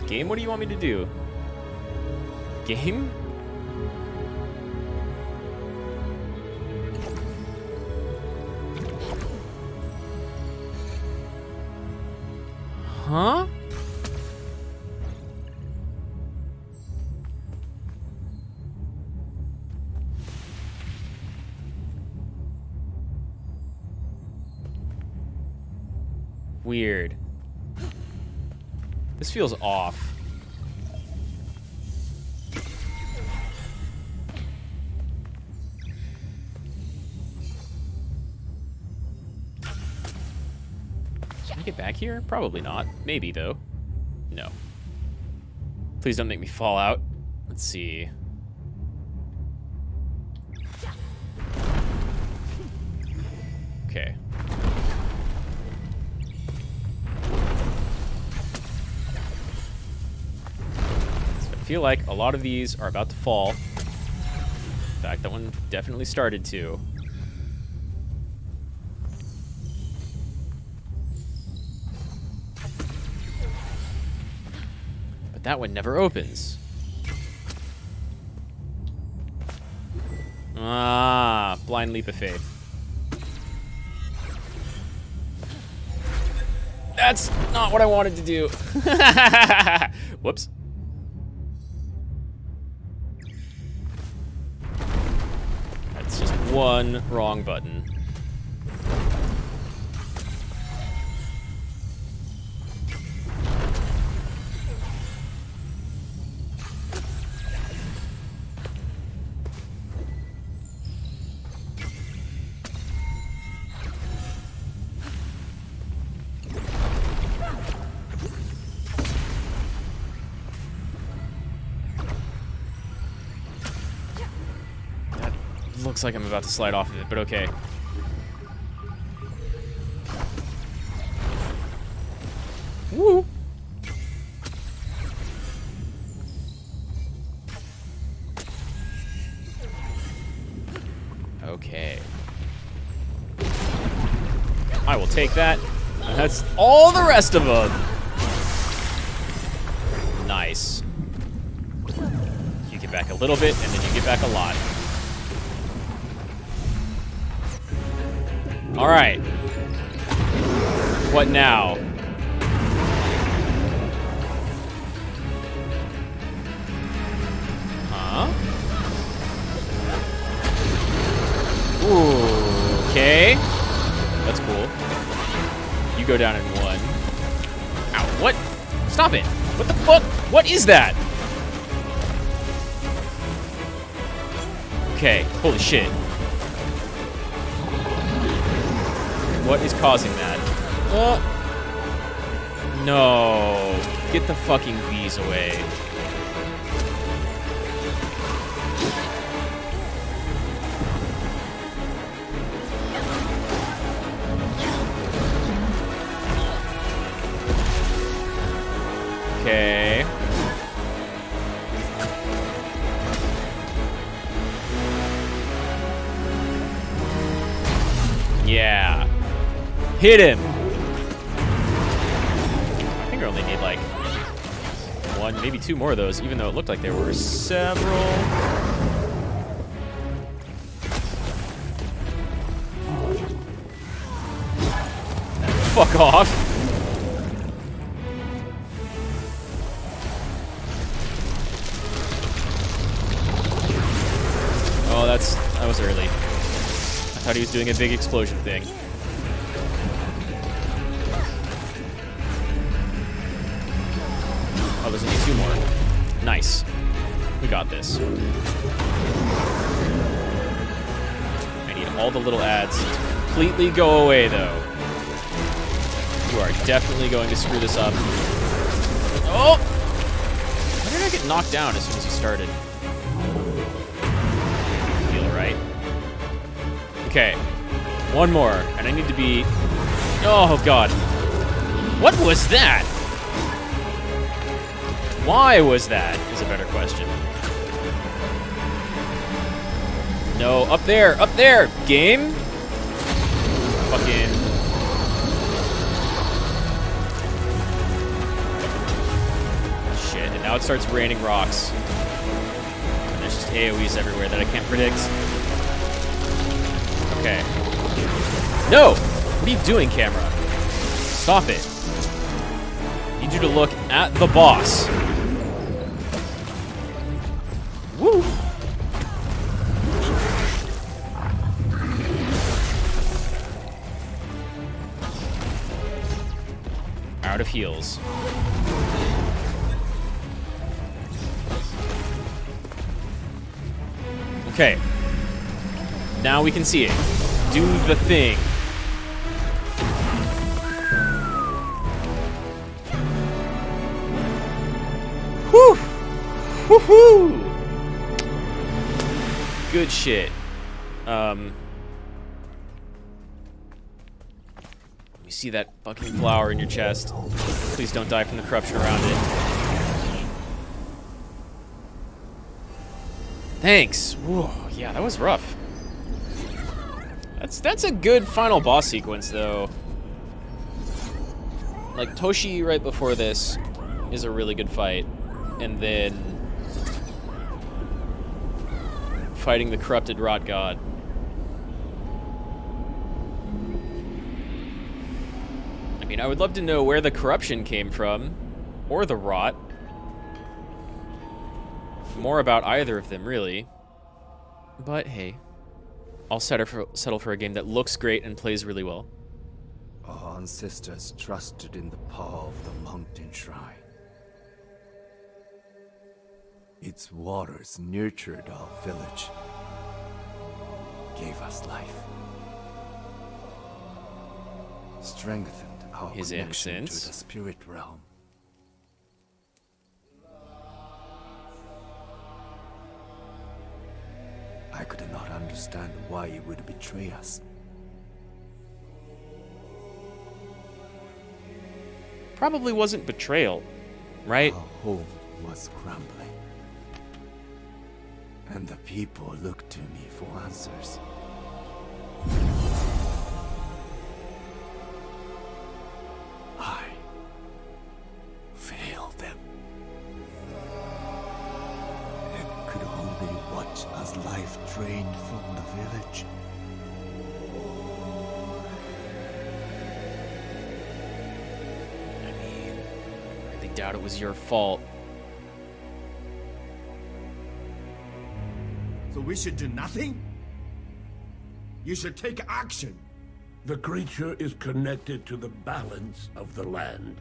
Game, what do you want me to do? Game? Huh? Weird. This feels off. Can I get back here? Probably not. Maybe, though. No. Please don't make me fall out. Let's see. Okay. So I feel like a lot of these are about to fall. In fact, that one definitely started to. But that one never opens. Ah, blind leap of faith. That's not what I wanted to do. Whoops. That's just one wrong button. Looks like I'm about to slide off of it, but okay. Woo! Okay. I will take that. That's all the rest of them. Nice. You get back a little bit, and then you get back a lot. All right. What now? Huh? Ooh, okay. That's cool. You go down in one. Ow, what? Stop it. What the fuck? What is that? Okay, holy shit. What is causing that? No. Get the fucking bees away. Okay. Yeah. Hit him. I think I only need like one, maybe two more of those, even though it looked like there were several. Fuck off. Oh, that was early. I thought he was doing a big explosion thing. Oh, there's only two more. Nice. We got this. I need all the little ads to completely go away, though. You are definitely going to screw this up. Oh! Why did I get knocked down as soon as you started? Feel right. Okay. One more, and I need to be... Oh, God. What was that? Why was that, is a better question. No, up there, game? Fucking... Shit, and now it starts raining rocks. And there's just AoEs everywhere that I can't predict. Okay. No! What are you doing, camera? Stop it. I need you to look at the boss. Woo! Out of heals. Okay. Now we can see it. Do the thing. Whew! Woohoo! Good shit. Let me see that fucking flower in your chest. Please don't die from the corruption around it. Thanks. Whoa, yeah, that was rough. That's a good final boss sequence, though. Like, Toshi right before this is a really good fight. And then fighting the corrupted rot god. I mean, I would love to know where the corruption came from, or the rot. More about either of them, really. But hey, I'll settle for a game that looks great and plays really well. Our ancestors trusted in the power of the mountain shrine. Its waters nurtured our village, gave us life, strengthened our His connection to innocence. the spirit realm. I could not understand why he would betray us. Probably wasn't betrayal, right? Our home was crumbling. And the people looked to me for answers. life drained from the village. I mean, I really doubt it was your fault. So we should do nothing? You should take action. The creature is connected to the balance of the land.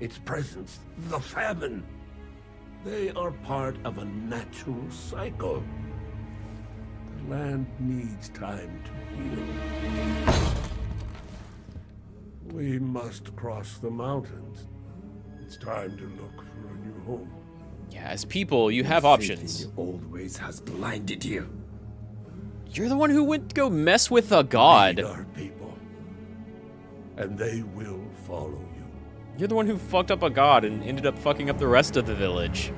Its presence, the famine. They are part of a natural cycle. The land needs time to heal. We must cross the mountains. It's time to look for a new home. Yeah, as people, you have Faith options. in your old ways has blinded you. You're the one who went to go mess with a god. Lead our people, and they will follow you. You're the one who fucked up a god and ended up fucking up the rest of the village.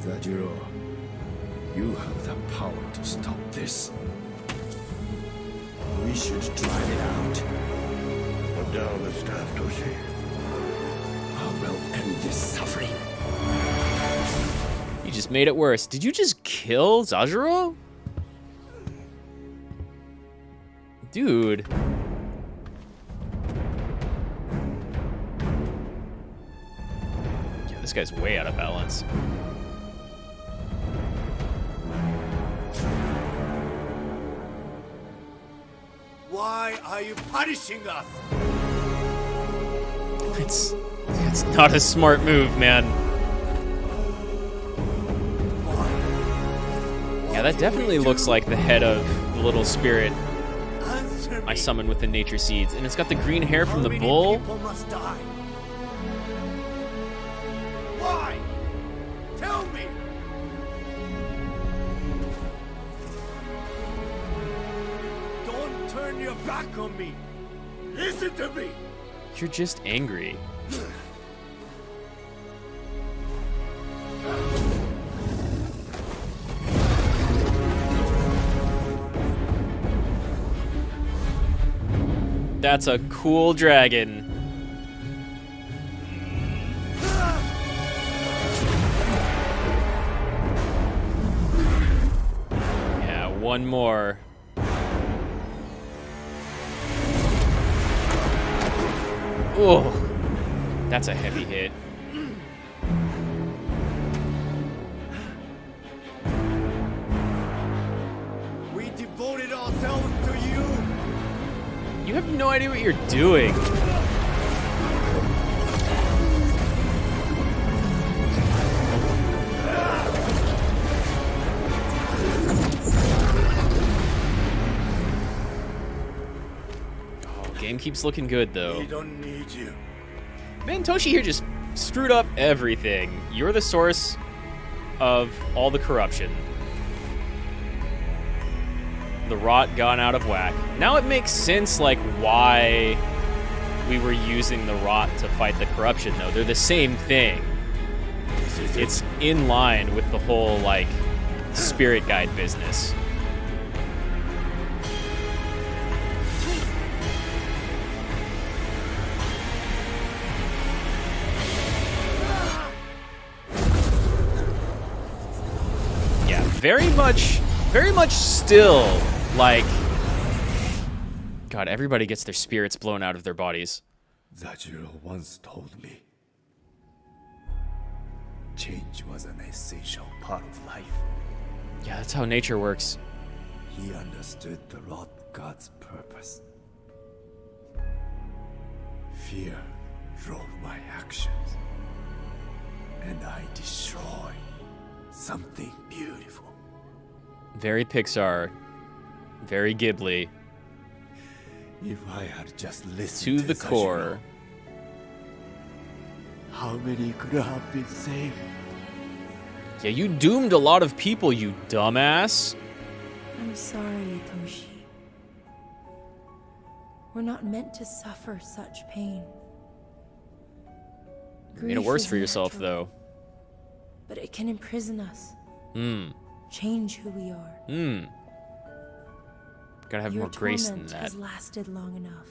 Zajiro, you have the power to stop this. We should drive it out. Put down the staff, Toshi. I will end this suffering. You just made it worse. Did you just kill Zajiro? Dude. Yeah, this guy's way out of balance. Why are you punishing us? It's not a smart move, man. Yeah, that definitely looks like the head of the little spirit I summoned with the nature seeds. And it's got the green hair from the bull. People must die. Why? Tell me. Don't turn your back on me. Listen to me. You're just angry. That's a cool dragon. Yeah, one more. Oh, that's a heavy hit. We devoted ourselves to you. You have no idea what you're doing. Oh, game keeps looking good though. We don't need you. Man, Toshi here just screwed up everything. You're the source of all the corruption. The rot gone out of whack. Now it makes sense, like, why we were using the rot to fight the corruption, though. They're the same thing. It's in line with the whole, like, spirit guide business. Yeah, very much still, like, God, everybody gets their spirits blown out of their bodies. Zajiro once told me, change was an essential part of life. Yeah, that's how nature works. He understood the rot god's purpose. Fear drove my actions, and I destroyed something beautiful. Very Pixar. Very Ghibli. If I had just To listened the core. Zajiro, how many could have been saved? Yeah, you doomed a lot of people, you dumbass. I'm sorry, Toshi. We're not meant to suffer such pain. You made it worse for yourself, though. But it can imprison us. Hmm. Change who we are. Hmm. Gotta have Your more grace than torment that. has lasted long enough.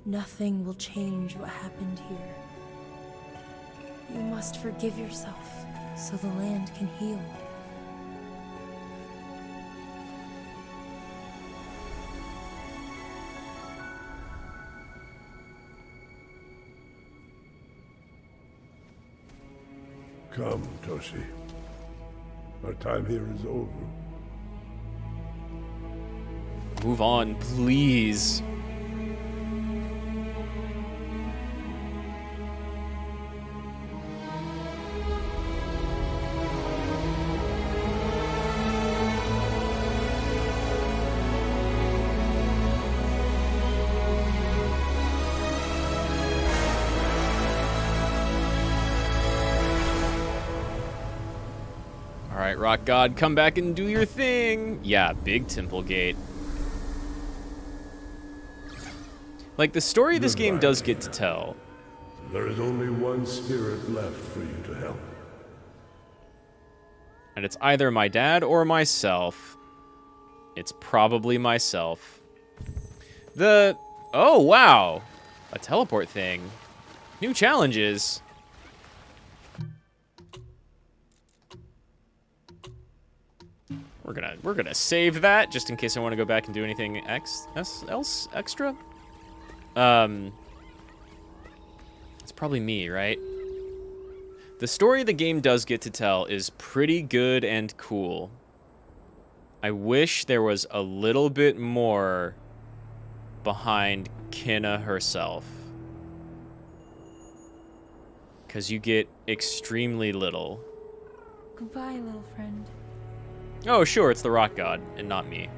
Nothing will change what happened here. You must forgive yourself so the land can heal. Come, Toshi. Our time here is over. Move on, please. Alright, Rock God, come back and do your thing! Yeah, big temple gate. Like, the story this game does get to tell. There is only one spirit left for you to help. And it's either my dad or myself. It's probably myself. Oh, wow! A teleport thing. New challenges. We're gonna save that just in case I want to go back and do anything else extra. It's probably me, right? The story the game does get to tell is pretty good and cool. I wish there was a little bit more behind Kina herself. Because you get extremely little. Goodbye, little friend. Oh, sure, it's the Rock God, and not me.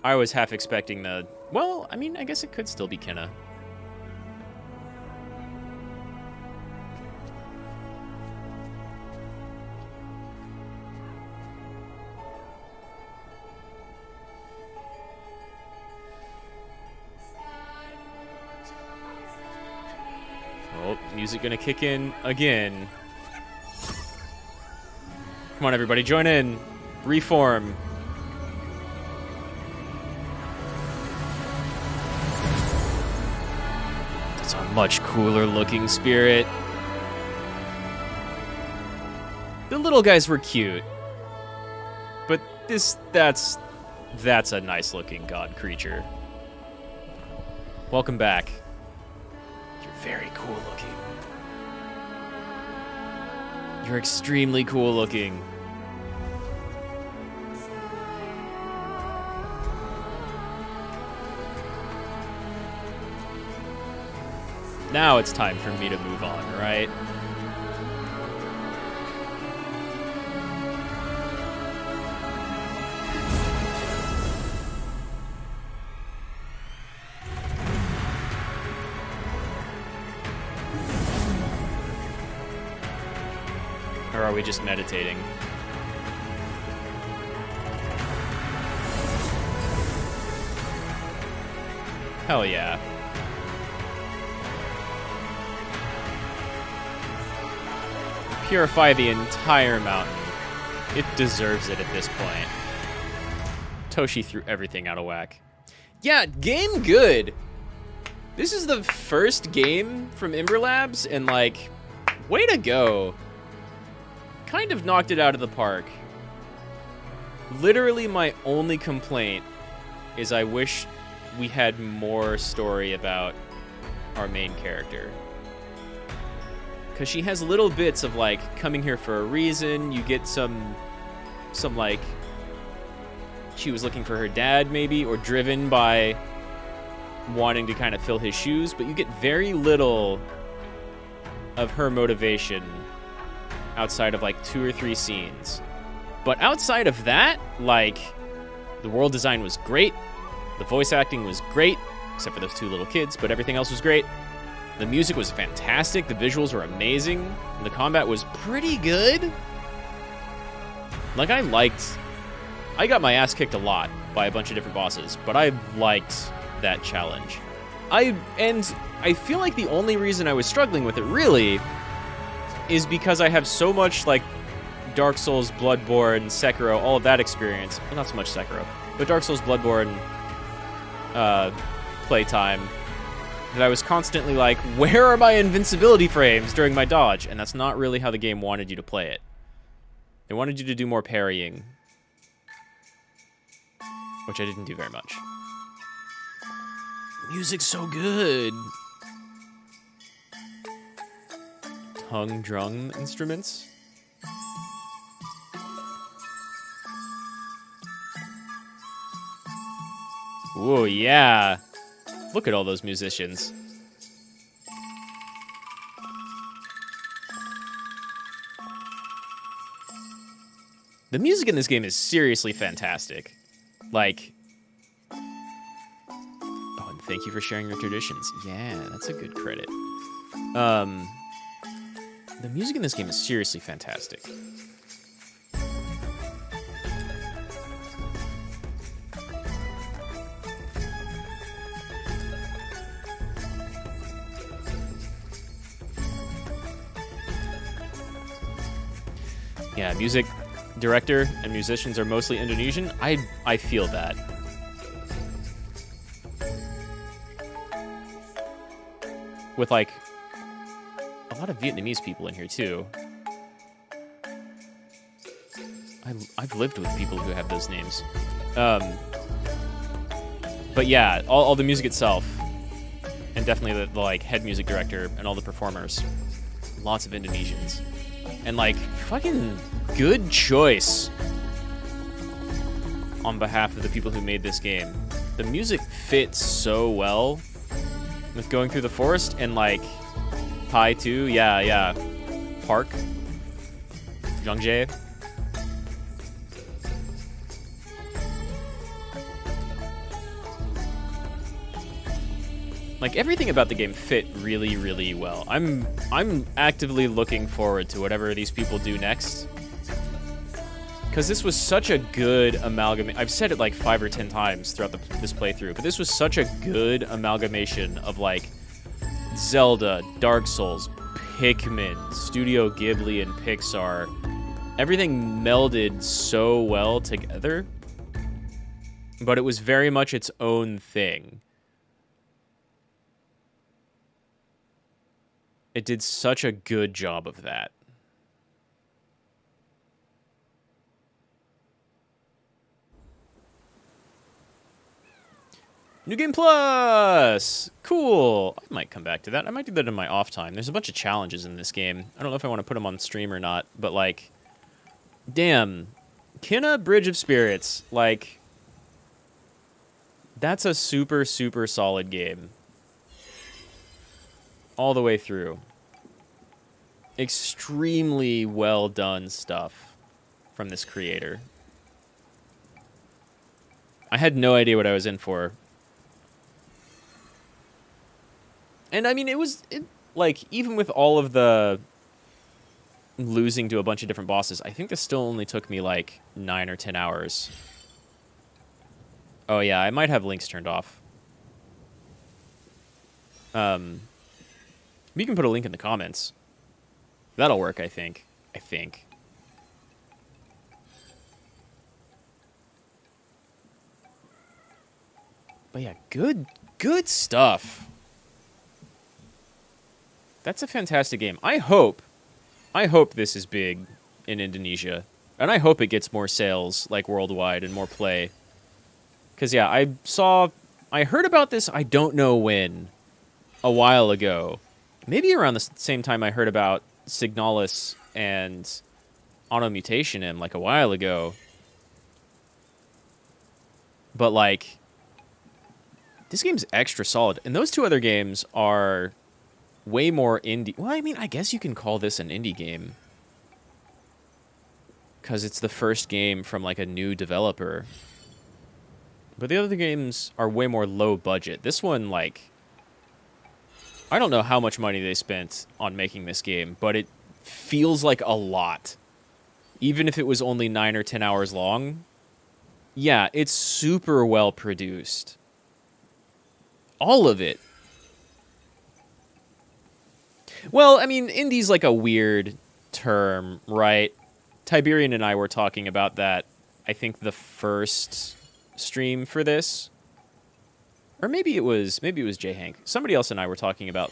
I was half expecting the... Well, I mean, I guess it could still be Kina. Oh, music gonna kick in again. Come on, everybody, join in. Reform. That's a much cooler looking spirit. The little guys were cute. But that's a nice looking god creature. Welcome back. You're very cool looking. You're extremely cool looking. Now it's time for me to move on, right? Or are we just meditating? Hell yeah. Purify the entire mountain. It deserves it at this point. Toshi threw everything out of whack. Yeah, game good. This is the first game from Ember Labs, and like, way to go. Kind of knocked it out of the park. Literally my only complaint is I wish we had more story about our main character. Because she has little bits of like coming here for a reason. You get some like she was looking for her dad maybe, or driven by wanting to kind of fill his shoes, but you get very little of her motivation outside of like 2 or 3 scenes. But outside of that, like, the world design was great, the voice acting was great, except for those 2 little kids, but everything else was great. The music was fantastic, the visuals were amazing, and the combat was pretty good. Like, I got my ass kicked a lot by a bunch of different bosses, but I liked that challenge. I feel like the only reason I was struggling with it, really, is because I have so much, like, Dark Souls, Bloodborne, Sekiro, all of that experience. Well, not so much Sekiro, but Dark Souls, Bloodborne, playtime that I was constantly like, where are my invincibility frames during my dodge? And that's not really how the game wanted you to play it. They wanted you to do more parrying, which I didn't do very much. Music's so good. Tongue drum instruments. Whoa, yeah. Look at all those musicians. The music in this game is seriously fantastic. Like... Oh, and thank you for sharing your traditions. Yeah, that's a good credit. The music in this game is seriously fantastic. Yeah, music director and musicians are mostly Indonesian. I feel that. With like a lot of Vietnamese people in here too. I've lived with people who have those names. But yeah, all the music itself, and definitely the like head music director and all the performers, lots of Indonesians. And like, fucking good choice on behalf of the people who made this game. The music fits so well with going through the forest, and like Pai too, yeah. Park, Zhangjae. Like, everything about the game fit really, really well. I'm actively looking forward to whatever these people do next. Because this was such a good amalgamation. I've said it like 5 or 10 times throughout this playthrough, but this was such a good amalgamation of like Zelda, Dark Souls, Pikmin, Studio Ghibli, and Pixar. Everything melded so well together, but it was very much its own thing. It did such a good job of that. New Game Plus! Cool! I might come back to that. I might do that in my off time. There's a bunch of challenges in this game. I don't know if I want to put them on stream or not, but like, damn. Kinna Bridge of Spirits. Like, that's a super, super solid game. All the way through. Extremely well done stuff from this creator. I had no idea what I was in for. And I mean, like, even with all of the losing to a bunch of different bosses, I think this still only took me like 9 or 10 hours. Oh yeah, I might have links turned off. We can put a link in the comments. That'll work, I think. But yeah, good stuff. That's a fantastic game. I hope this is big in Indonesia. And I hope it gets more sales, like, worldwide and more play. Because, yeah, I heard about this, I don't know when, a while ago. Maybe around the same time I heard about Signalis and Anonyment, like, a while ago. But, like, this game's extra solid. And those two other games are way more indie. Well, I mean, I guess you can call this an indie game. Because it's the first game from, like, a new developer. But the other games are way more low budget. This one, like, I don't know how much money they spent on making this game, but it feels like a lot. Even if it was only 9 or 10 hours long. Yeah, it's super well produced. All of it. Well, I mean, indie's like a weird term, right? Tiberian and I were talking about that, I think, the first stream for this. or maybe it was J Hank. Somebody else and I were talking about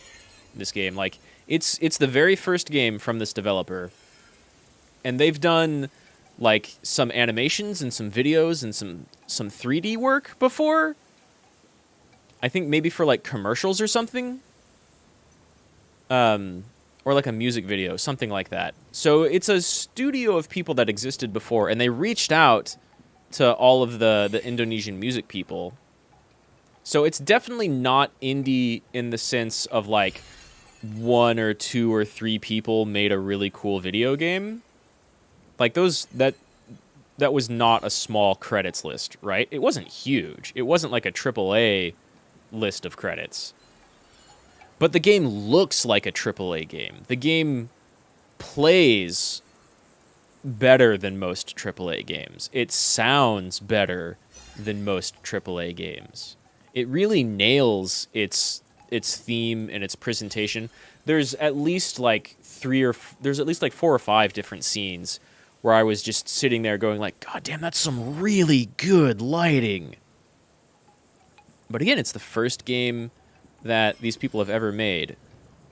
this game. Like, it's the very first game from this developer, and they've done like some animations and some videos and some 3D work before. I think maybe for like commercials or something. Or like a music video, something like that. So it's a studio of people that existed before, and they reached out to all of the Indonesian music people. So it's definitely not indie in the sense of like 1 or 2 or 3 people made a really cool video game. Like that was not a small credits list, right? It wasn't huge. It wasn't like a AAA list of credits. But the game looks like a AAA game. The game plays better than most AAA games. It sounds better than most AAA games. It really nails its theme and its presentation. There's at least like 4 or 5 different scenes where I was just sitting there going like, God damn, that's some really good lighting. But again, it's the first game that these people have ever made.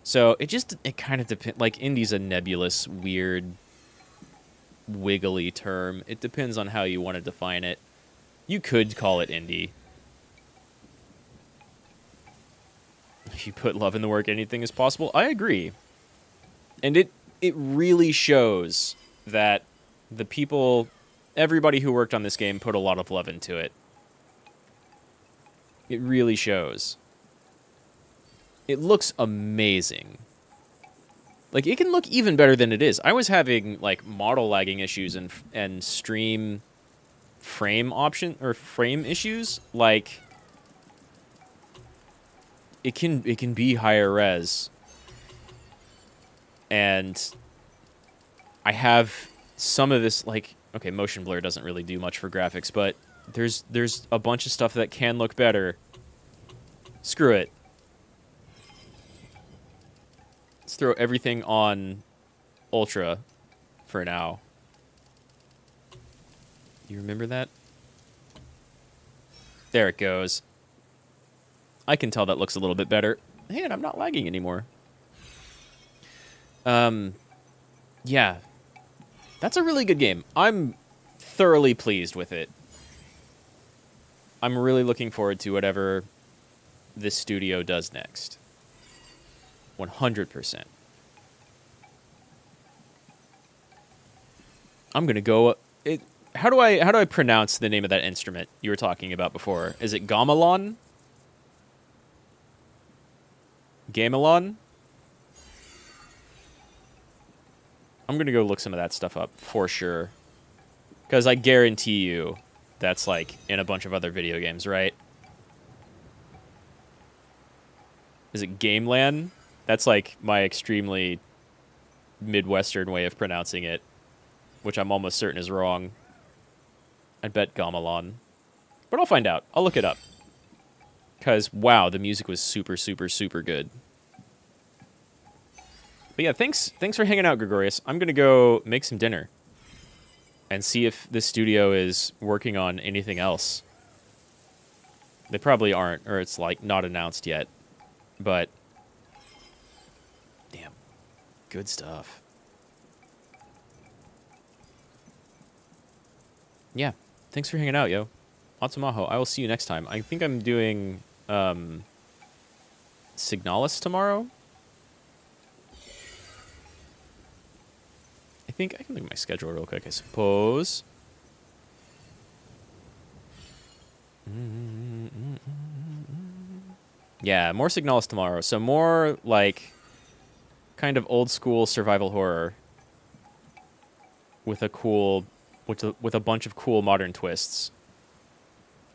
So it kind of depends. Like, indie's a nebulous, weird, wiggly term. It depends on how you want to define it. You could call it indie. If you put love in the work, anything is possible. I agree. And it really shows that the people, everybody who worked on this game put a lot of love into it. It really shows. It looks amazing. Like, it can look even better than it is. I was having, like, model lagging issues and stream frame issues. Like, it can be higher res. And I have some of this, like, okay, motion blur doesn't really do much for graphics, but there's a bunch of stuff that can look better. Screw it. Let's throw everything on Ultra for now. You remember that? There it goes. I can tell that looks a little bit better. Hey, and I'm not lagging anymore. Yeah. That's a really good game. I'm thoroughly pleased with it. I'm really looking forward to whatever this studio does next. 100%. I'm gonna go. How do I pronounce the name of that instrument you were talking about before? Is it gamelan? Gamelan? I'm gonna go look some of that stuff up for sure, because I guarantee you that's like in a bunch of other video games, right? Is it Gamelan? That's like my extremely Midwestern way of pronouncing it, which I'm almost certain is wrong. I'd bet gamelan. But I'll find out. I'll look it up. Because, wow, the music was super, super, super good. But yeah, thanks for hanging out, Gregorius. I'm going to go make some dinner and see if the studio is working on anything else. They probably aren't, or it's like not announced yet. But damn, good stuff. Yeah, thanks for hanging out, yo. Atsumaho, I will see you next time. I think I'm doing Signalis tomorrow. I think I can look at my schedule real quick, I suppose. Yeah, more Signalis tomorrow. So more, like, kind of old-school survival horror with a cool, with a bunch of cool modern twists.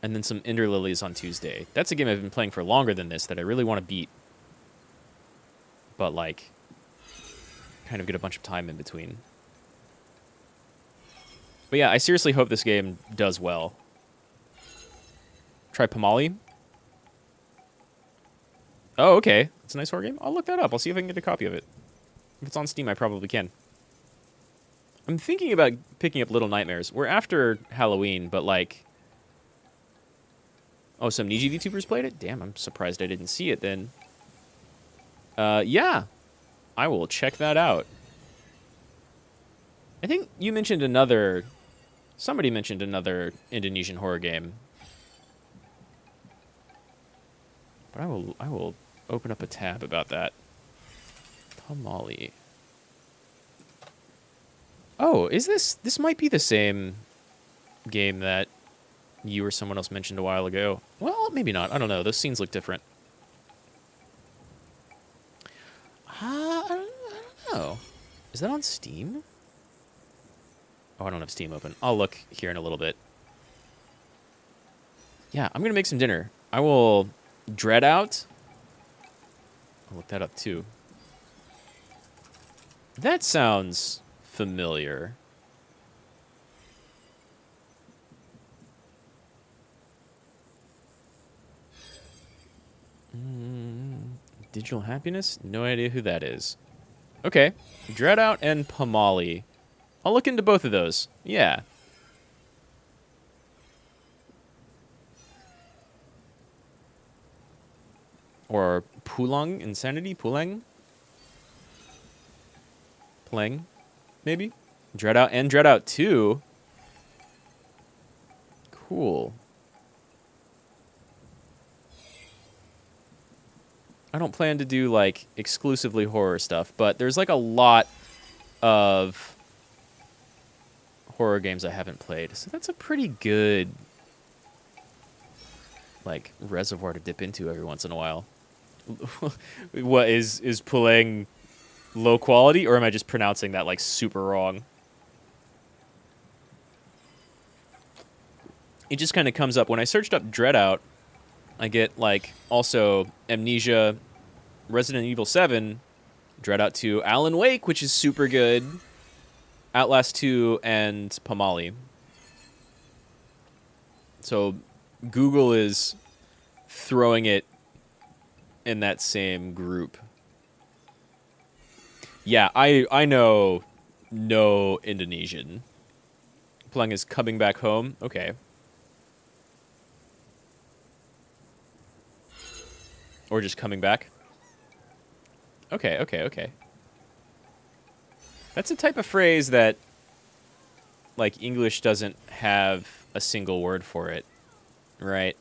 And then some Ender Lilies on Tuesday. That's a game I've been playing for longer than this that I really want to beat. But, like, kind of get a bunch of time in between. But yeah, I seriously hope this game does well. Try Pamali. Oh, okay. It's a nice horror game. I'll look that up. I'll see if I can get a copy of it. If it's on Steam, I probably can. I'm thinking about picking up Little Nightmares. We're after Halloween, but, like... Oh, some Niji VTubers played it? Damn, I'm surprised I didn't see it then. Yeah. I will check that out. I think you mentioned another... Somebody mentioned another Indonesian horror game. But I will open up a tab about that. Pamali. Oh, is this... This might be the same game that you or someone else mentioned a while ago. Well, maybe not. I don't know. Those scenes look different. I don't know. Is that on Steam? Oh, I don't have Steam open. I'll look here in a little bit. Yeah, I'm going to make some dinner. I will dread out. I'll look that up too. That sounds familiar. Digital Happiness? No idea who that is. Okay. Dread Out and Pamali. I'll look into both of those. Yeah. Or Pulang Insanity? Pulang? Plang? Maybe? Dread Out and Dread Out 2. Cool. I don't plan to do, like, exclusively horror stuff, but there's, like, a lot of horror games I haven't played. So that's a pretty good, like, reservoir to dip into every once in a while. What, is Pulang low quality, or am I just pronouncing that, like, super wrong? It just kind of comes up. When I searched up Dread Out, I get, like, also Amnesia, Resident Evil 7, Dread Out 2, Alan Wake, which is super good, Outlast 2, and Pamali. So Google is throwing it in that same group. Yeah, I know no Indonesian. Pulang is coming back home. Okay. Or just coming back. Okay, okay, okay. That's a type of phrase that, like, English doesn't have a single word for it, right?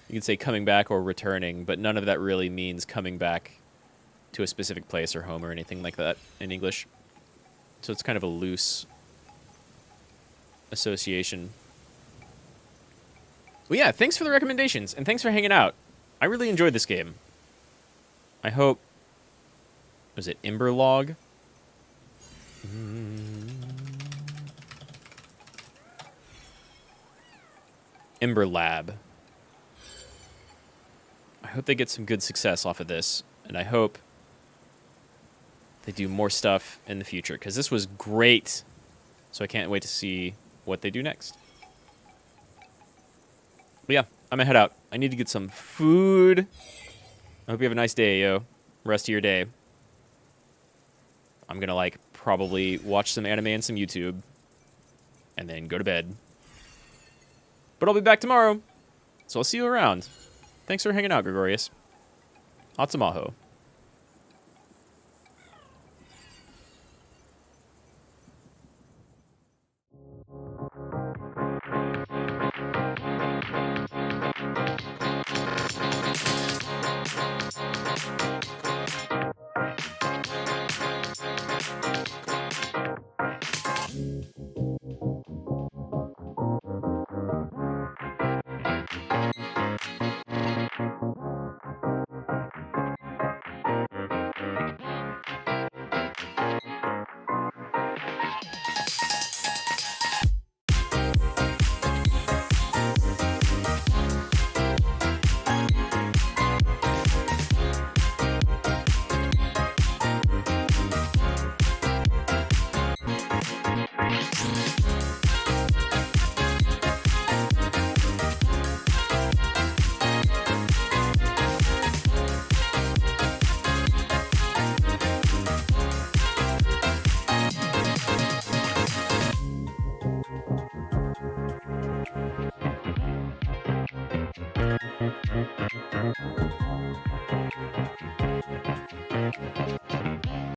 You could say coming back or returning, but none of that really means coming back to a specific place or home or anything like that in English. So it's kind of a loose association. Well, yeah, thanks for the recommendations, and thanks for hanging out. I really enjoyed this game. I hope... Was it Emberlog? Ember Lab. I hope they get some good success off of this, and I hope they do more stuff in the future, because this was great. So I can't wait to see what they do next. But yeah, I'm gonna head out. I need to get some food. I hope you have a nice day, yo. Rest of your day. I'm gonna, like, probably watch some anime and some YouTube, and then go to bed. But I'll be back tomorrow, so I'll see you around. Thanks for hanging out, Gregorius. Maho.